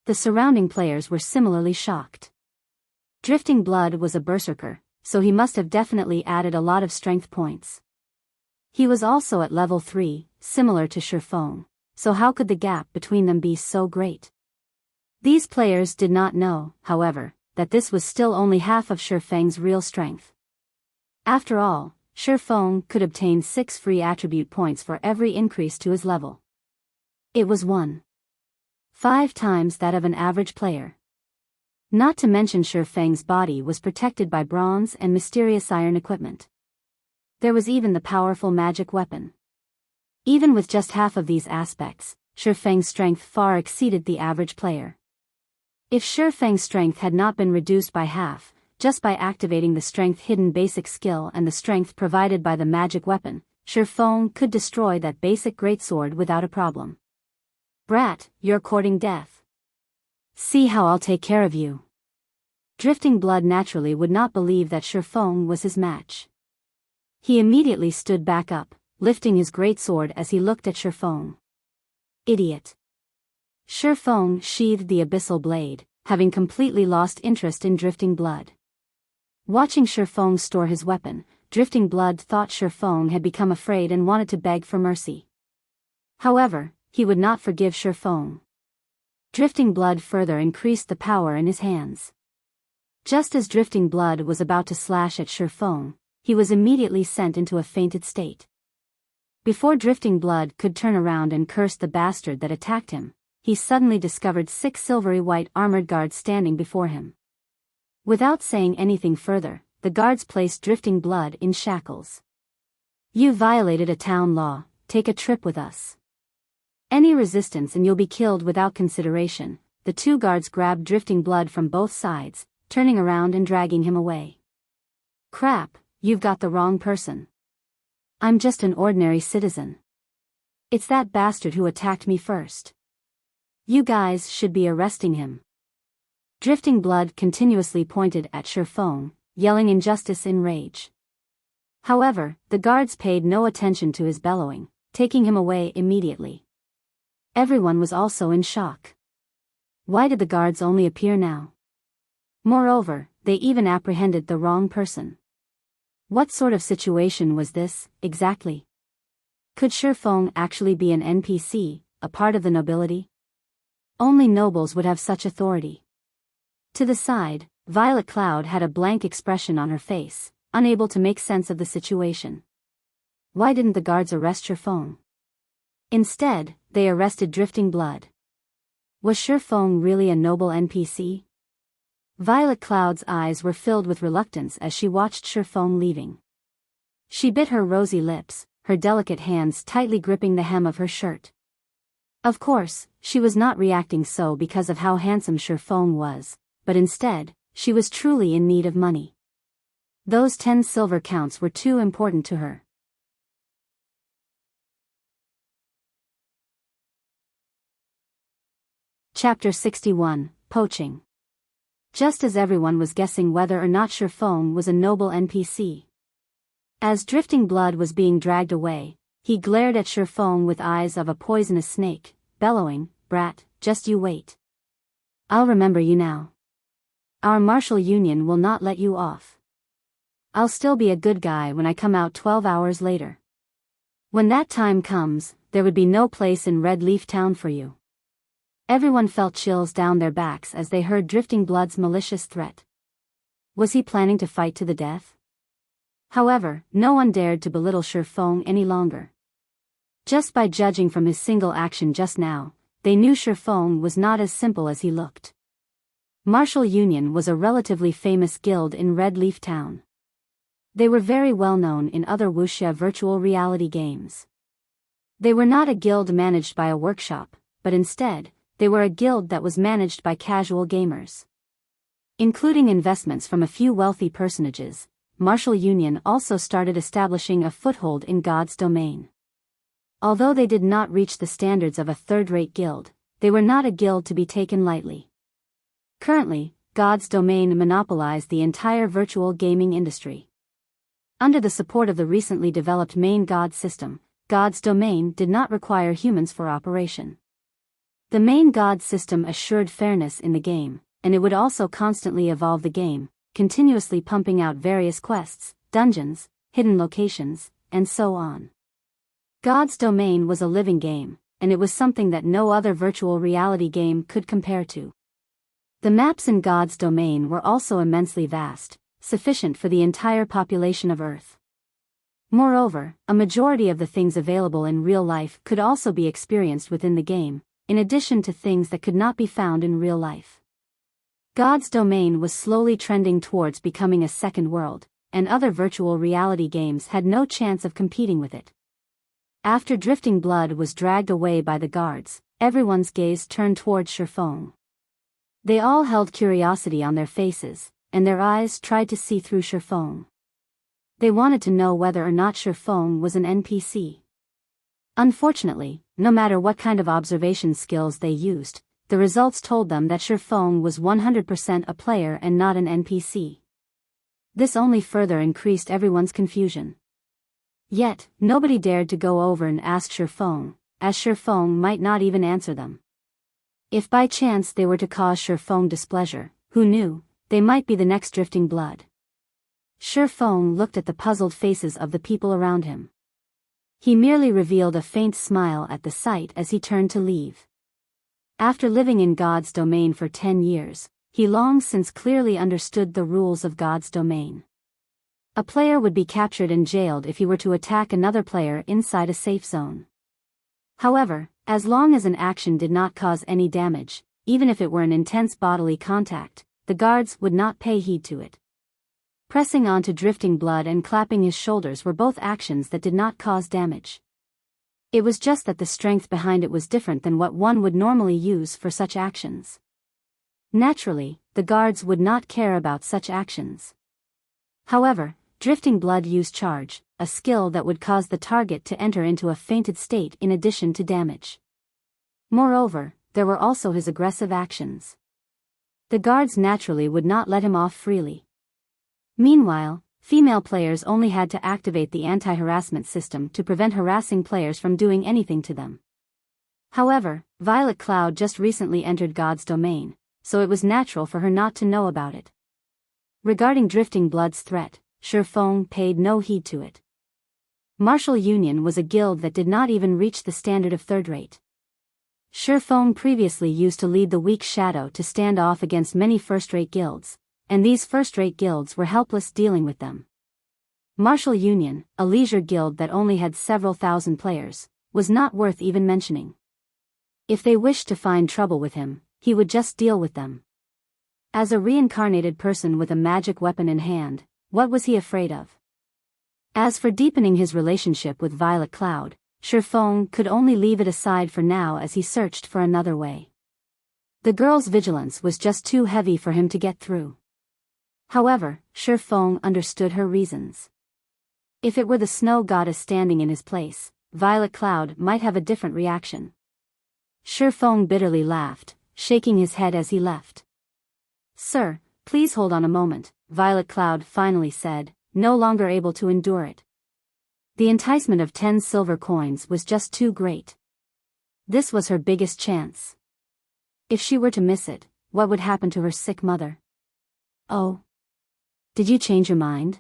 The surrounding players were similarly shocked. Drifting Blood was a berserker, so he must have definitely added a lot of strength points. He was also at level 3, similar to Shifeng, so how could the gap between them be so great? These players did not know, however, that this was still only half of Shifeng's real strength. After all, Shifeng could obtain 6 free attribute points for every increase to his level. It was 1.5 times that of an average player. Not to mention Shifeng's body was protected by bronze and mysterious iron equipment. There was even the powerful magic weapon. Even with just half of these aspects, Shifeng's strength far exceeded the average player. If Shifeng's strength had not been reduced by half, just by activating the strength-hidden basic skill and the strength provided by the magic weapon, Shifeng could destroy that basic greatsword without a problem. "Brat, you're courting death. See how I'll take care of you." Drifting Blood naturally would not believe that Shifeng was his match. He immediately stood back up, lifting his greatsword as he looked at Shifeng. Idiot. Shifeng sheathed the abyssal blade, having completely lost interest in Drifting Blood. Watching Shifeng store his weapon, Drifting Blood thought Shifeng had become afraid and wanted to beg for mercy. However, he would not forgive Shifeng. Drifting Blood further increased the power in his hands. Just as Drifting Blood was about to slash at Shifeng, he was immediately sent into a fainted state. Before Drifting Blood could turn around and curse the bastard that attacked him, he suddenly discovered 6 silvery white armored guards standing before him. Without saying anything further, the guards placed Drifting Blood in shackles. "You violated a town law, take a trip with us. Any resistance and you'll be killed without consideration." The 2 guards grabbed Drifting Blood from both sides, turning around and dragging him away. "Crap, you've got the wrong person. I'm just an ordinary citizen. It's that bastard who attacked me first. You guys should be arresting him." Drifting Blood continuously pointed at Shifeng, yelling injustice in rage. However, the guards paid no attention to his bellowing, taking him away immediately. Everyone was also in shock. Why did the guards only appear now? Moreover, they even apprehended the wrong person. What sort of situation was this, exactly? Could Shifeng actually be an NPC, a part of the nobility? Only nobles would have such authority. To the side, Violet Cloud had a blank expression on her face, unable to make sense of the situation. Why didn't the guards arrest Shifeng? Instead, they arrested Drifting Blood. Was Shifeng really a noble NPC? Violet Cloud's eyes were filled with reluctance as she watched Shifeng leaving. She bit her rosy lips, her delicate hands tightly gripping the hem of her shirt. Of course, she was not reacting so because of how handsome Shifeng was, but instead, she was truly in need of money. Those 10 silver counts were too important to her. Chapter 61, Poaching. Just as everyone was guessing whether or not Shifeng was a noble NPC. As Drifting Blood was being dragged away, he glared at Shifeng with eyes of a poisonous snake, bellowing, "Brat, just you wait. I'll remember you now. Our martial union will not let you off. I'll still be a good guy when I come out 12 hours later. When that time comes, there would be no place in Red Leaf Town for you." Everyone felt chills down their backs as they heard Drifting Blood's malicious threat. Was he planning to fight to the death? However, no one dared to belittle Shifeng any longer. Just by judging from his single action just now, they knew Shifeng was not as simple as he looked. Martial Union was a relatively famous guild in Red Leaf Town. They were very well known in other wuxia virtual reality games. They were not a guild managed by a workshop, but instead, they were a guild that was managed by casual gamers. Including investments from a few wealthy personages, Martial Union also started establishing a foothold in God's domain. Although they did not reach the standards of a third-rate guild, they were not a guild to be taken lightly. Currently, God's domain monopolized the entire virtual gaming industry. Under the support of the recently developed main God system, God's domain did not require humans for operation. The main God system assured fairness in the game, and it would also constantly evolve the game, continuously pumping out various quests, dungeons, hidden locations, and so on. God's domain was a living game, and it was something that no other virtual reality game could compare to. The maps in God's domain were also immensely vast, sufficient for the entire population of Earth. Moreover, a majority of the things available in real life could also be experienced within the game, in addition to things that could not be found in real life. God's domain was slowly trending towards becoming a second world, and other virtual reality games had no chance of competing with it. After Drifting Blood was dragged away by the guards, everyone's gaze turned towards Shifeng. They all held curiosity on their faces, and their eyes tried to see through Shifeng. They wanted to know whether or not Shifeng was an NPC. Unfortunately, no matter what kind of observation skills they used, the results told them that Shifeng was 100% a player and not an NPC. This only further increased everyone's confusion. Yet, nobody dared to go over and ask Shifeng, as Shifeng might not even answer them. If by chance they were to cause Shifeng displeasure, who knew, they might be the next Drifting Blood. Shifeng looked at the puzzled faces of the people around him. He merely revealed a faint smile at the sight as he turned to leave. After living in God's domain for 10 years, he long since clearly understood the rules of God's domain. A player would be captured and jailed if he were to attack another player inside a safe zone. However, as long as an action did not cause any damage, even if it were an intense bodily contact, the guards would not pay heed to it. Pressing on to Drifting Blood and clapping his shoulders were both actions that did not cause damage. It was just that the strength behind it was different than what one would normally use for such actions. Naturally, the guards would not care about such actions. However, Drifting Blood used Charge, a skill that would cause the target to enter into a fainted state in addition to damage. Moreover, there were also his aggressive actions. The guards naturally would not let him off freely. Meanwhile, female players only had to activate the anti-harassment system to prevent harassing players from doing anything to them. However, Violet Cloud just recently entered God's domain, so it was natural for her not to know about it. Regarding Drifting Blood's threat, Shifeng paid no heed to it. Martial Union was a guild that did not even reach the standard of third rate. Shifeng previously used to lead the weak shadow to stand off against many first-rate guilds, and these first-rate guilds were helpless dealing with them. Martial Union, a leisure guild that only had several thousand players, was not worth even mentioning. If they wished to find trouble with him, he would just deal with them. As a reincarnated person with a magic weapon in hand, what was he afraid of? As for deepening his relationship with Violet Cloud, Shifeng could only leave it aside for now as he searched for another way. The girl's vigilance was just too heavy for him to get through. However, Shifeng understood her reasons. If it were the snow goddess standing in his place, Violet Cloud might have a different reaction. Shifeng bitterly laughed, shaking his head as he left. "Sir, please hold on a moment," Violet Cloud finally said, no longer able to endure it. The enticement of 10 silver coins was just too great. This was her biggest chance. If she were to miss it, what would happen to her sick mother? "Oh. Did you change your mind?"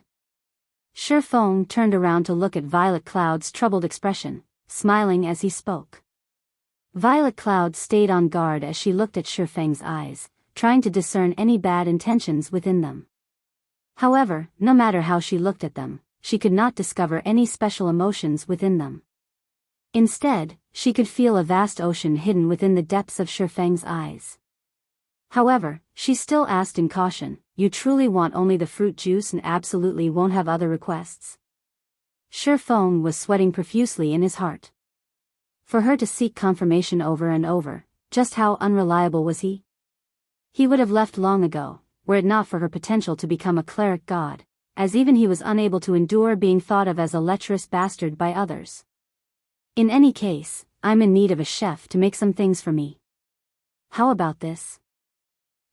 Shifeng turned around to look at Violet Cloud's troubled expression, smiling as he spoke. Violet Cloud stayed on guard as she looked at Shifeng's eyes, trying to discern any bad intentions within them. However, no matter how she looked at them, she could not discover any special emotions within them. Instead, she could feel a vast ocean hidden within the depths of Shifeng's eyes. However, she still asked in caution, "You truly want only the fruit juice and absolutely won't have other requests?" Shifeng was sweating profusely in his heart. For her to seek confirmation over and over, just how unreliable was he? He would have left long ago, were it not for her potential to become a cleric god, as even he was unable to endure being thought of as a lecherous bastard by others. "In any case, I'm in need of a chef to make some things for me. How about this?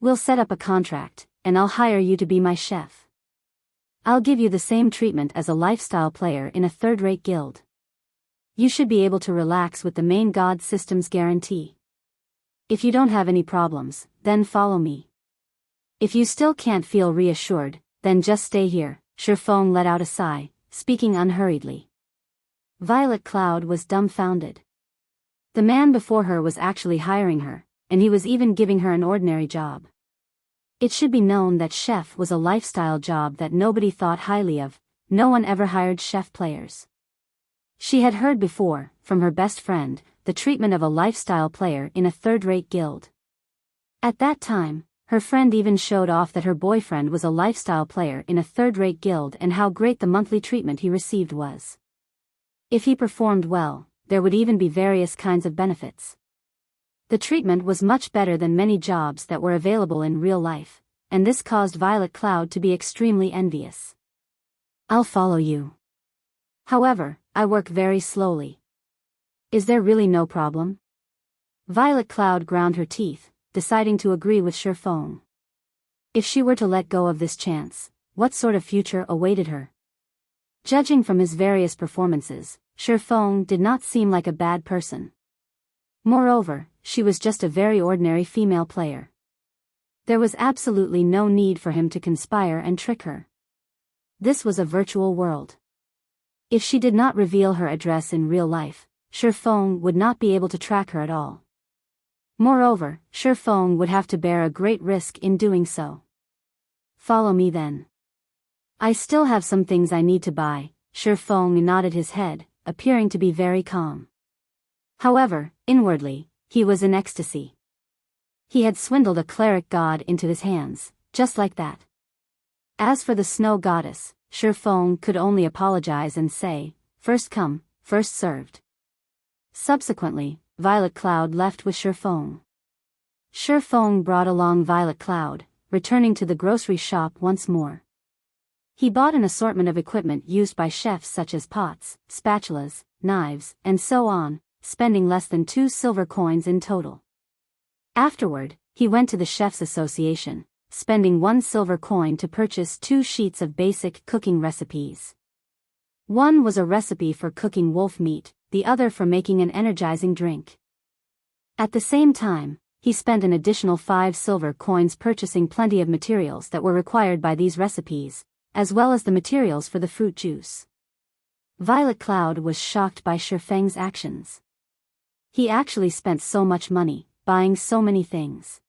We'll set up a contract, and I'll hire you to be my chef. I'll give you the same treatment as a lifestyle player in a third-rate guild. You should be able to relax with the main god system's guarantee. If you don't have any problems, then follow me. If you still can't feel reassured, then just stay here." Shifeng let out a sigh, speaking unhurriedly. Violet Cloud was dumbfounded. The man before her was actually hiring her, and he was even giving her an ordinary job. It should be known that chef was a lifestyle job that nobody thought highly of. No one ever hired chef players. She had heard before, from her best friend, the treatment of a lifestyle player in a third-rate guild. At that time, her friend even showed off that her boyfriend was a lifestyle player in a third-rate guild and how great the monthly treatment he received was. If he performed well, there would even be various kinds of benefits. The treatment was much better than many jobs that were available in real life, and this caused Violet Cloud to be extremely envious. "I'll follow you. However, I work very slowly. Is there really no problem?" Violet Cloud ground her teeth, deciding to agree with Shifeng. If she were to let go of this chance, what sort of future awaited her? Judging from his various performances, Shifeng did not seem like a bad person. Moreover, she was just a very ordinary female player. There was absolutely no need for him to conspire and trick her. This was a virtual world. If she did not reveal her address in real life, Shifeng would not be able to track her at all. Moreover, Shifeng would have to bear a great risk in doing so. "Follow me then. I still have some things I need to buy." Shifeng nodded his head, appearing to be very calm. However, inwardly, he was in ecstasy. He had swindled a cleric god into his hands, just like that. As for the snow goddess, Shifeng could only apologize and say, "First come, first served." Subsequently, Violet Cloud left with Shifeng. Shifeng brought along Violet Cloud, returning to the grocery shop once more. He bought an assortment of equipment used by chefs such as pots, spatulas, knives, and so on, spending less than 2 silver coins in total. Afterward, he went to the Chefs' Association, spending 1 silver coin to purchase 2 sheets of basic cooking recipes. One was a recipe for cooking wolf meat, the other for making an energizing drink. At the same time, he spent an additional 5 silver coins purchasing plenty of materials that were required by these recipes, as well as the materials for the fruit juice. Violet Cloud was shocked by Shifeng's actions. He actually spent so much money, buying so many things.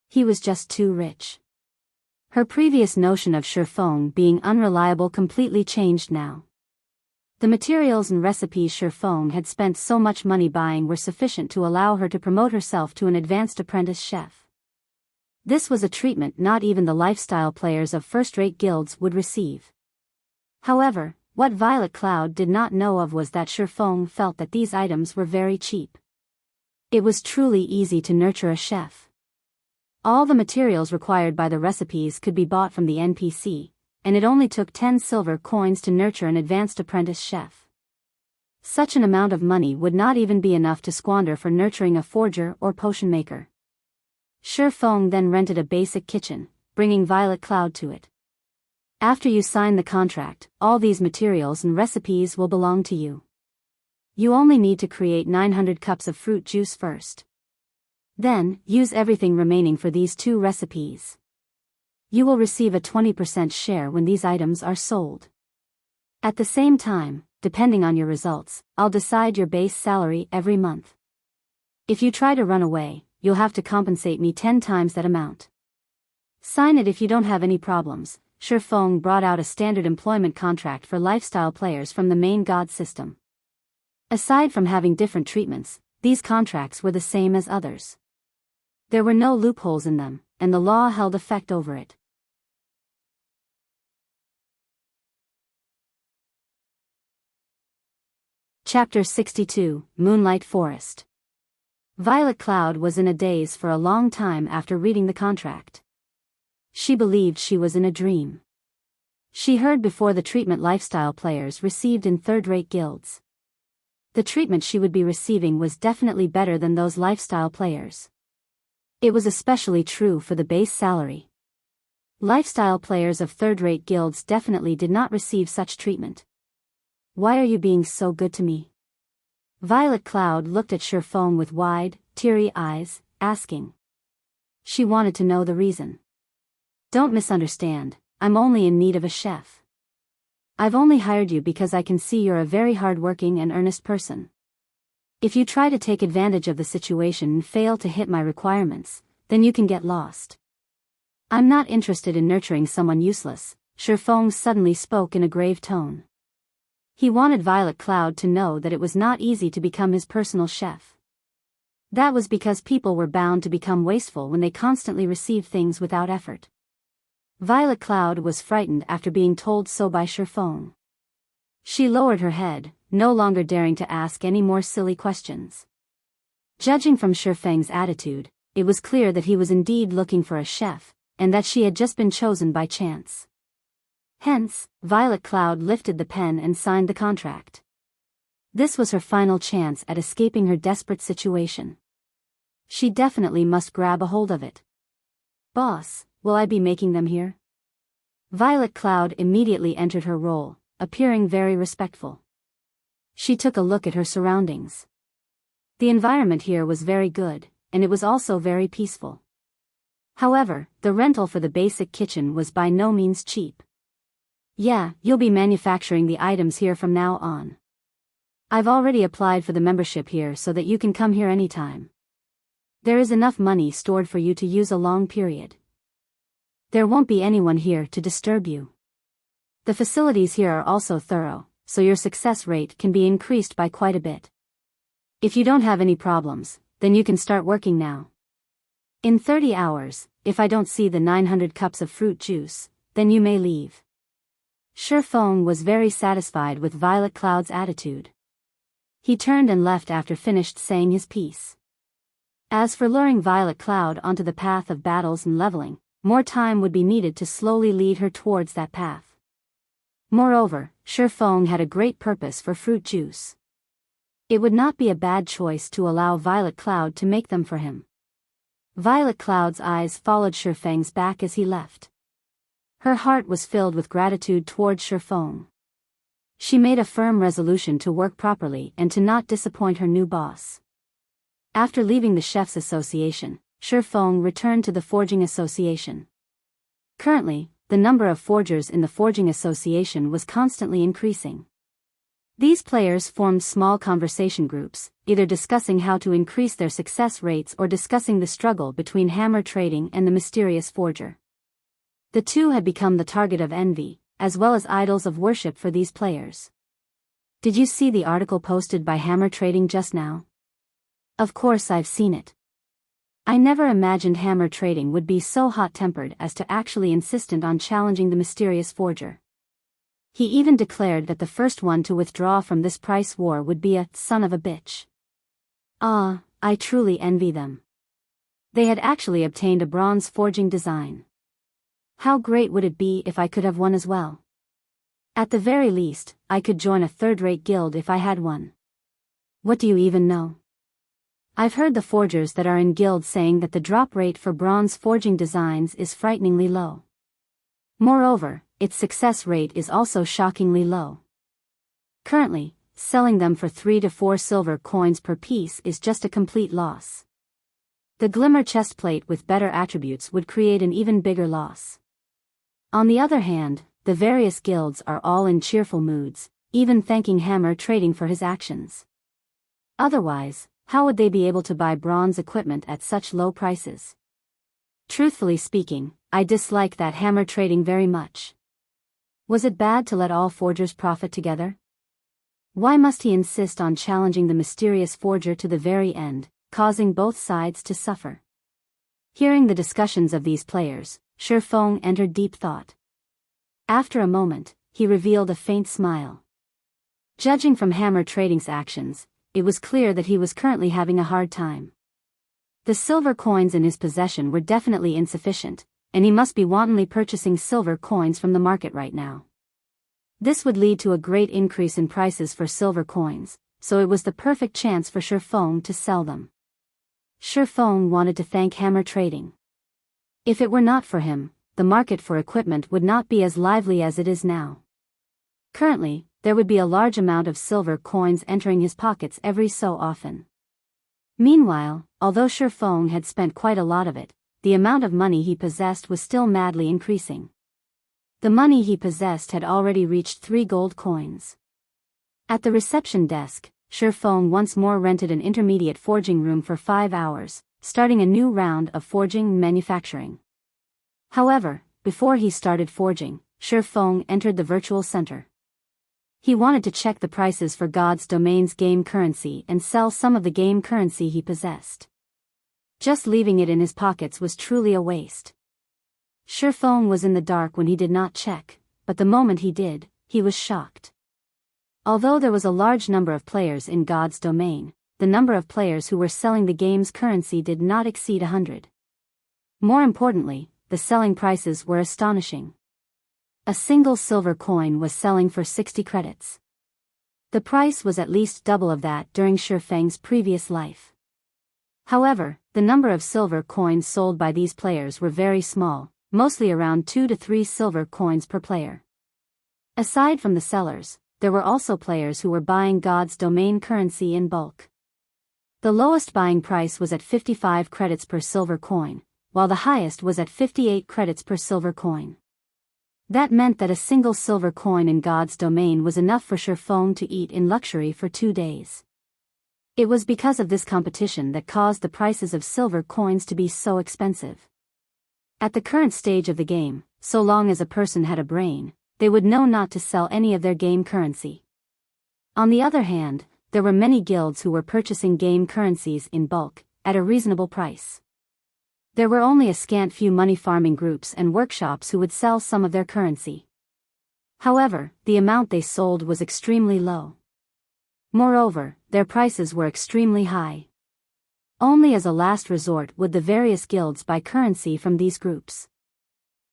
He was just too rich. Her previous notion of Shifeng being unreliable completely changed now. The materials and recipes Shifeng had spent so much money buying were sufficient to allow her to promote herself to an advanced apprentice chef. This was a treatment not even the lifestyle players of first-rate guilds would receive. However, what Violet Cloud did not know of was that Shifeng felt that these items were very cheap. It was truly easy to nurture a chef. All the materials required by the recipes could be bought from the NPC, and it only took 10 silver coins to nurture an advanced apprentice chef. Such an amount of money would not even be enough to squander for nurturing a forger or potion maker. Shifeng then rented a basic kitchen, bringing Violet Cloud to it. After you sign the contract, all these materials and recipes will belong to you. You only need to create 900 cups of fruit juice first. Then, use everything remaining for these 2 recipes. You will receive a 20% share when these items are sold. At the same time, depending on your results, I'll decide your base salary every month. If you try to run away, you'll have to compensate me 10 times that amount. Sign it if you don't have any problems. Shifeng brought out a standard employment contract for lifestyle players from the main god system. Aside from having different treatments, these contracts were the same as others. There were no loopholes in them, and the law held effect over it. Chapter 62, Moonlight Forest. Violet Cloud was in a daze for a long time after reading the contract. She believed she was in a dream. She heard before the treatment lifestyle players received in third-rate guilds. The treatment she would be receiving was definitely better than those lifestyle players. It was especially true for the base salary. Lifestyle players of third-rate guilds definitely did not receive such treatment. Why are you being so good to me? Violet Cloud looked at Shifeng with wide, teary eyes, asking. She wanted to know the reason. Don't misunderstand, I'm only in need of a chef. I've only hired you because I can see you're a very hard-working and earnest person. If you try to take advantage of the situation and fail to hit my requirements, then you can get lost. I'm not interested in nurturing someone useless, Shifeng suddenly spoke in a grave tone. He wanted Violet Cloud to know that it was not easy to become his personal chef. That was because people were bound to become wasteful when they constantly received things without effort. Violet Cloud was frightened after being told so by Shifeng. She lowered her head, no longer daring to ask any more silly questions. Judging from Shifeng's attitude, it was clear that he was indeed looking for a chef, and that she had just been chosen by chance. Hence, Violet Cloud lifted the pen and signed the contract. This was her final chance at escaping her desperate situation. She definitely must grab a hold of it. Boss, will I be making them here? Violet Cloud immediately entered her role, appearing very respectful. She took a look at her surroundings. The environment here was very good, and it was also very peaceful. However, the rental for the basic kitchen was by no means cheap. Yeah, you'll be manufacturing the items here from now on. I've already applied for the membership here so that you can come here anytime. There is enough money stored for you to use a long period. There won't be anyone here to disturb you. The facilities here are also thorough, so your success rate can be increased by quite a bit. If you don't have any problems, then you can start working now. In 30 hours, if I don't see the 900 cups of fruit juice, then you may leave. Shifeng was very satisfied with Violet Cloud's attitude. He turned and left after finished saying his piece. As for luring Violet Cloud onto the path of battles and leveling, more time would be needed to slowly lead her towards that path. Moreover, Shifeng had a great purpose for fruit juice. It would not be a bad choice to allow Violet Cloud to make them for him. Violet Cloud's eyes followed Shifeng's back as he left. Her heart was filled with gratitude towards Shifeng. She made a firm resolution to work properly and to not disappoint her new boss. After leaving the Chefs' Association, Shifeng returned to the Forging Association. Currently, the number of forgers in the Forging Association was constantly increasing. These players formed small conversation groups, either discussing how to increase their success rates or discussing the struggle between hammer trading and the mysterious forger. The two had become the target of envy, as well as idols of worship for these players. Did you see the article posted by Hammer Trading just now? Of course I've seen it. I never imagined Hammer Trading would be so hot-tempered as to actually insistent on challenging the mysterious forger. He even declared that the first one to withdraw from this price war would be a son of a bitch. Ah, I truly envy them. They had actually obtained a bronze forging design. How great would it be if I could have one as well? At the very least, I could join a third-rate guild if I had one. What do you even know? I've heard the forgers that are in guilds saying that the drop rate for bronze forging designs is frighteningly low. Moreover, its success rate is also shockingly low. Currently, selling them for 3 to 4 silver coins per piece is just a complete loss. The Glimmer chestplate with better attributes would create an even bigger loss. On the other hand, the various guilds are all in cheerful moods, even thanking Hammer Trading for his actions. Otherwise, how would they be able to buy bronze equipment at such low prices? Truthfully speaking, I dislike that Hammer Trading very much. Was it bad to let all forgers profit together? Why must he insist on challenging the mysterious forger to the very end, causing both sides to suffer? Hearing the discussions of these players, Shifeng entered deep thought. After a moment, he revealed a faint smile. Judging from Hammer Trading's actions, it was clear that he was currently having a hard time. The silver coins in his possession were definitely insufficient, and he must be wantonly purchasing silver coins from the market right now. This would lead to a great increase in prices for silver coins, so it was the perfect chance for Shifeng to sell them. Shifeng wanted to thank Hammer Trading. If it were not for him, the market for equipment would not be as lively as it is now. Currently, there would be a large amount of silver coins entering his pockets every so often. Meanwhile, although Shifeng had spent quite a lot of it, the amount of money he possessed was still madly increasing. The money he possessed had already reached 3 gold coins. At the reception desk, Shifeng once more rented an intermediate forging room for 5 hours, starting a new round of forging and manufacturing. However, before he started forging, Shifeng entered the virtual center. He wanted to check the prices for God's Domain's game currency and sell some of the game currency he possessed. Just leaving it in his pockets was truly a waste. Shifeng was in the dark when he did not check, but the moment he did, he was shocked. Although there was a large number of players in God's Domain, the number of players who were selling the game's currency did not exceed 100. More importantly, the selling prices were astonishing. A single silver coin was selling for 60 credits. The price was at least double of that during Shifeng's previous life. However, the number of silver coins sold by these players were very small, mostly around 2 to 3 silver coins per player. Aside from the sellers, there were also players who were buying God's Domain currency in bulk. The lowest buying price was at 55 credits per silver coin, while the highest was at 58 credits per silver coin. That meant that a single silver coin in God's Domain was enough for Shifeng to eat in luxury for 2 days. It was because of this competition that caused the prices of silver coins to be so expensive. At the current stage of the game, so long as a person had a brain, they would know not to sell any of their game currency. On the other hand, there were many guilds who were purchasing game currencies in bulk, at a reasonable price. There were only a scant few money farming groups and workshops who would sell some of their currency. However, the amount they sold was extremely low. Moreover, their prices were extremely high. Only as a last resort would the various guilds buy currency from these groups.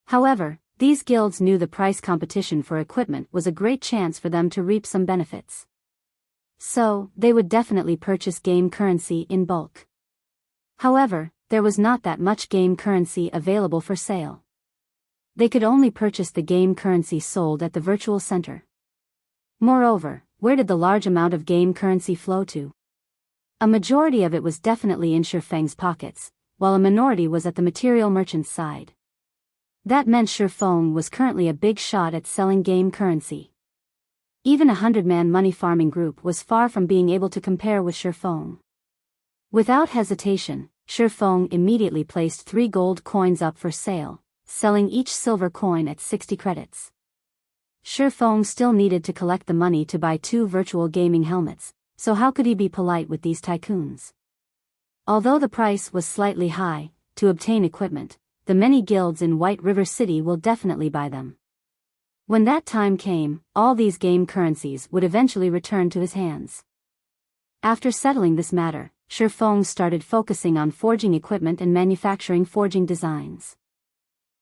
However, these guilds knew the price competition for equipment was a great chance for them to reap some benefits. So, they would definitely purchase game currency in bulk. However, there was not that much game currency available for sale. They could only purchase the game currency sold at the virtual center. Moreover, where did the large amount of game currency flow to? A majority of it was definitely in Shifeng's pockets, while a minority was at the material merchant's side. That meant Shifeng was currently a big shot at selling game currency. Even a 100-man money farming group was far from being able to compare with Shifeng. Without hesitation, Shifeng immediately placed 3 gold coins up for sale, selling each silver coin at 60 credits. Shifeng still needed to collect the money to buy 2 virtual gaming helmets, so how could he be polite with these tycoons? Although the price was slightly high, to obtain equipment, the many guilds in White River City will definitely buy them. When that time came, all these game currencies would eventually return to his hands. After settling this matter, Shifeng started focusing on forging equipment and manufacturing forging designs.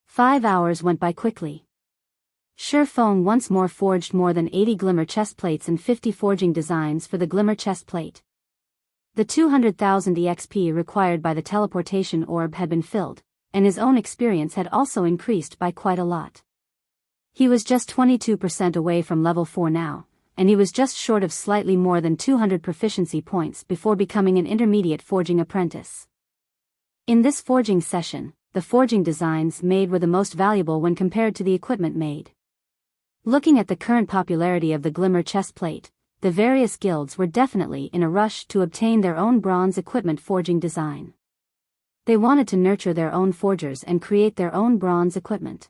5 hours went by quickly. Shifeng once more forged more than 80 Glimmer chestplates and 50 forging designs for the Glimmer chestplate. The 200,000 EXP required by the teleportation orb had been filled, and his own experience had also increased by quite a lot. He was just 22% away from level 4 now, and he was just short of slightly more than 200 proficiency points before becoming an intermediate forging apprentice. In this forging session, the forging designs made were the most valuable when compared to the equipment made. Looking at the current popularity of the Glimmer chestplate, the various guilds were definitely in a rush to obtain their own bronze equipment forging design. They wanted to nurture their own forgers and create their own bronze equipment.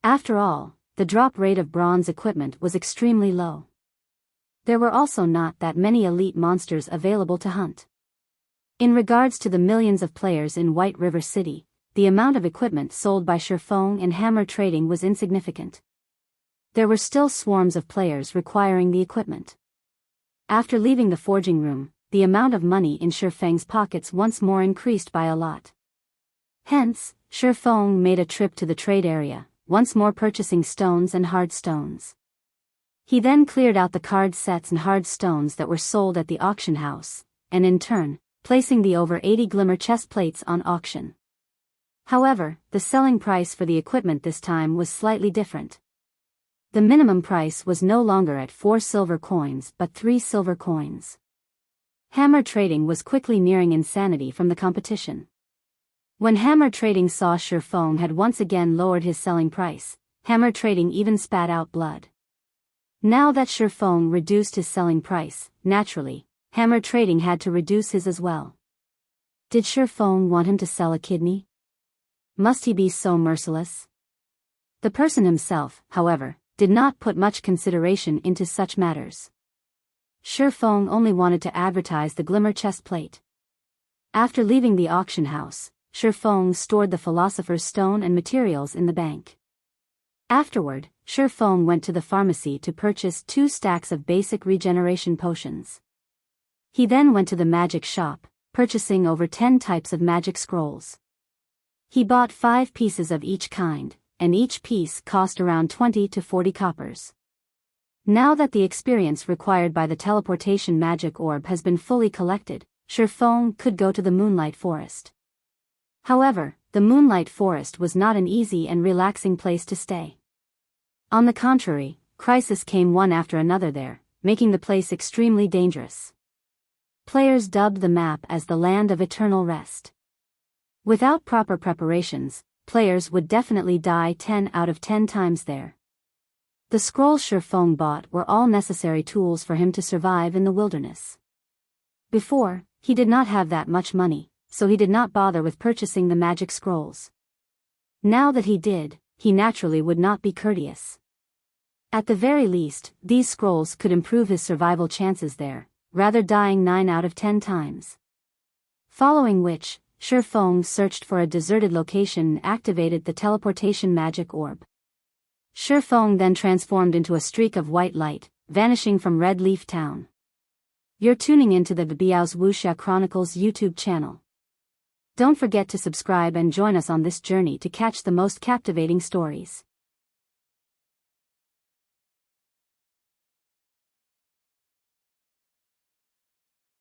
After all, the drop rate of bronze equipment was extremely low. There were also not that many elite monsters available to hunt. In regards to the millions of players in White River City, the amount of equipment sold by Shifeng and Hammer Trading was insignificant. There were still swarms of players requiring the equipment. After leaving the forging room, the amount of money in Shifeng's pockets once more increased by a lot. Hence, Shifeng made a trip to the trade area, once more purchasing stones and hard stones. He then cleared out the card sets and hard stones that were sold at the auction house, and in turn, placing the over 80 Glimmer chestplates on auction. However, the selling price for the equipment this time was slightly different. The minimum price was no longer at 4 silver coins but 3 silver coins. Hammer Trading was quickly nearing insanity from the competition. When Hammer Trading saw Shifeng had once again lowered his selling price, Hammer Trading even spat out blood. Now that Shifeng reduced his selling price, naturally, Hammer Trading had to reduce his as well. Did Shifeng want him to sell a kidney? Must he be so merciless? The person himself, however, did not put much consideration into such matters. Shifeng only wanted to advertise the Glimmer chestplate. After leaving the auction house, Shifeng stored the Philosopher's Stone and materials in the bank. Afterward, Shifeng went to the pharmacy to purchase 2 stacks of basic regeneration potions. He then went to the magic shop, purchasing over 10 types of magic scrolls. He bought 5 pieces of each kind, and each piece cost around 20 to 40 coppers. Now that the experience required by the teleportation magic orb has been fully collected, Shifeng could go to the Moonlight Forest. However, the Moonlight Forest was not an easy and relaxing place to stay. On the contrary, crises came one after another there, making the place extremely dangerous. Players dubbed the map as the Land of Eternal Rest. Without proper preparations, players would definitely die 10 out of 10 times there. The scrolls Shifeng bought were all necessary tools for him to survive in the wilderness. Before, he did not have that much money, so he did not bother with purchasing the magic scrolls. Now that he did, he naturally would not be courteous. At the very least, these scrolls could improve his survival chances there, rather dying 9 out of 10 times. Following which, Shifeng searched for a deserted location and activated the teleportation magic orb. Shifeng then transformed into a streak of white light, vanishing from Red Leaf Town. You're tuning into the Biyao's Wuxia Chronicles YouTube channel. Don't forget to subscribe and join us on this journey to catch the most captivating stories.